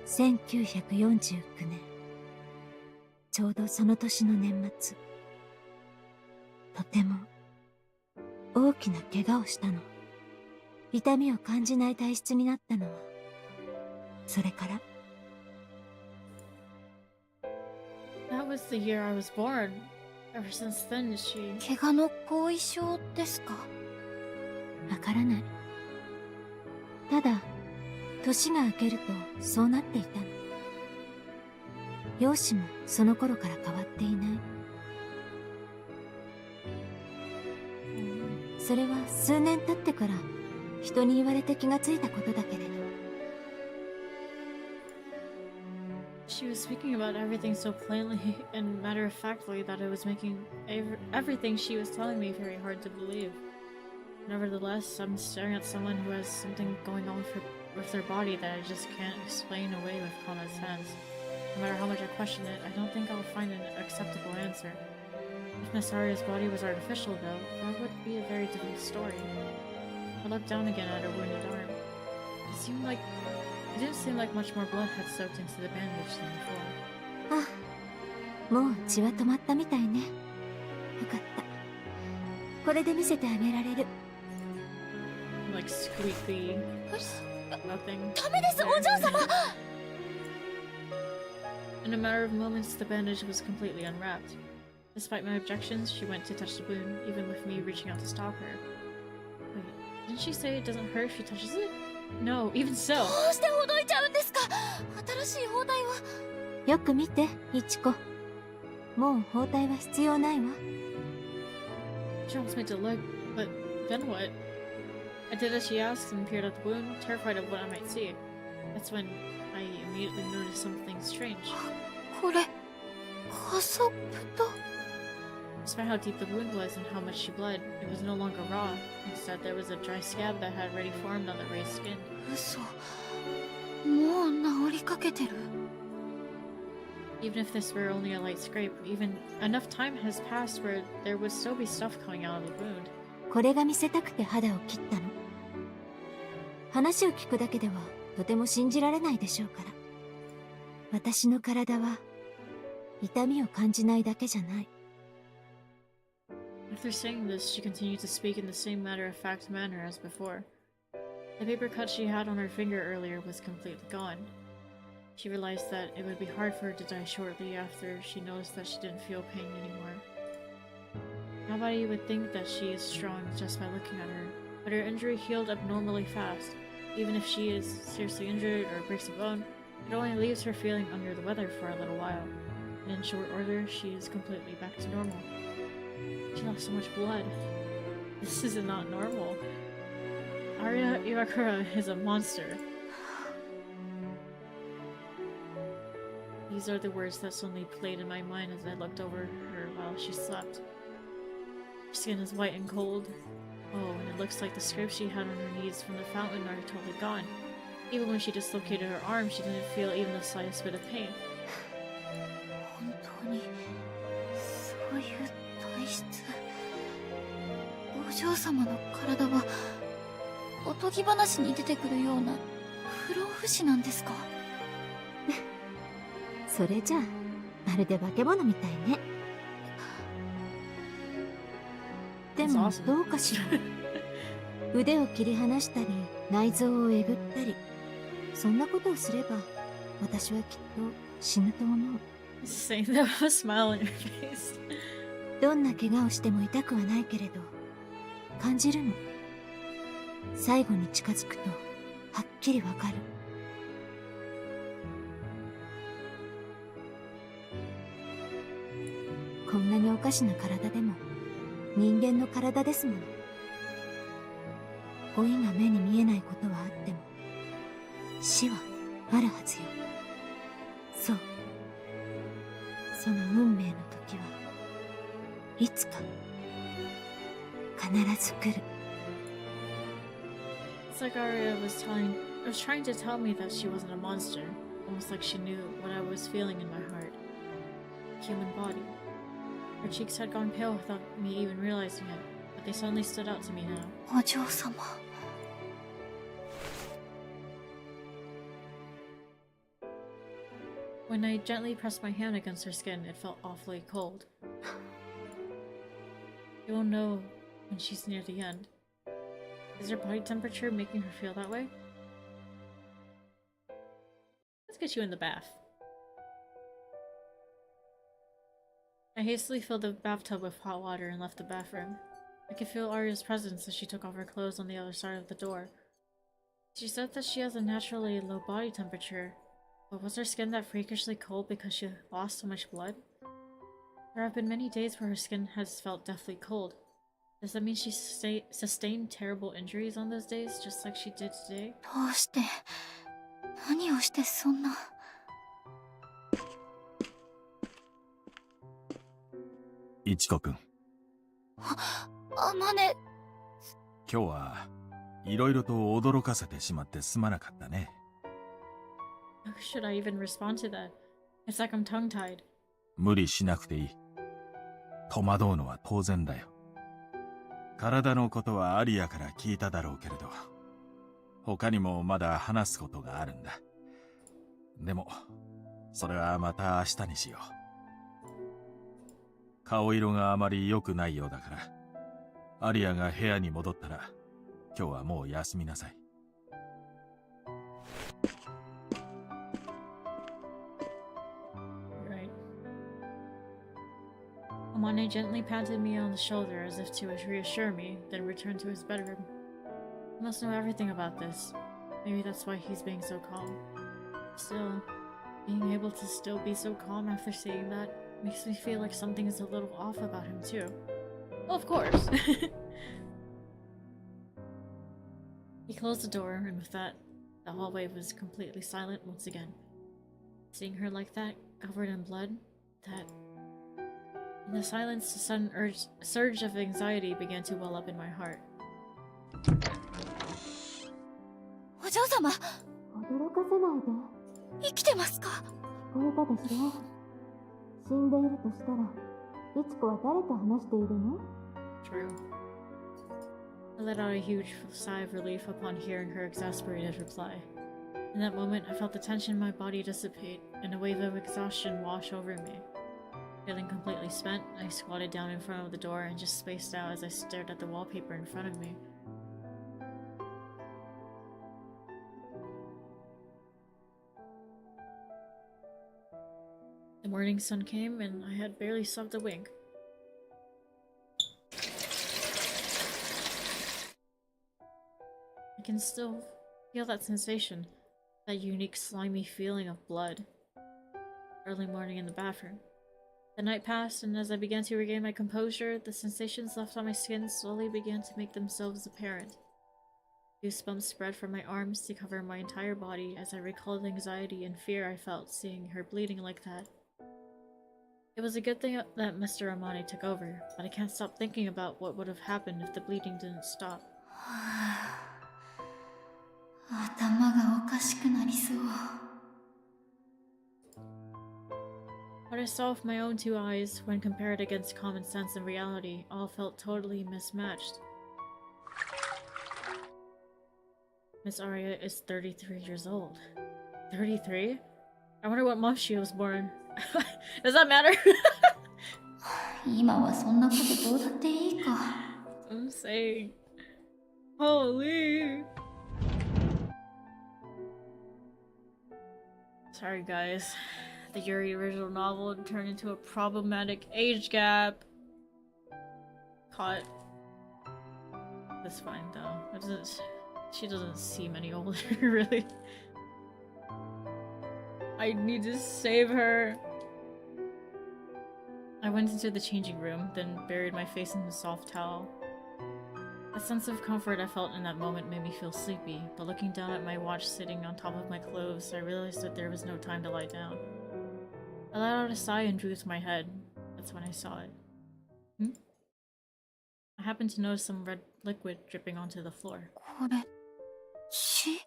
Speaker 8: 1949年。ちょうどその年の年末。とても大きな怪我をしたの。痛みを感じない体質になったのは、それから。
Speaker 1: That was the year I was born. Ever since then, she...
Speaker 2: 怪我の後遺症ですか？
Speaker 8: わからない。ただ、年が明けるとそうなっていたの。容姿もその頃から変わっていない。それは数年経ってから人に言われて気がついたことだけれど。
Speaker 1: She was speaking about everything so plainly and matter-of-factly that it was making everything she was telling me very hard to believe. Nevertheless, I'm staring at someone who has something going on with their body that I just can't explain away with common sense. No matter how much I question it, I don't think I'll find an acceptable answer. If Masario's body was artificial, though, that would be a very different story. I looked down again at her wounded arm. It didn't seem like much more blood had soaked into the bandage than before.
Speaker 8: あ、もう血は止まったみたいね。よかった。これで見せてあげられる。
Speaker 1: Like squeaky nothing.
Speaker 2: ダメです、お嬢様。
Speaker 1: In a matter of moments, the bandage was completely unwrapped. Despite my objections, she went to touch the wound, even with me reaching out to stop her. Wait, didn't she say it doesn't hurt if she touches it? No, even so.
Speaker 2: どうしてほどいちゃうんですか？新しい包帯は。
Speaker 8: よく見て、イチコ。もう包帯は必要ないわ。
Speaker 1: She wants me to look, but then what? I did as she asked and peered at the wound, terrified of what I might see. That's when I immediately noticed something strange.
Speaker 2: これ、カソップと。
Speaker 1: Despite how deep the wound was and how much she bled, it was no longer raw. Instead, there was a dry scab that had already formed on the raised skin.
Speaker 2: 嘘。もう治りかけてる。
Speaker 1: Even if this were only a light scrape, even enough time has passed where there would still be stuff coming out of the wound.
Speaker 8: これが見せたくて肌を切ったの。話を聞くだけではとても信じられないでしょうから。私の体は痛みを感じないだけじゃない。
Speaker 1: After saying this, she continued to speak in the same matter-of-fact manner as before. The paper cut she had on her finger earlier was completely gone. She realized that it would be hard for her to die shortly after she noticed that she didn't feel pain anymore. Nobody would think that she is strong just by looking at her, but her injury healed abnormally fast. Even if she is seriously injured or breaks a bone, it only leaves her feeling under the weather for a little while, and in short order, she is completely back to normal. She lost so much blood. This is not normal. Aria Iwakura is a monster. These are the words that suddenly played in my mind as I looked over her while she slept. Her skin is white and cold. Oh, and it looks like the scrapes she had on her knees from the fountain are totally gone. Even when she dislocated her arm, she didn't feel even the slightest bit of pain.
Speaker 2: 本当にそういう体質。嬢様の体はおとぎ話に出てくるような不老不死なんですか？
Speaker 8: それじゃあまるで化け物みたいね。でも
Speaker 1: That's awesome.
Speaker 8: どうかしら。腕を切り離したり内臓をえぐったり、そんなことをすれば私はきっと死ぬと思う。
Speaker 1: Saying that with a smile on your face.
Speaker 8: どんな怪我をしても痛くはないけれど感じるの。最後に近づくとはっきりわかる。こんなにおかしな体でも人間の体ですもの。老いが目に見えないことはあっても死はあるはずよ。そう、その運命の時はいつか必ず来る。
Speaker 1: It's like Aria was trying to tell me that she wasn't a monster, almost like she knew what I was feeling in my heart. Human body. Her cheeks had gone pale without me even realizing it, but they suddenly stood out to me now.
Speaker 2: お嬢様。
Speaker 1: When I gently pressed my hand against her skin, it felt awfully cold. You will know when she's near the end. Is her body temperature making her feel that way? Let's get you in the bath. I hastily filled the bathtub with hot water and left the bathroom. I could feel Arya's presence as she took off her clothes on the other side of the door. She said that she has a naturally low body temperature, but was her skin that freakishly cold because she lost so much blood? There have been many days where her skin has felt deathly cold. Does that mean she sustained terrible injuries on those days, just like she did today?
Speaker 2: どうして、何をしてそんな。
Speaker 4: いちこくん、
Speaker 2: あまね。
Speaker 4: 今日はいろいろと驚かせてしまってすまなかったね。
Speaker 1: How should I even respond to that? It's like I'm tongue-tied.
Speaker 4: 無理しなくていい。戸惑うのは当然だよ。体のことはアリアから聞いただろうけれど、他にもまだ話すことがあるんだ。でも、それはまた明日にしよう。顔色があまり良くないようだから、アリアが部屋に戻ったら、今日はもう休みなさい。
Speaker 1: Right. Amane gently patted me on the shoulder as if to reassure me, then returned to his bedroom. He must know everything about this. Maybe that's why he's being so calm. Still, being able to still be so calm after seeing that makes me feel like something is a little off about him too. Well, of course. He closed the door, and with that, the hallway was completely silent once again. Seeing her like that, covered in blood, in the silence, a sudden surge of anxiety began to well up in my heart.
Speaker 2: お嬢様、
Speaker 8: 驚かせないで。
Speaker 2: 生きてますか？
Speaker 8: 聞こえたでしょ。死んでいるとしたら、いちこは誰と話しているの？
Speaker 1: True. I let out a huge sigh of relief upon hearing her exasperated reply. In that moment, I felt the tension in my body dissipate, and a wave of exhaustion wash over me. Feeling completely spent, I squatted down in front of the door and just spaced out as I stared at the wallpaper in front of me. The morning sun came, and I had barely slept a wink. I can still feel that sensation, that unique slimy feeling of blood. Early morning in the bathroom. The night passed, and as I began to regain my composure, the sensations left on my skin slowly began to make themselves apparent. Goosebumps spread from my arms to cover my entire body as I recalled the anxiety and fear I felt seeing her bleeding like that. It was a good thing that Mr. Amane took over, but I can't stop thinking about what would have happened if the bleeding didn't stop.
Speaker 2: 頭がおかしくなりそう。
Speaker 1: What I saw with my own two eyes, when compared against common sense and reality, all felt totally mismatched. Miss Aria is 33 years old. 33? I wonder what month she was born. Does that matter?
Speaker 2: 今はそんなことどうだっていいか。
Speaker 1: I'm saying. Holy. Sorry, guys. The Yuri original novel turned into a problematic age gap. Caught. That's fine though. She doesn't seem any older, really. I need to save her. I went into the changing room, then buried my face in the soft towel. The sense of comfort I felt in that moment made me feel sleepy, but looking down at my watch sitting on top of my clothes, I realized that there was no time to lie down. I let out a sigh and drooped my head. That's when I saw it. I happened to notice some red liquid dripping onto the floor.
Speaker 2: これ、血、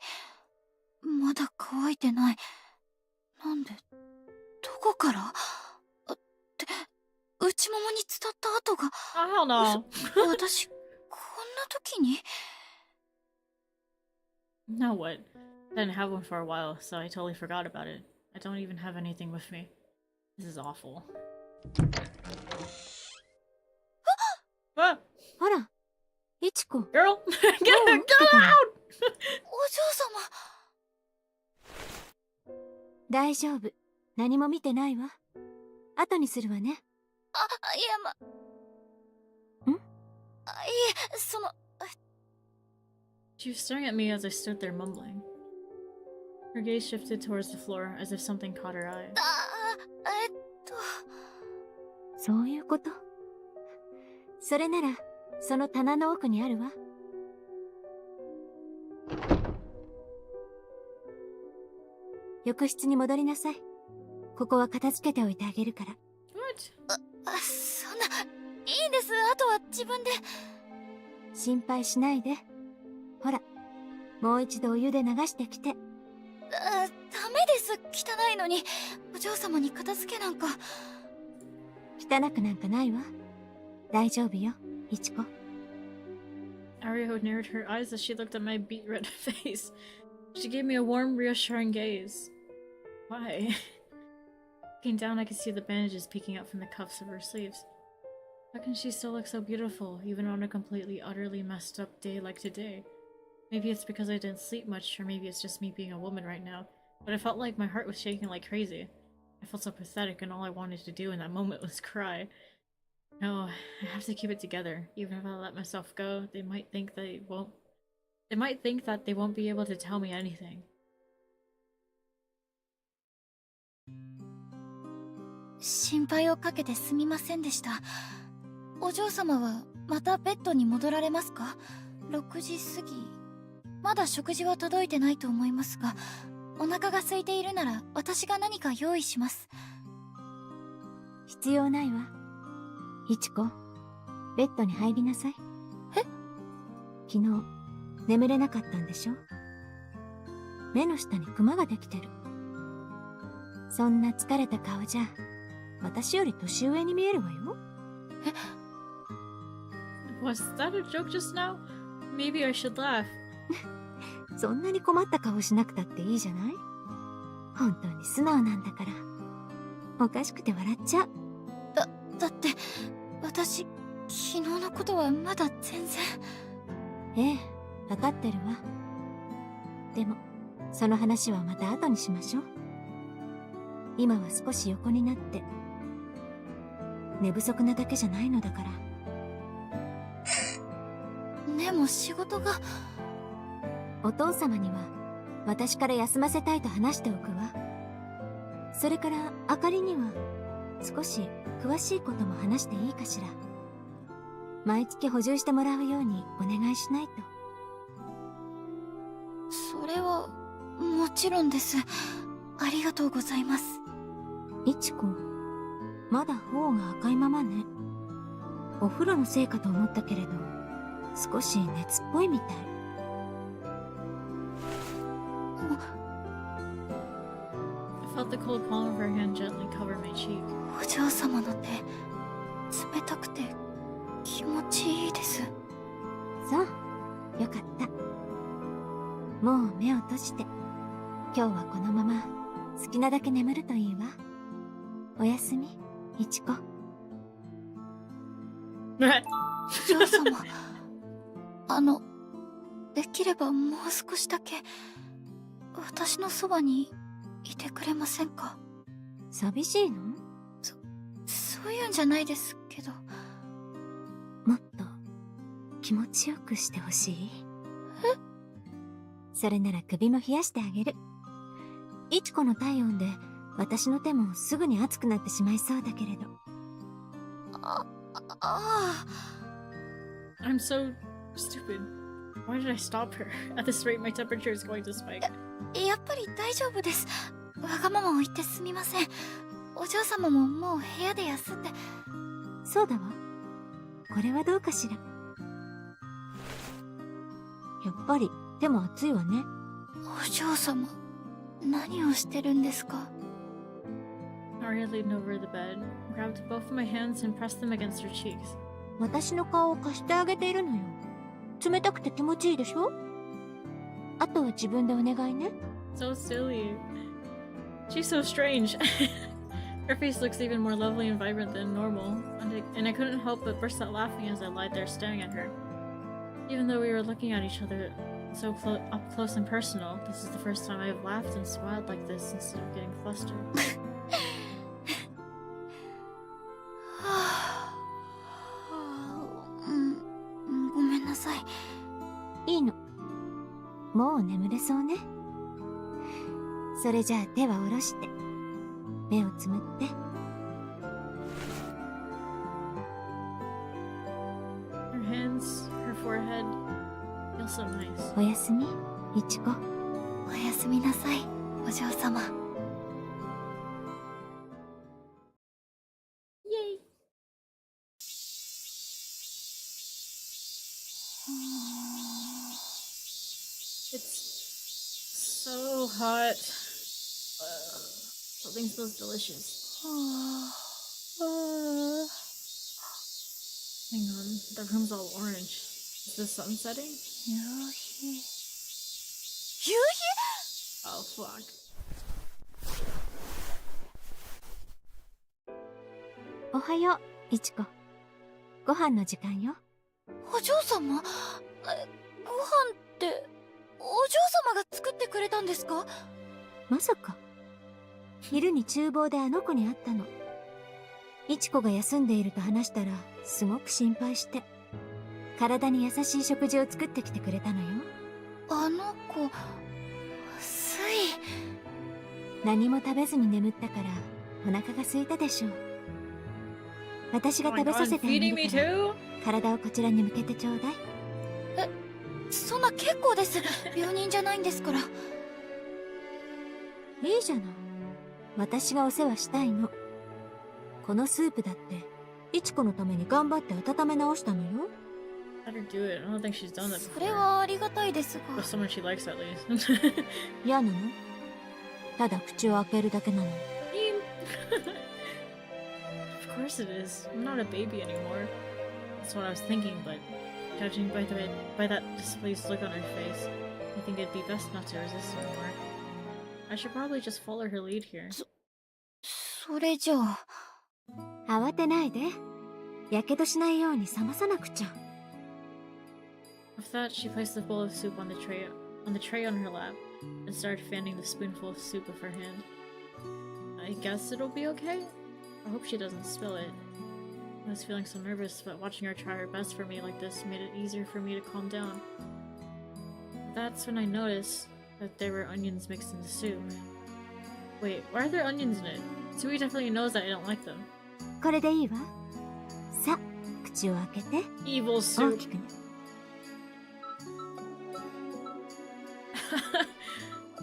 Speaker 2: まだ乾いてない。なんで、どこから？って内ももに伝った跡が。
Speaker 1: Oh, hell no.
Speaker 2: 私、こんな時に。
Speaker 1: Now what? I didn't have one for a while, so I totally forgot about it. I don't even have anything with me. This is awful. Ah!
Speaker 8: あら、いちこ。
Speaker 1: Girl! Get out!
Speaker 2: お嬢様。
Speaker 8: 大丈夫。何も見てないわ。後にするわね。
Speaker 2: いや、いえ、その。
Speaker 1: She was staring at me as I stood there mumbling. Her gaze shifted towards the floor as if something caught her eye.
Speaker 8: そういうこと。それなら、その棚の奥にあるわ。浴室に戻りなさい。ここは片付けておいてあげるから。
Speaker 1: What?
Speaker 2: そんな、いいんです。あとは自分で。
Speaker 8: 心配しないで。ほら、もう一度お湯で流してきて。
Speaker 2: ダメです。汚いのに。お嬢様に片付けなんか。
Speaker 8: 汚くなんかないわ。大丈夫よ、いちこ。
Speaker 1: Aria narrowed her eyes as she looked at my beet red face. She gave me a warm, reassuring gaze. Why? Looking down, I could see the bandages peeking out from the cuffs of her sleeves. How can she still look so beautiful, even on a completely, utterly messed up day like today? Maybe it's because I didn't sleep much, or maybe it's just me being a woman right now, but I felt like my heart was shaking like crazy. I felt so pathetic, and all I wanted to do in that moment was cry. No, I have to keep it together. Even if I let myself go, they might think that they won't be able to tell me anything.
Speaker 2: 心配をかけてすみませんでした。お嬢様はまたベッドに戻られますか？6時過ぎ。まだ食事は届いてないと思いますが、お腹が空いているなら私が何か用意します。
Speaker 8: 必要ないわ。いちこ、ベッドに入りなさい。
Speaker 2: え？
Speaker 8: 昨日、眠れなかったんでしょ？目の下にクマができてる。そんな疲れた顔じゃ、私より年上に見えるわよ。
Speaker 2: え？
Speaker 1: Was that a joke just now? Maybe I should laugh.
Speaker 8: そんなに困った顔しなくたっていいじゃない？本当に素直なんだから。おかしくて笑っちゃう。
Speaker 2: だって、私、昨日のことはまだ全然。
Speaker 8: ええ、わかってるわ。でも、その話はまた後にしましょう。今は少し横になって。寝不足なだけじゃないのだから。
Speaker 2: でも仕事が。
Speaker 8: お父様には、私から休ませたいと話しておくわ。それから、あかりには、少し詳しいことも話していいかしら。毎月補充してもらうようにお願いしないと。
Speaker 2: それは、もちろんです。ありがとうございます。
Speaker 8: いちこ、まだ頬が赤いままね。お風呂のせいかと思ったけれど、少し熱っぽいみたい。
Speaker 1: I felt the cold palm of her hand gently cover my cheek.
Speaker 2: お嬢様の手、冷たくて気持ちいいです。
Speaker 8: そう、よかった。もう目を閉じて。今日はこのまま好きなだけ眠るといいわ。おやすみ、いちこ。
Speaker 2: お嬢様、できればもう少しだけ私のそばにいてくれませんか？
Speaker 8: 寂しいの？
Speaker 2: そういうんじゃないですけど。
Speaker 8: もっと気持ちよくしてほしい？それなら首も冷やしてあげる。いちこの体温で私の手もすぐに熱くなってしまいそうだけれど。
Speaker 1: I'm so stupid. Why did I stop her? At this rate, my temperature is going to spike.
Speaker 2: やっぱり大丈夫です。わがままを言ってすみません。お嬢様ももう部屋で休んで。
Speaker 8: そうだわ。これはどうかしら。やっぱり手も熱いわね。
Speaker 2: お嬢様、何をしてるんですか
Speaker 1: Aria leaned over the bed, grabbed both of my hands and pressed them against her cheeks.
Speaker 8: 私の顔を貸してあげているのよ。冷たくて気持ちいいでしょ？あとは自分でお願いね。
Speaker 1: So silly. She's so strange. Her face looks even more lovely and vibrant than normal, and I couldn't help but burst out laughing as I lied there staring at her. Even though we were looking at each other so up close and personal, this is the first time I have laughed and smiled like this instead of getting flustered.
Speaker 2: ごめんなさい。
Speaker 8: いいの。もう眠れそうね。それじゃあ手は下ろして、目をつむって。
Speaker 1: Her hands, her forehead, feel so nice.
Speaker 8: おやすみ、いちこ。
Speaker 2: おやすみなさい、お嬢様。
Speaker 1: Yay! It's so hot. Something smells delicious. Hang on, the room's all orange. Is the sun setting?
Speaker 2: 夕日。夕日？
Speaker 1: Oh, fuck.
Speaker 8: おはよう、いちこ。ご飯の時間よ。
Speaker 2: お嬢様？ご飯って、お嬢様が作ってくれたんですか？
Speaker 8: まさか。昼に厨房であの子に会ったの。いちこが休んでいると話したら、すごく心配して。体に優しい食事を作ってきてくれたのよ。
Speaker 2: あの子、スイ。
Speaker 8: 何も食べずに眠ったから、お腹が空いたでしょう。私が
Speaker 1: Oh
Speaker 8: 食
Speaker 1: my
Speaker 8: べさ
Speaker 1: god,
Speaker 8: せてあげ
Speaker 1: feeding
Speaker 8: る
Speaker 1: me
Speaker 8: から、
Speaker 1: too?
Speaker 8: 体をこちらに向けてちょうだい。
Speaker 2: そんな結構です。病人じゃないんですから。
Speaker 8: いいじゃない。私がお世話したいの。このスープだって、いちこのために頑張って温め直したのよ。
Speaker 1: Let her do it. I don't think she's done that
Speaker 2: それ
Speaker 1: before.
Speaker 2: はありがたいですが。
Speaker 1: With someone she likes, at least.
Speaker 8: 嫌なの？ただ口を開けるだけなの。
Speaker 1: Of course it is. I'm not a baby anymore. That's what I was thinking, but judging by that displeased look on her face, I think it'd be best not to resist anymore. I should probably just follow her lead here.
Speaker 2: それじゃあ。
Speaker 8: 慌てないで。やけどしないように冷まさなくちゃ。
Speaker 1: With that, she placed the bowl of soup on the tray on her lap and started fanning the spoonful of soup with her hand. I guess it'll be okay? I hope she doesn't spill it. I was feeling so nervous, but watching her try her best for me like this made it easier for me to calm down. That's when I noticed that there were onions mixed in the soup. Wait, why are there onions in it? Sui definitely knows that I don't like them.
Speaker 8: これでいいわ。さあ、口を開けて。
Speaker 1: Evil
Speaker 8: 大
Speaker 1: soup.
Speaker 8: きくね。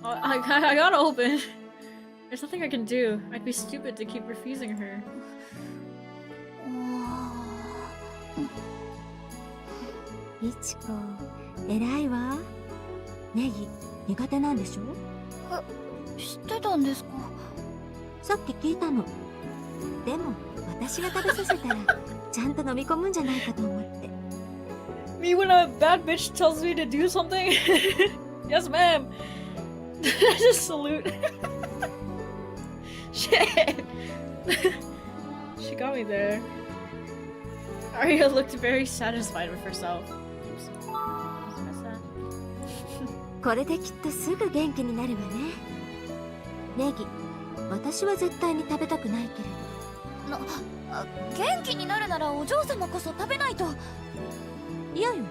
Speaker 1: I gotta open. There's nothing I can do. I'd be stupid to keep refusing her.
Speaker 8: いちこ、偉いわ。ネギ、苦手なんでしょ？
Speaker 2: 知ってたんですか？
Speaker 8: さっき聞いたの。でも、私が食べさせたら、ちゃんと飲み込むんじゃないかと思って。
Speaker 1: Me when a bad bitch tells me to do something? Yes, ma'am. Just salute. Shit. She got me there. Aria looked very satisfied with herself. Oops. What's that?
Speaker 8: これできっとすぐ元気になるわね。ネギ、私は絶対に食べたくないけれど。
Speaker 2: 元気になるならお嬢様こそ食べないと。
Speaker 8: いやよ、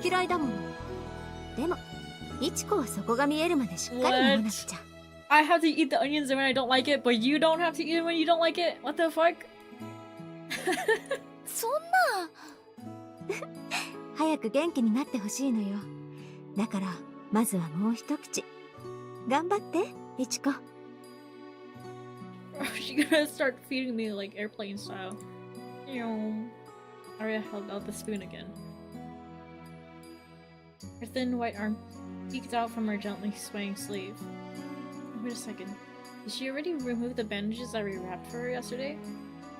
Speaker 8: 嫌いだもの。でも、イチコはそこが見えるまでしっかり飲まなくちゃ。
Speaker 1: I have to eat the onions when I don't like it, but you don't have to eat it when you don't like it? What the fuck?
Speaker 2: そんな。
Speaker 8: 早く元気になってほしいのよ。だから、まずはもう一口。頑張って、イチコ。
Speaker 1: She's gonna start feeding me like airplane style. Aria held out the spoon again. Her thin white arm peeked out from her gently swaying sleeve. Wait a second. Did she already remove the bandages I rewrapped for her yesterday?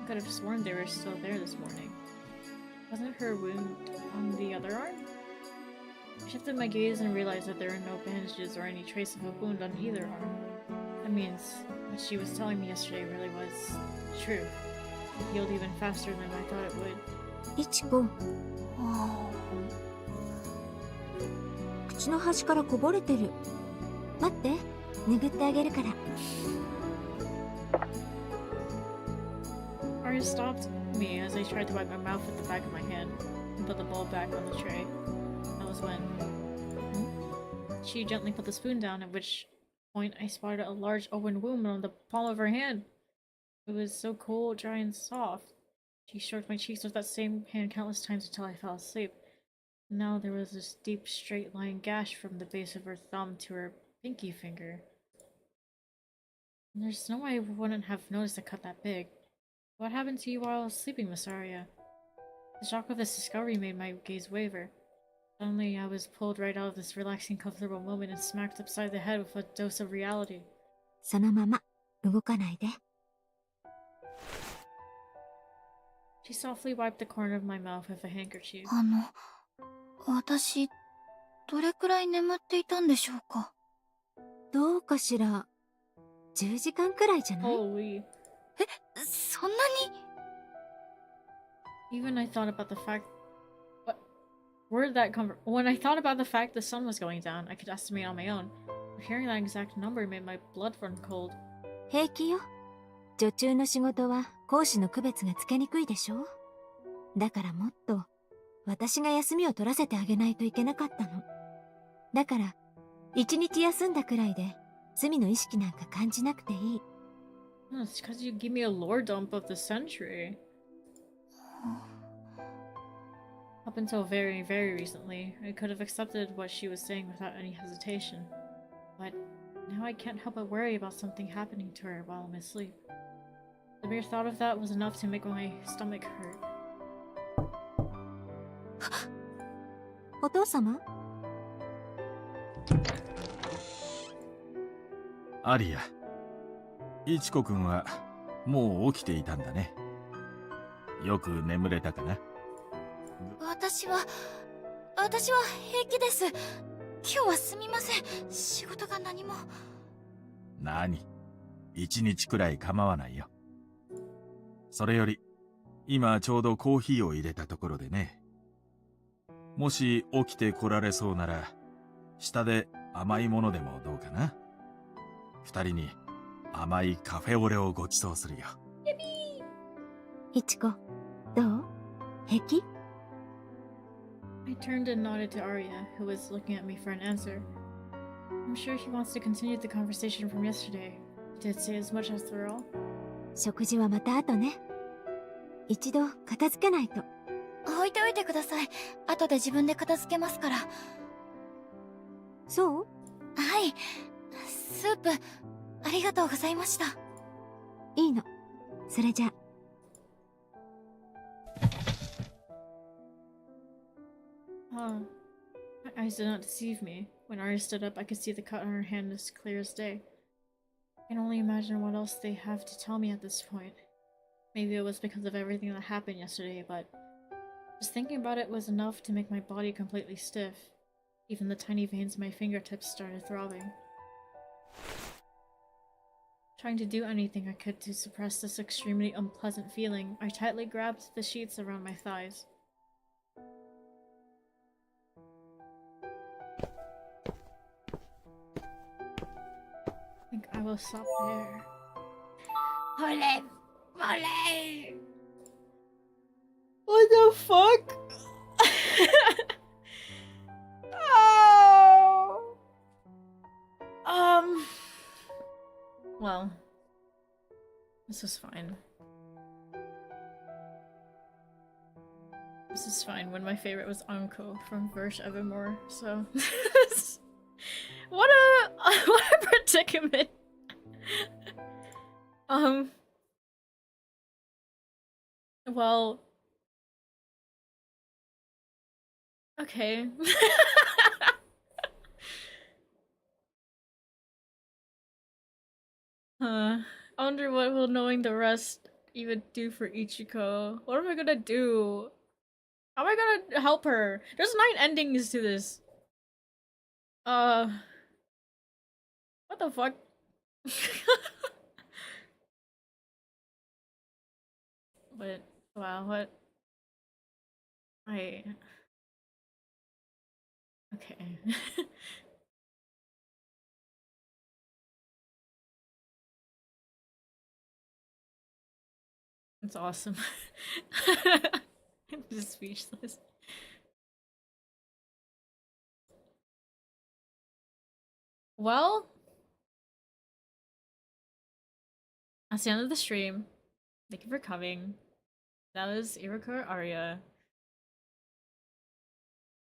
Speaker 1: I could have sworn they were still there this morning. Wasn't her wound on the other arm? I shifted my gaze and realized that there were no bandages or any trace of a wound on either arm. That means what she was telling me yesterday really was true. It healed even faster than I thought it would.
Speaker 8: イチコ、口の端からこぼれてる。待って、拭ってあげるから。
Speaker 1: Aria stopped me as I tried to wipe my mouth with the back of my hand and put the bowl back on the tray. That was when she gently put the spoon down, at which point I spotted a large open wound on the palm of her hand. It was so cold, dry, and soft. She stroked my cheeks with that same hand countless times until I fell asleep. Now there was this deep, straight-line gash from the base of her thumb to her pinky finger. There's no way I wouldn't have noticed a cut that big. What happened to you while I was sleeping, Miss Aria? The shock of this discovery made my gaze waver. Suddenly, I was pulled right out of this relaxing, comfortable moment and smacked upside the head with a dose of reality.
Speaker 8: そのまま、動かないで。
Speaker 1: She softly wiped the corner of my mouth with a handkerchief.
Speaker 2: 私、どれくらい眠っていたんでしょうか。
Speaker 8: どうかしら。10時間くらいじゃない？
Speaker 1: Holy.
Speaker 2: そんなに？
Speaker 1: Even I thought about the fact... Where did that come from? When I thought about the fact the sun was going down, I could estimate on my own. But hearing that exact number made my blood run cold.
Speaker 8: 平気よ。女中の仕事は講師の区別がつけにくいでしょ。だからもっと私が休みを取らせてあげないといけなかったの。だから一日休んだくらいで罪の意識なんか感じなくていい。
Speaker 1: No, it's because you give me a lore dump of the century. Up until very, very recently, I could have accepted what she was saying without any hesitation. But now I can't help but worry about something happening to her while I'm asleep. The mere thought of that was enough to make my stomach hurt.
Speaker 8: お父様？
Speaker 4: アリア、イチコ君はもう起きていたんだね。よく眠れたかな？
Speaker 2: 私は平気です。今日はすみません。仕事が何も。
Speaker 4: 何？一日くらい構わないよ。それより、今ちょうどコーヒーを入れたところでね。もし起きて来られそうなら、下で甘いものでもどうかな。二人に甘いカフェオレをご馳走するよ。
Speaker 8: いちこ、どう？平気？
Speaker 1: I turned and nodded to Aria, who was looking at me for an answer. I'm sure he wants to continue the conversation from yesterday. He did say as much after all.
Speaker 8: 食事はまた後ね。一度片付けないと。
Speaker 2: 置いておいてください。後で自分で片付けますから。
Speaker 8: そう？
Speaker 2: はい。スープ、ありがとうございました。
Speaker 8: いいの。それじゃ。
Speaker 1: My eyes did not deceive me. When Aria stood up, I could see the cut on her hand as clear as day. I can only imagine what else they have to tell me at this point. Maybe it was because of everything that happened yesterday, but just thinking about it was enough to make my body completely stiff. Even the tiny veins in my fingertips started throbbing. Trying to do anything I could to suppress this extremely unpleasant feeling, I tightly grabbed the sheets around my thighs. I think I will stop there. Ole! Ole! What the fuck? Oh! Well, this is fine. This is fine when my favorite was Anko from Verse Evermore, so what a predicament. Well, okay. I wonder what will knowing the rest even do for Ichiko. What am I gonna do? How am I gonna help her? There's 9 endings to this. What the fuck? But wow, what? I okay. It's awesome. I'm just speechless. Well, that's the end of the stream. Thank you for coming. That was iwakura aria.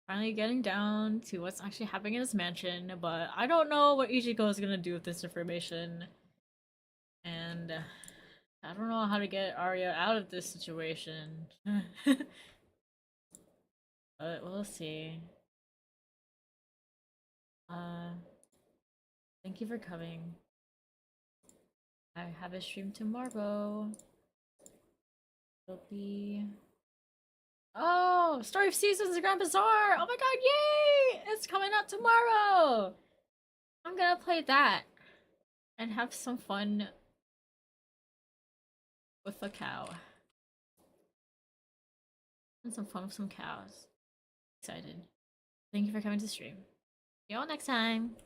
Speaker 1: Finally getting down to what's actually happening in this mansion, but I don't know what Ichiko is gonna do with this information. And I don't know how to get Arya out of this situation. But we'll see. Thank you for coming. I have a stream tomorrow. It'll be... Oh! Story of Seasons, the Grand Bazaar! Oh my god, yay! It's coming out tomorrow! I'm gonna play that. And have some fun with a cow. And some fun with some cows. Excited. Thank you for coming to stream. See you all next time!